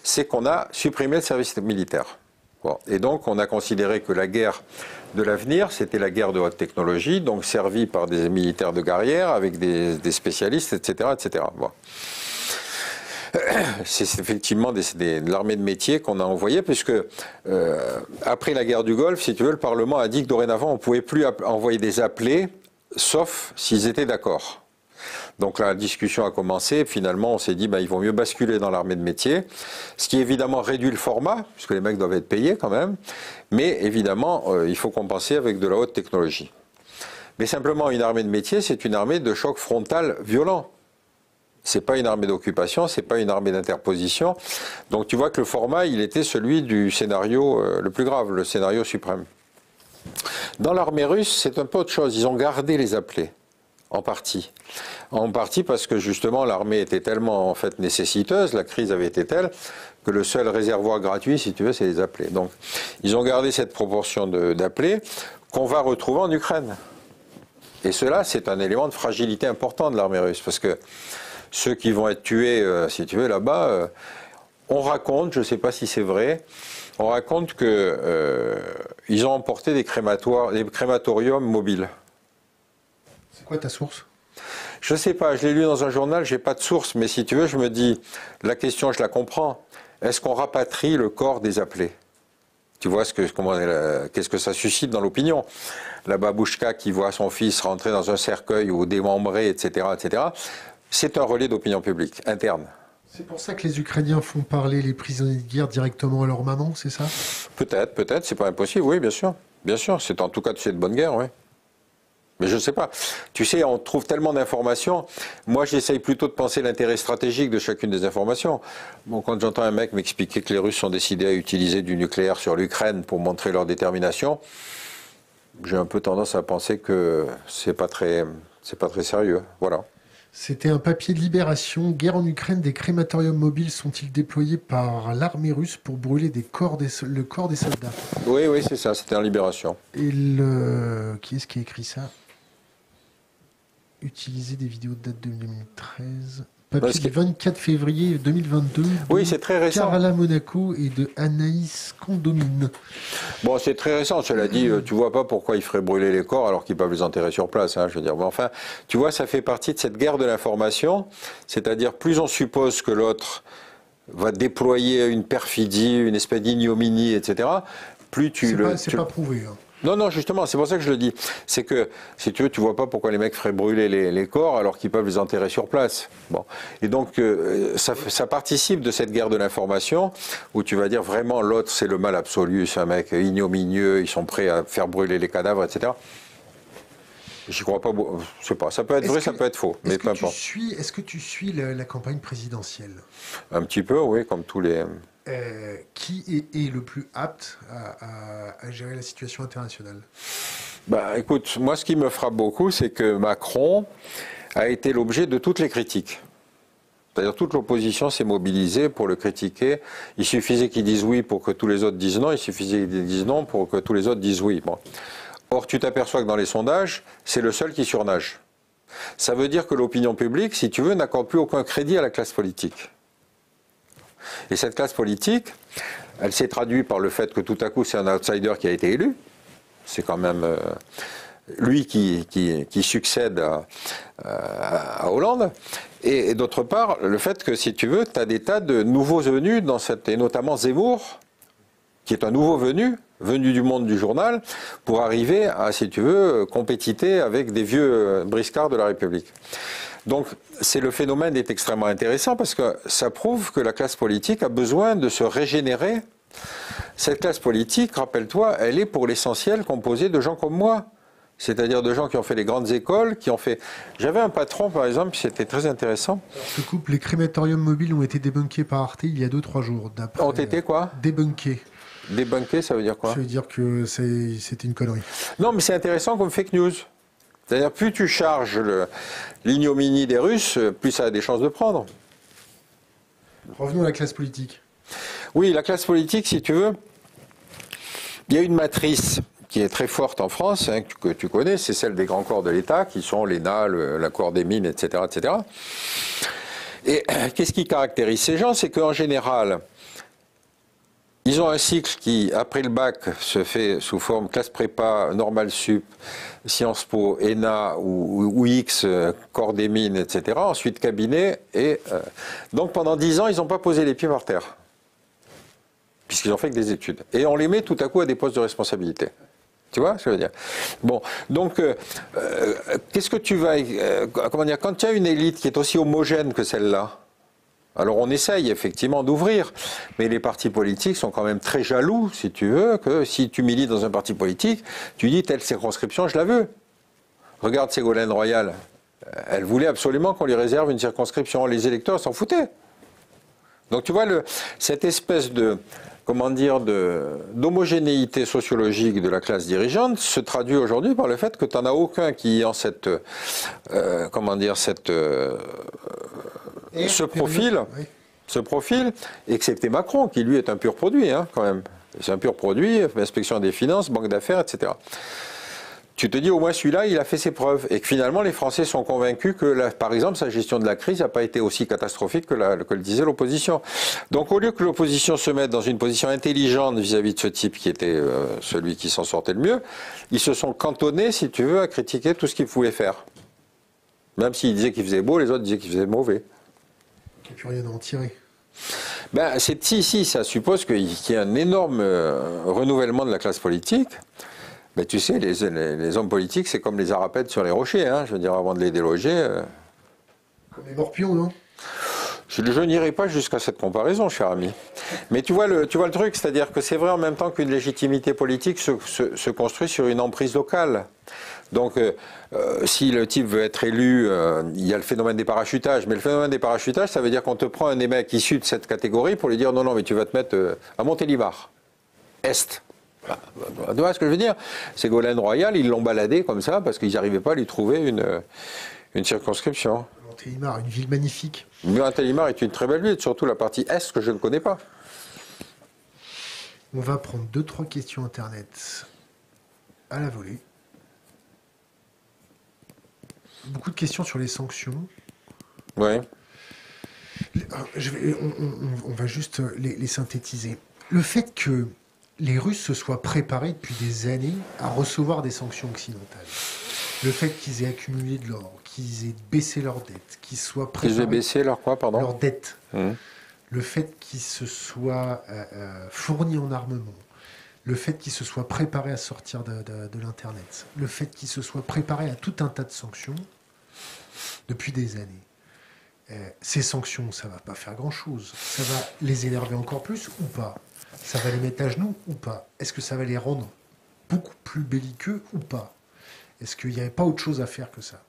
c'est qu'on a supprimé le service militaire. Bon. Et donc, on a considéré que la guerre de l'avenir, c'était la guerre de haute technologie, donc servie par des militaires de carrière, avec des spécialistes, etc. etc. Bon. C'est effectivement de l'armée de métier qu'on a envoyée, puisque après la guerre du Golfe, si tu veux, le Parlement a dit que dorénavant, on ne pouvait plus envoyer des appelés, sauf s'ils étaient d'accord. Donc la discussion a commencé, finalement on s'est dit il vaut mieux basculer dans l'armée de métier, ce qui évidemment réduit le format, puisque les mecs doivent être payés quand même, mais évidemment il faut compenser avec de la haute technologie. Mais simplement une armée de métier, c'est une armée de choc frontal violent. C'est pas une armée d'occupation, c'est pas une armée d'interposition. Donc tu vois que le format, il était celui du scénario le plus grave, le scénario suprême. Dans l'armée russe, c'est un peu autre chose, ils ont gardé les appelés. En partie. En partie parce que justement l'armée était tellement en fait nécessiteuse, la crise avait été telle que le seul réservoir gratuit, si tu veux, c'est les appelés. Donc ils ont gardé cette proportion d'appelés qu'on va retrouver en Ukraine. Et cela, c'est un élément de fragilité important de l'armée russe, parce que ceux qui vont être tués, si tu veux, là-bas, on raconte, je ne sais pas si c'est vrai, on raconte qu'ils ont emporté des crématoriums mobiles. C'est quoi ta source? Je sais pas, je l'ai lu dans un journal, j'ai pas de source, mais si tu veux, je me dis, la question, je la comprends. Est-ce qu'on rapatrie le corps des appelés? Tu vois qu'est-ce que ça suscite dans l'opinion? La babouchka qui voit son fils rentrer dans un cercueil ou démembré, etc., etc., c'est un relais d'opinion publique, interne. C'est pour ça que les Ukrainiens font parler les prisonniers de guerre directement à leur maman, c'est ça? Peut-être, c'est pas impossible, oui, bien sûr. Bien sûr, c'est en tout cas, c'est de bonne guerre, oui. Mais je ne sais pas. Tu sais, on trouve tellement d'informations. Moi, j'essaye plutôt de penser l'intérêt stratégique de chacune des informations. Bon, quand j'entends un mec m'expliquer que les Russes ont décidé à utiliser du nucléaire sur l'Ukraine pour montrer leur détermination, j'ai un peu tendance à penser que c'est pas très sérieux. Voilà. C'était un papier de Libération. Guerre en Ukraine, des crématoriums mobiles sont-ils déployés par l'armée russe pour brûler le corps des soldats? Oui, c'est ça, c'était en Libération. Et qui est-ce qui a écrit ça? Utiliser des vidéos de date de 2013. Papier du 24 février 2022. Oui, c'est très récent. Carla Monaco et de Anaïs Condomine. Bon, c'est très récent, cela dit, tu vois pas pourquoi ils feraient brûler les corps alors qu'ils peuvent les enterrer sur place, hein, je veux dire. Bon, enfin, tu vois, ça fait partie de cette guerre de l'information, c'est-à-dire plus on suppose que l'autre va déployer une perfidie, une espèce d'ignominie, etc., plus tu le... C'est pas prouvé, hein. Non, justement, c'est pour ça que je le dis. C'est que, si tu veux, tu vois pas pourquoi les mecs feraient brûler les corps alors qu'ils peuvent les enterrer sur place. Bon. Et donc, ça participe de cette guerre de l'information où tu vas dire vraiment l'autre c'est le mal absolu, c'est un mec ignominieux, ils sont prêts à faire brûler les cadavres, etc. J'y crois pas, je sais pas, ça peut être vrai, ça peut être faux, mais peu importe. Est-ce que tu suis la campagne présidentielle? Un petit peu, oui, comme tous les... Qui est le plus apte à gérer la situation internationale? Bah, écoute, moi ce qui me frappe beaucoup, c'est que Macron a été l'objet de toutes les critiques. C'est-à-dire toute l'opposition s'est mobilisée pour le critiquer. Il suffisait qu'ils disent oui pour que tous les autres disent non, il suffisait qu'ils disent non pour que tous les autres disent oui. Bon. Or, tu t'aperçois que dans les sondages, c'est le seul qui surnage. Ça veut dire que l'opinion publique, si tu veux, n'accorde plus aucun crédit à la classe politique. Et cette classe politique, elle s'est traduite par le fait que tout à coup, c'est un outsider qui a été élu. C'est quand même lui qui succède à Hollande. Et d'autre part, le fait que, si tu veux, tu as des tas de nouveaux venus, et notamment Zemmour, qui est un nouveau venu du monde du journal, pour arriver à, si tu veux, compétiter avec des vieux briscards de la République. Donc, le phénomène est extrêmement intéressant parce que ça prouve que la classe politique a besoin de se régénérer. Cette classe politique, rappelle-toi, elle est pour l'essentiel composée de gens comme moi. C'est-à-dire de gens qui ont fait les grandes écoles, qui ont fait... J'avais un patron, par exemple, c'était très intéressant. Je coupe, les crématoriums mobiles ont été débunkés par Arte il y a 2-3 jours. Ont été quoi? Débunkés. Débunker, ça veut dire quoi? Ça veut dire que c'était une connerie. Non, mais c'est intéressant comme fake news. C'est-à-dire, plus tu charges l'ignominie des Russes, plus ça a des chances de prendre. Revenons à la classe politique. Oui, la classe politique, si tu veux, il y a une matrice qui est très forte en France, hein, que tu connais, c'est celle des grands corps de l'État, qui sont l'ENA, la Cour des mines, etc., etc. Et qu'est-ce qui caractérise ces gens? C'est qu'en général, ils ont un cycle qui, après le bac, se fait sous forme classe prépa, normal sup, Sciences Po, ENA ou X, corps des mines, etc. Ensuite cabinet. Et donc pendant 10 ans, ils n'ont pas posé les pieds par terre, puisqu'ils ont fait que des études. Et on les met tout à coup à des postes de responsabilité. Tu vois ce que je veux dire? Bon, donc, qu'est-ce que tu vas... comment dire? Quand tu as une élite qui est aussi homogène que celle-là, alors on essaye effectivement d'ouvrir, mais les partis politiques sont quand même très jaloux, si tu veux, que si tu milites dans un parti politique, tu dis telle circonscription, je la veux. Regarde Ségolène Royal, elle voulait absolument qu'on lui réserve une circonscription, les électeurs s'en foutaient. Donc tu vois, cette espèce de, comment dire, d'homogénéité sociologique de la classe dirigeante se traduit aujourd'hui par le fait que tu n'en as aucun qui ait cette, comment dire, ce profil, excepté Macron, qui lui est un pur produit, hein, quand même. C'est un pur produit, inspection des finances, banque d'affaires, etc. Tu te dis, au moins celui-là, il a fait ses preuves. Et que finalement, les Français sont convaincus que, par exemple, sa gestion de la crise n'a pas été aussi catastrophique que le disait l'opposition. Donc, au lieu que l'opposition se mette dans une position intelligente vis-à-vis de ce type qui était celui qui s'en sortait le mieux, ils se sont cantonnés, si tu veux, à critiquer tout ce qu'ils pouvaient faire. Même s'ils disaient qu'il faisait beau, les autres disaient qu'il faisait mauvais. Il n'y a plus rien à en tirer. Ben, si, ça suppose qu'il y ait un énorme renouvellement de la classe politique. Ben, tu sais, les hommes politiques, c'est comme les arapettes sur les rochers. Hein, je veux dire, avant de les déloger... Comme les morpions, non? Je n'irai pas jusqu'à cette comparaison, cher ami. Mais tu vois le truc, c'est-à-dire que c'est vrai en même temps qu'une légitimité politique se construit sur une emprise locale. Donc, si le type veut être élu, il y a le phénomène des parachutages. Mais le phénomène des parachutages, ça veut dire qu'on te prend un des mecs issus de cette catégorie pour lui dire non, non, mais tu vas te mettre à Montélimar, Est. Tu vois ce que je veux dire? Ségolène Royal, ils l'ont baladé comme ça parce qu'ils n'arrivaient pas à lui trouver une circonscription. Montélimar, une ville magnifique. Montélimar est une très belle ville, surtout la partie Est que je ne connais pas. On va prendre 2-3 questions Internet à la volée. Beaucoup de questions sur les sanctions. Oui. On va juste les synthétiser. Le fait que les Russes se soient préparés depuis des années à recevoir des sanctions occidentales, le fait qu'ils aient accumulé de l'or, qu'ils aient baissé leurs dettes, qu'ils soient préparés... Ils aient baissé leur quoi, pardon? Leurs dettes. Le fait qu'ils se soient fournis en armement, le fait qu'ils se soient préparés à sortir de l'Internet, le fait qu'ils se soient préparés à tout un tas de sanctions depuis des années. Ces sanctions, ça ne va pas faire grand-chose. Ça va les énerver encore plus ou pas? Ça va les mettre à genoux ou pas? Est-ce que ça va les rendre beaucoup plus belliqueux ou pas? Est-ce qu'il n'y avait pas autre chose à faire que ça?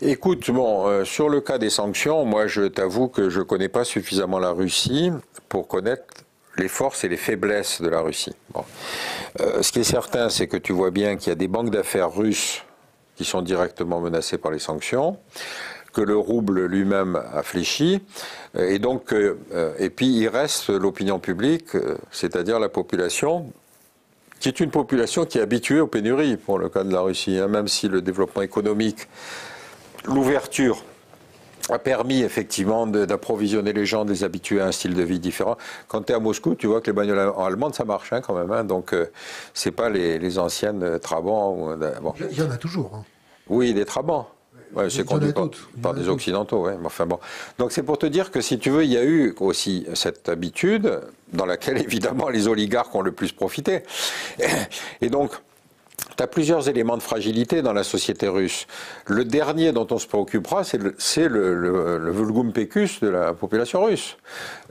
Écoute, bon, sur le cas des sanctions, moi je t'avoue que je ne connais pas suffisamment la Russie pour connaître les forces et les faiblesses de la Russie. Bon. Ce qui est certain, c'est que tu vois bien qu'il y a des banques d'affaires russes qui sont directement menacées par les sanctions, que le rouble lui-même a fléchi, et donc, et puis il reste l'opinion publique, c'est-à-dire la population, qui est une population qui est habituée aux pénuries, pour le cas de la Russie, hein, même si le développement économique, l'ouverture a permis effectivement d'approvisionner les gens, de les habituer à un style de vie différent. Quand tu es à Moscou, tu vois que les bagnoles allemandes, ça marche hein, quand même. Hein, donc, c'est pas les anciennes Trabant. Bon. Il y en a toujours. Hein. Oui, des Trabants. Ouais, c'est conduit par des Occidentaux. Ouais. Enfin, bon. Donc c'est pour te dire que si tu veux, il y a eu aussi cette habitude dans laquelle évidemment les oligarques ont le plus profité. Et donc, tu as plusieurs éléments de fragilité dans la société russe. Le dernier dont on se préoccupera, c'est le vulgum pecus de la population russe.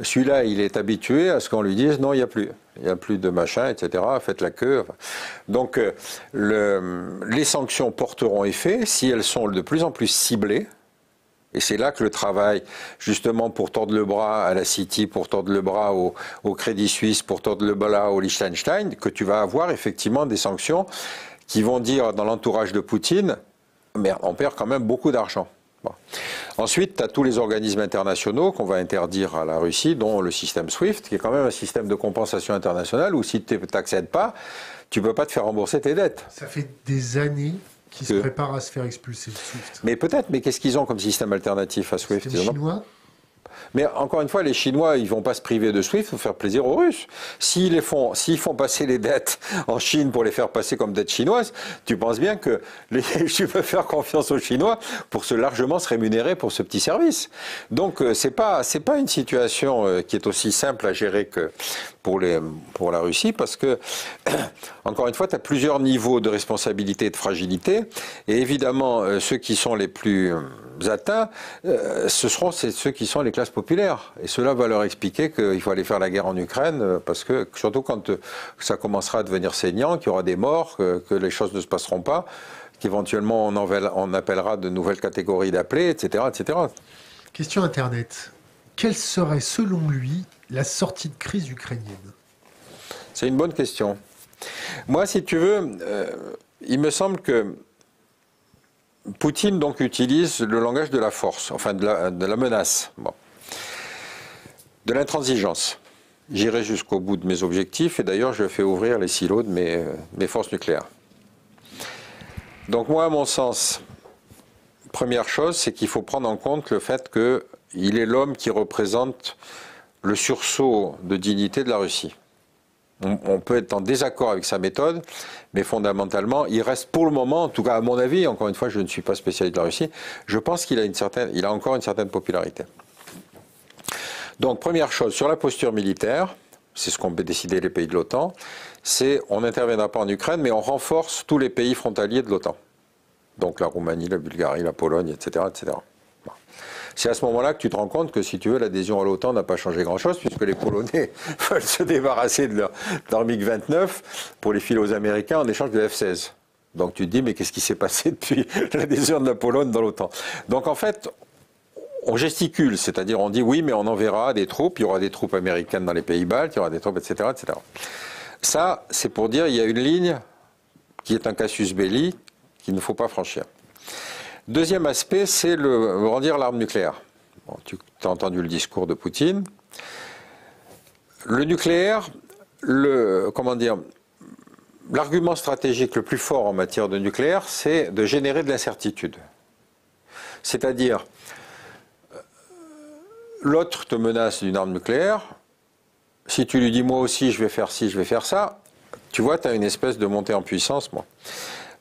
Celui-là, il est habitué à ce qu'on lui dise non, il n'y a plus. Il n'y a plus de machin, etc. Faites la queue. Donc, les sanctions porteront effet si elles sont de plus en plus ciblées. Et c'est là que le travail, justement, pour tordre le bras à la City, pour tordre le bras au Crédit Suisse, pour tordre le bras au Liechtenstein, que tu vas avoir effectivement des sanctions qui vont dire dans l'entourage de Poutine, merde, on perd quand même beaucoup d'argent. Bon. Ensuite, tu as tous les organismes internationaux qu'on va interdire à la Russie, dont le système SWIFT, qui est quand même un système de compensation internationale où si tu n'accèdes pas, tu ne peux pas te faire rembourser tes dettes. Ça fait des années qu'ils se préparent à se faire expulser de SWIFT. Mais peut-être, mais qu'est-ce qu'ils ont comme système alternatif à SWIFT? Les Chinois? Mais encore une fois, les Chinois, ils ne vont pas se priver de SWIFT pour faire plaisir aux Russes. S'ils font passer les dettes en Chine pour les faire passer comme dettes chinoises, tu penses bien que tu peux faire confiance aux Chinois pour largement se rémunérer pour ce petit service. Donc, c'est pas une situation qui est aussi simple à gérer que pour la Russie, parce que, encore une fois, tu as plusieurs niveaux de responsabilité et de fragilité. Et évidemment, ceux qui sont les plus atteints, ce seront ceux qui sont les classes populaires. Et cela va leur expliquer qu'il faut aller faire la guerre en Ukraine, parce que, surtout quand ça commencera à devenir saignant, qu'il y aura des morts, que les choses ne se passeront pas, qu'éventuellement on appellera de nouvelles catégories d'appelés, etc., etc. Question Internet. Quelle serait, selon lui, la sortie de crise ukrainienne? C'est une bonne question. Moi, si tu veux, il me semble que Poutine donc utilise le langage de la force, enfin de la menace, bon. De l'intransigeance. J'irai jusqu'au bout de mes objectifs et d'ailleurs je fais ouvrir les silos de mes forces nucléaires. Donc moi, à mon sens, première chose, c'est qu'il faut prendre en compte le fait qu'il est l'homme qui représente le sursaut de dignité de la Russie. On peut être en désaccord avec sa méthode, mais fondamentalement, il reste pour le moment, en tout cas à mon avis, encore une fois, je ne suis pas spécialiste de la Russie, je pense qu'il a encore une certaine popularité. Donc, première chose, sur la posture militaire, c'est ce qu'ont décidé les pays de l'OTAN, c'est on n'interviendra pas en Ukraine, mais on renforce tous les pays frontaliers de l'OTAN. Donc la Roumanie, la Bulgarie, la Pologne, etc., etc. C'est à ce moment-là que tu te rends compte que, si tu veux, l'adhésion à l'OTAN n'a pas changé grand-chose, puisque les Polonais veulent se débarrasser de leur MiG-29 pour les filer aux Américains en échange de F-16. Donc tu te dis, mais qu'est-ce qui s'est passé depuis l'adhésion de la Pologne dans l'OTAN? Donc en fait, on gesticule, c'est-à-dire on dit oui, mais on enverra des troupes, il y aura des troupes américaines dans les pays baltes, il y aura des troupes, etc., etc. Ça, c'est pour dire il y a une ligne qui est un casus belli qu'il ne faut pas franchir. Deuxième aspect, c'est brandir l'arme nucléaire. Bon, tu as entendu le discours de Poutine. Le nucléaire, l'argument stratégique le plus fort en matière de nucléaire, c'est de générer de l'incertitude. C'est-à-dire, l'autre te menace d'une arme nucléaire, si tu lui dis moi aussi je vais faire ci, je vais faire ça, tu vois, tu as une espèce de montée en puissance.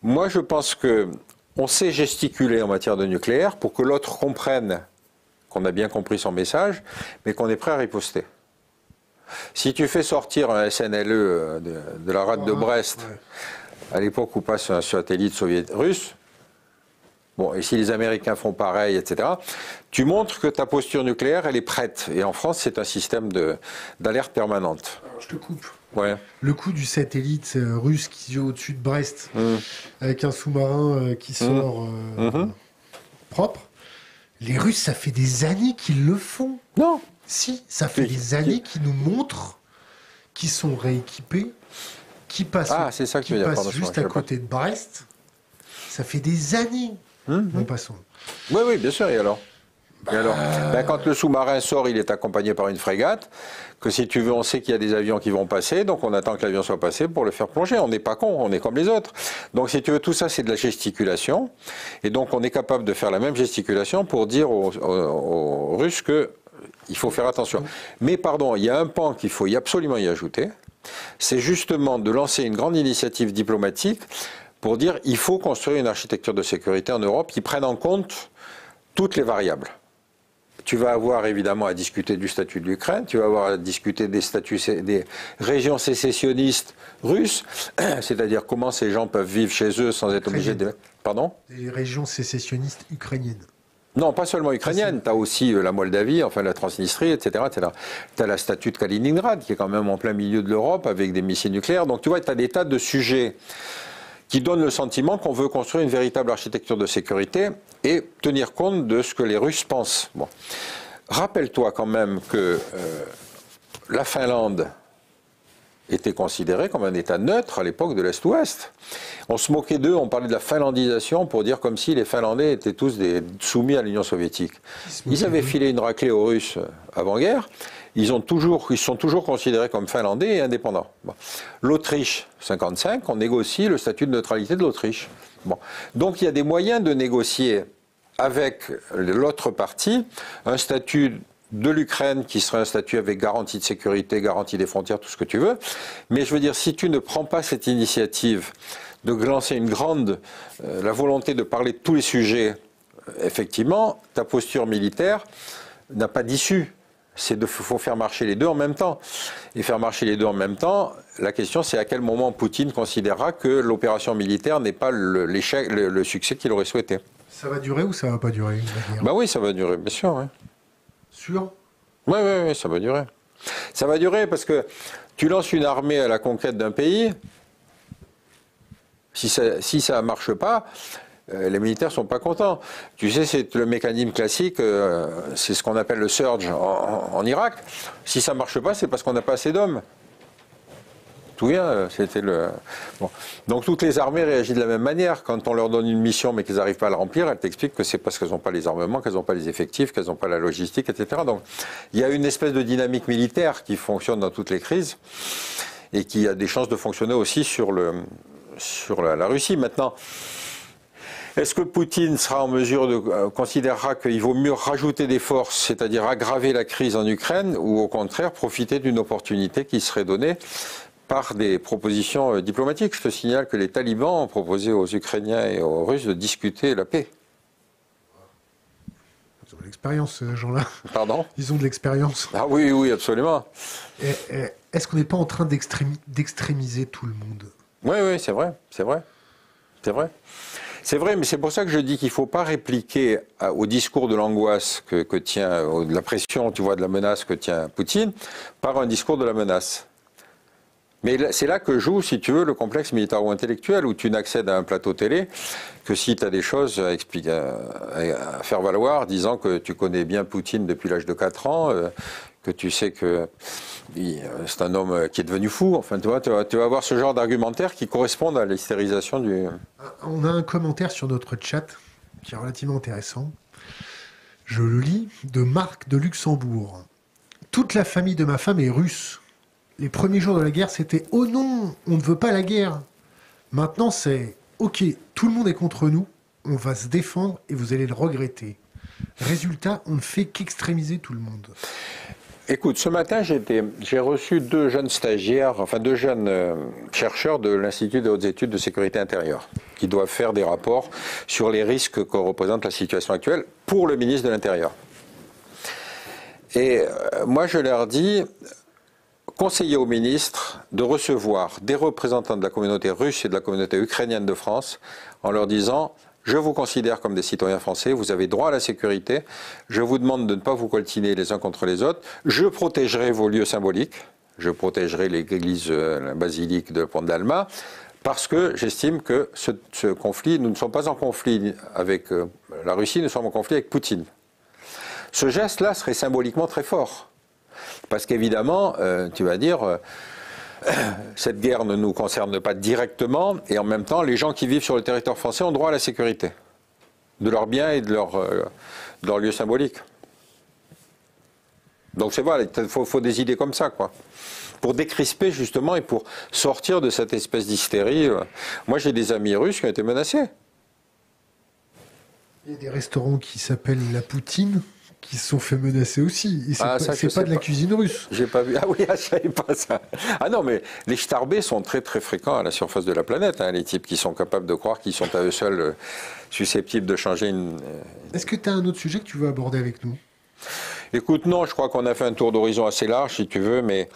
Moi je pense qu'on sait gesticuler en matière de nucléaire pour que l'autre comprenne qu'on a bien compris son message, mais qu'on est prêt à riposter. Si tu fais sortir un SNLE de la rade de Brest, à l'époque où passe un satellite russe, bon, et si les Américains font pareil, etc., tu montres que ta posture nucléaire, elle est prête. Et en France, c'est un système d'alerte permanente. Alors, je te coupe. Ouais. Le coup du satellite russe qui est au-dessus de Brest, avec un sous-marin qui sort propre, les Russes, ça fait des années qu'ils le font. Non. Si, ça fait des années qu'ils nous montrent qu'ils sont rééquipés, qui passent, juste à côté de Brest. Ça fait des années. Bon, passons. Oui, oui, bien sûr. Et alors, quand le sous-marin sort, il est accompagné par une frégate. Que si tu veux, on sait qu'il y a des avions qui vont passer, donc on attend que l'avion soit passé pour le faire plonger. On n'est pas con, on est comme les autres. Donc si tu veux, tout ça, c'est de la gesticulation. Et donc on est capable de faire la même gesticulation pour dire aux Russes qu'il faut faire attention. Mais pardon, il y a un pan qu'il faut absolument y ajouter. C'est justement de lancer une grande initiative diplomatique pour dire qu'il faut construire une architecture de sécurité en Europe qui prenne en compte toutes les variables. Tu vas avoir évidemment à discuter du statut de l'Ukraine, tu vas avoir à discuter des régions sécessionnistes russes, c'est-à-dire comment ces gens peuvent vivre chez eux sans être obligés de... Pardon ? Des régions sécessionnistes ukrainiennes. Non, pas seulement ukrainienne, tu as aussi la Moldavie, enfin la Transnistrie, etc. etc. Tu as la statue de Kaliningrad, qui est quand même en plein milieu de l'Europe, avec des missiles nucléaires. Donc tu vois, tu as des tas de sujets qui donnent le sentiment qu'on veut construire une véritable architecture de sécurité et tenir compte de ce que les Russes pensent. Bon. Rappelle-toi quand même que la Finlande était considérée comme un État neutre à l'époque de l'Est-Ouest. On se moquait d'eux, on parlait de la finlandisation pour dire comme si les Finlandais étaient tous soumis à l'Union soviétique. Ils avaient filé une raclée aux Russes avant-guerre. Ils sont toujours considérés comme finlandais et indépendants. Bon. L'Autriche, 1955, on négocie le statut de neutralité de l'Autriche. Bon. Donc il y a des moyens de négocier avec l'autre partie un statut de l'Ukraine qui serait un statut avec garantie de sécurité, garantie des frontières, tout ce que tu veux. Mais je veux dire, si tu ne prends pas cette initiative de lancer la volonté de parler de tous les sujets, effectivement, ta posture militaire n'a pas d'issue. Faut faire marcher les deux en même temps. Et faire marcher les deux en même temps, la question c'est à quel moment Poutine considérera que l'opération militaire n'est pas le succès qu'il aurait souhaité. Ça va durer ou ça va pas durer? Bah oui, ça va durer, bien sûr. Ouais. Sûr? Oui, ça va durer. Ça va durer parce que tu lances une armée à la conquête d'un pays, si ça ne marche pas, les militaires ne sont pas contents. Tu sais, c'est le mécanisme classique, c'est ce qu'on appelle le surge en Irak. Si ça ne marche pas, c'est parce qu'on n'a pas assez d'hommes. Tout bien, c'était le... Bon. Donc toutes les armées réagissent de la même manière. Quand on leur donne une mission mais qu'elles n'arrivent pas à la remplir, elles t'expliquent que c'est parce qu'elles n'ont pas les armements, qu'elles n'ont pas les effectifs, qu'elles n'ont pas la logistique, etc. Donc il y a une espèce de dynamique militaire qui fonctionne dans toutes les crises et qui a des chances de fonctionner aussi sur la Russie. Maintenant, est-ce que Poutine sera en mesure considérera qu'il vaut mieux rajouter des forces, c'est-à-dire aggraver la crise en Ukraine, ou au contraire profiter d'une opportunité qui serait donnée par des propositions diplomatiques? Je te signale que les talibans ont proposé aux Ukrainiens et aux Russes de discuter la paix. Ils ont de l'expérience, ces gens-là. Pardon? Ils ont de l'expérience. Ah oui, oui, absolument. Est-ce qu'on n'est pas en train d'extrémiser tout le monde? Oui, c'est vrai, c'est vrai. C'est vrai. C'est vrai, mais c'est pour ça que je dis qu'il ne faut pas répliquer au discours de l'angoisse que tient, de la pression, tu vois, de la menace que tient Poutine, par un discours de la menace. Mais c'est là que joue, si tu veux, le complexe militaro-intellectuel, où tu n'accèdes à un plateau télé que si tu as des choses à expliquer, à faire valoir, disant que tu connais bien Poutine depuis l'âge de 4 ans, que tu sais que c'est un homme qui est devenu fou. Enfin, tu vas avoir ce genre d'argumentaire qui correspondent à l'hystérisation du... On a un commentaire sur notre chat qui est relativement intéressant. Je le lis, de Marc de Luxembourg. Toute la famille de ma femme est russe. Les premiers jours de la guerre, c'était « Oh non, on ne veut pas la guerre !» Maintenant, c'est « Ok, tout le monde est contre nous, on va se défendre et vous allez le regretter. » Résultat, on ne fait qu'extrémiser tout le monde. Écoute, ce matin, j'ai reçu 2 jeunes stagiaires, enfin 2 jeunes chercheurs de l'Institut des hautes études de sécurité intérieure, qui doivent faire des rapports sur les risques que représente la situation actuelle pour le ministre de l'Intérieur. Et moi, je leur dis... conseiller au ministre de recevoir des représentants de la communauté russe et de la communauté ukrainienne de France en leur disant « Je vous considère comme des citoyens français, vous avez droit à la sécurité, je vous demande de ne pas vous coltiner les uns contre les autres, je protégerai vos lieux symboliques, je protégerai l'église, la basilique de Pont d'Alma, parce que j'estime que ce conflit, nous ne sommes pas en conflit avec la Russie, nous sommes en conflit avec Poutine. » Ce geste-là serait symboliquement très fort. Parce qu'évidemment, tu vas dire, cette guerre ne nous concerne pas directement, et en même temps, les gens qui vivent sur le territoire français ont droit à la sécurité de leurs biens et de leurs lieux symboliques. Donc c'est voilà, il faut des idées comme ça, quoi. Pour décrisper justement et pour sortir de cette espèce d'hystérie. Moi, j'ai des amis russes qui ont été menacés. Il y a des restaurants qui s'appellent la Poutine, qui se sont fait menacer aussi. Et c'est pas de la cuisine russe. J'ai pas vu. Ah oui, je savais pas ça. Ah non, mais les starbés sont très très fréquents à la surface de la planète. Hein, les types qui sont capables de croire qu'ils sont à eux seuls susceptibles de changer une... Est-ce que tu as un autre sujet que tu veux aborder avec nous? Écoute, non, je crois qu'on a fait un tour d'horizon assez large, si tu veux, mais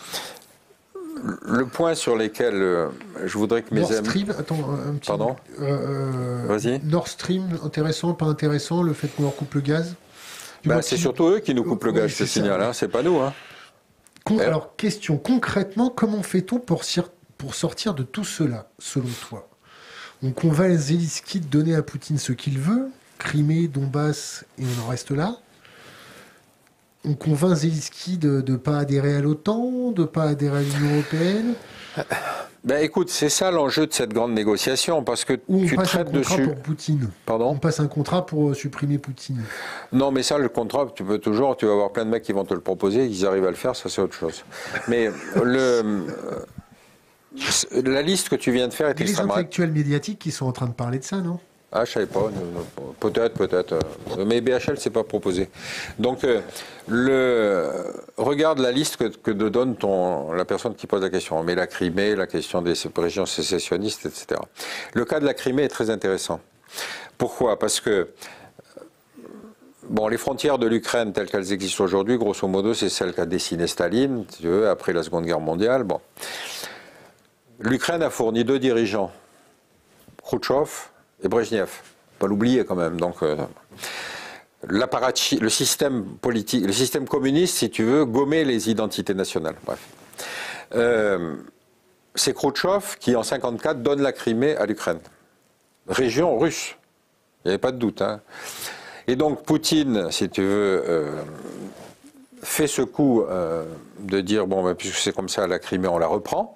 le point sur lequel je voudrais que mes Nord amis... Stream, attends, un petit... Pardon Vas-y. Nord Stream, intéressant, pas intéressant, le fait qu'on leur coupe le gaz? Bah, c'est surtout eux qui nous coupent le gaz, je te signale, hein, c'est pas nous. Hein. Alors, question, concrètement, comment fait-on pour sortir de tout cela, selon toi? On convainc Zelensky de donner à Poutine ce qu'il veut, Crimée, Donbass, et on en reste là. On convainc Zelensky de ne pas adhérer à l'OTAN, de ne pas adhérer à l'Union européenne. Ben écoute, c'est ça l'enjeu de cette grande négociation, parce que tu traites dessus... On passe un contrat pour Poutine. Pardon ? On passe un contrat pour supprimer Poutine. Non, mais ça, le contrat, tu vas avoir plein de mecs qui vont te le proposer, ils arrivent à le faire, ça c'est autre chose. Mais la liste que tu viens de faire est extrêmement... Les intellectuels médiatiques qui sont en train de parler de ça, non ? Ah, je savais pas. Peut-être. Mais BHL, c'est pas proposé. Donc, regarde la liste que te donne la personne qui pose la question. Mais la Crimée, la question des régions sécessionnistes, etc. Le cas de la Crimée est très intéressant. Pourquoi ? Parce que bon, les frontières de l'Ukraine telles qu'elles existent aujourd'hui, grosso modo, c'est celles qu'a dessinées Staline, si tu veux, après la Seconde Guerre mondiale. Bon. L'Ukraine a fourni 2 dirigeants, Khrouchtchev et Brejnev, pas l'oublier quand même. Donc, le système politique, le système communiste, si tu veux, gommait les identités nationales. Bref, c'est Khrouchtchev qui, en 1954, donne la Crimée à l'Ukraine, région russe. Il n'y avait pas de doute. Hein. Et donc Poutine, si tu veux, fait ce coup de dire bon, ben, puisque c'est comme ça, la Crimée, on la reprend.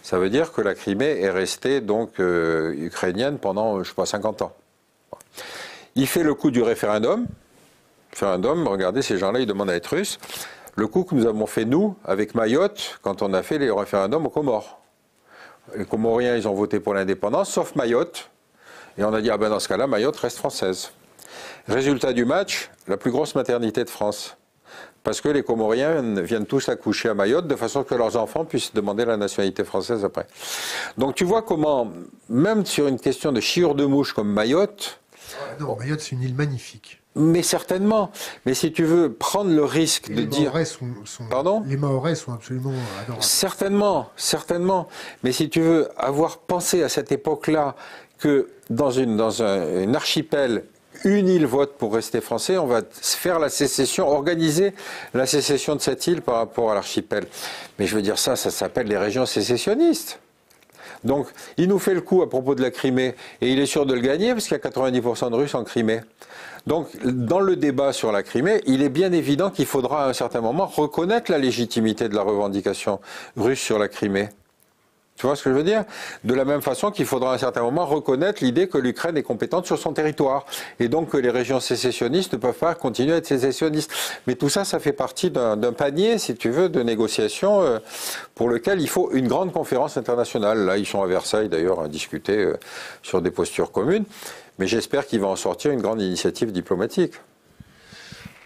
Ça veut dire que la Crimée est restée donc ukrainienne pendant, je sais pas, 50 ans. Il fait le coup du référendum. Regardez, ces gens-là, ils demandent à être russes. Le coup que nous avons fait, nous, avec Mayotte, quand on a fait les référendums aux Comores. Les Comoriens, ils ont voté pour l'indépendance, sauf Mayotte. Et on a dit, ah ben dans ce cas-là, Mayotte reste française. Résultat du match, la plus grosse maternité de France. Parce que les Comoriens viennent tous accoucher à Mayotte de façon que leurs enfants puissent demander la nationalité française après. Donc tu vois comment, même sur une question de chiure de mouche comme Mayotte... Non, Mayotte c'est une île magnifique. Mais certainement. Mais si tu veux prendre le risque de dire... Pardon ? Les Mahorais sont absolument adorables. Certainement. Mais si tu veux avoir pensé à cette époque-là que dans un archipel une île vote pour rester français, on va faire la sécession, organiser la sécession de cette île par rapport à l'archipel. Mais je veux dire ça s'appelle les régions sécessionnistes. Donc, il nous fait le coup à propos de la Crimée, et il est sûr de le gagner, parce qu'il y a 90% de Russes en Crimée. Donc, dans le débat sur la Crimée, il est bien évident qu'il faudra à un certain moment reconnaître la légitimité de la revendication russe sur la Crimée. Tu vois ce que je veux dire? De la même façon qu'il faudra à un certain moment reconnaître l'idée que l'Ukraine est compétente sur son territoire. Et donc que les régions sécessionnistes ne peuvent pas continuer à être sécessionnistes. Mais tout ça, ça fait partie d'un panier, si tu veux, de négociations pour lequel il faut une grande conférence internationale. Là, ils sont à Versailles d'ailleurs à discuter sur des postures communes. Mais j'espère qu'il va en sortir une grande initiative diplomatique.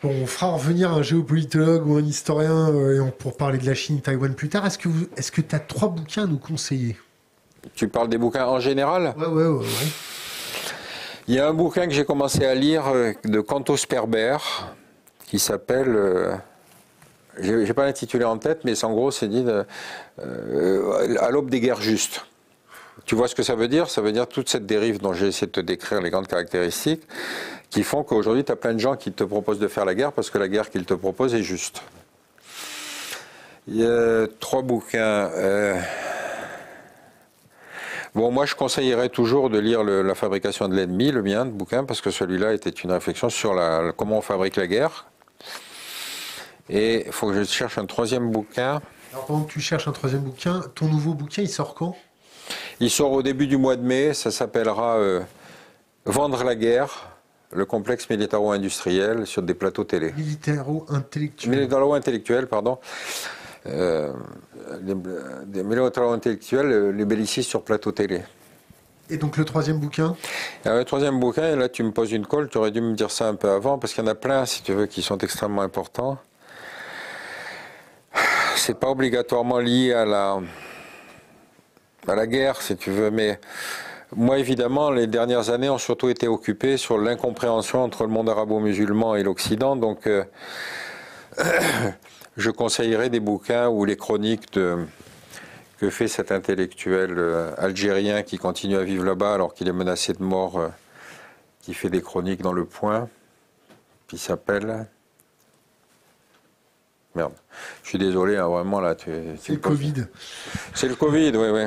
Bon, on fera revenir un géopolitologue ou un historien pour parler de la Chine, Taïwan plus tard. Est-ce que tu as 3 bouquins à nous conseiller? Tu parles des bouquins en général? Ouais. Il y a un bouquin que j'ai commencé à lire de Canto Sperber qui s'appelle... j'ai pas l'intitulé en tête, mais en gros, c'est dit à l'aube des guerres justes. Tu vois ce que ça veut dire? Ça veut dire toute cette dérive dont j'ai essayé de te décrire les grandes caractéristiques qui font qu'aujourd'hui, tu as plein de gens qui te proposent de faire la guerre parce que la guerre qu'ils te proposent est juste. Il y a 3 bouquins. Bon, moi, je conseillerais toujours de lire La fabrication de l'ennemi, le mien de bouquin, parce que celui-là était une réflexion sur comment on fabrique la guerre. Et il faut que je cherche un 3e bouquin. Alors, pendant que tu cherches un 3e bouquin, ton nouveau bouquin, il sort quand? Il sort au début du mois de mai, ça s'appellera Vendre la guerre, le complexe militaro-industriel sur des plateaux télé. Militaro-intellectuel, pardon. Les militaro-intellectuels, les bellicistes sur plateau télé. Et donc le 3e bouquin? Le 3e bouquin, et là tu me poses une colle, tu aurais dû me dire ça un peu avant, parce qu'il y en a plein, si tu veux, qui sont extrêmement importants. C'est pas obligatoirement lié à la guerre, si tu veux, mais moi, évidemment, les dernières années ont surtout été occupées sur l'incompréhension entre le monde arabo-musulman et l'Occident, donc je conseillerais des bouquins ou les chroniques que fait cet intellectuel algérien qui continue à vivre là-bas alors qu'il est menacé de mort, qui fait des chroniques dans Le Point, qui s'appelle... Merde, je suis désolé, hein, vraiment là. C'est le Covid. C'est le Covid, oui.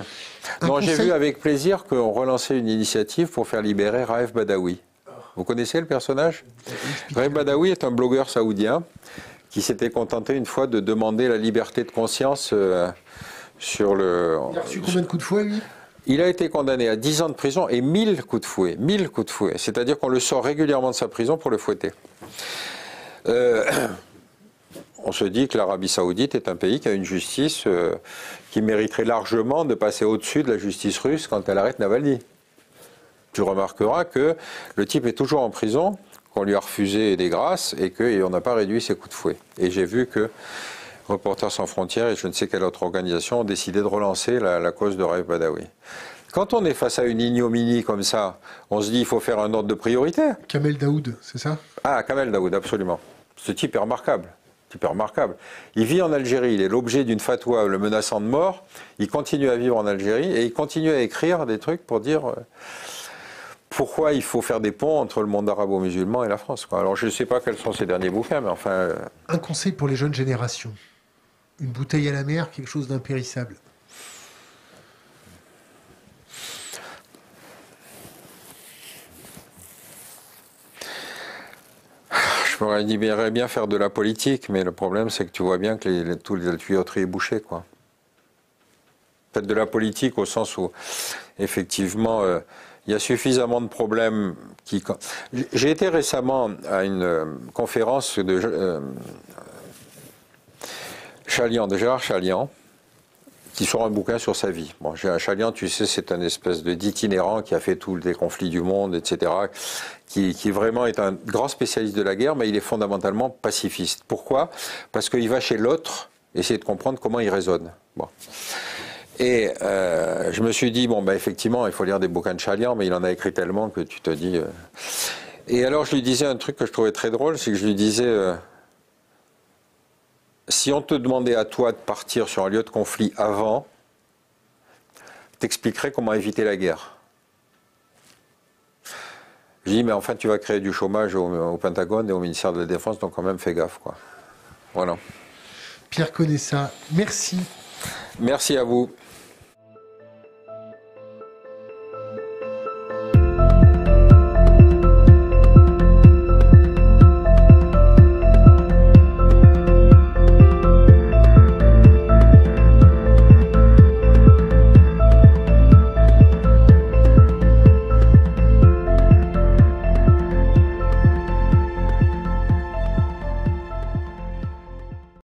Non, j'ai vu avec plaisir qu'on relançait une initiative pour faire libérer Raif Badawi. Vous connaissez le personnage? Raif Badawi est un blogueur saoudien qui s'était contenté une fois de demander la liberté de conscience sur le... Il a reçu combien de coups de fouet, lui? Il a été condamné à 10 ans de prison et 1000 coups de fouet. 1000 coups de fouet. C'est-à-dire qu'on le sort régulièrement de sa prison pour le fouetter. On se dit que l'Arabie Saoudite est un pays qui a une justice qui mériterait largement de passer au-dessus de la justice russe quand elle arrête Navalny. Tu remarqueras que le type est toujours en prison, qu'on lui a refusé des grâces et qu'on n'a pas réduit ses coups de fouet. Et j'ai vu que Reporters sans frontières et je ne sais quelle autre organisation ont décidé de relancer la cause de Raif Badawi. Quand on est face à une ignominie comme ça, on se dit qu'il faut faire un ordre de priorité. Kamel Daoud, c'est ça? Ah, Kamel Daoud, absolument. Ce type est remarquable. Il vit en Algérie, il est l'objet d'une fatwa le menaçant de mort, il continue à vivre en Algérie et il continue à écrire des trucs pour dire pourquoi il faut faire des ponts entre le monde arabo-musulman et la France. Alors je ne sais pas quels sont ses derniers bouquins, mais enfin... Un conseil pour les jeunes générations. Une bouteille à la mer, quelque chose d'impérissable. Je m'aurais bien faire de la politique, mais le problème, c'est que tu vois bien que tous les tuyauteries est bouché, quoi. Faites de la politique au sens où, effectivement, il y a suffisamment de problèmes qui... J'ai été récemment à une conférence de Gérard Chaliand, qui sort un bouquin sur sa vie. Bon, Gérard Chaliand, tu sais, c'est un espèce d'itinérant qui a fait tous les conflits du monde, etc., qui vraiment est un grand spécialiste de la guerre, mais il est fondamentalement pacifiste. Pourquoi? Parce qu'il va chez l'autre, essayer de comprendre comment il raisonne. Bon. Et je me suis dit, bon, bah, effectivement, il faut lire des bouquins de Chaliand, mais il en a écrit tellement que tu te dis... Et alors, je lui disais un truc que je trouvais très drôle, c'est que je lui disais... Si on te demandait à toi de partir sur un lieu de conflit avant, t'expliquerais comment éviter la guerre. Je dis, mais enfin, tu vas créer du chômage au Pentagone et au ministère de la Défense, donc quand même, fais gaffe, quoi. Voilà. Pierre Conessa, merci. Merci à vous.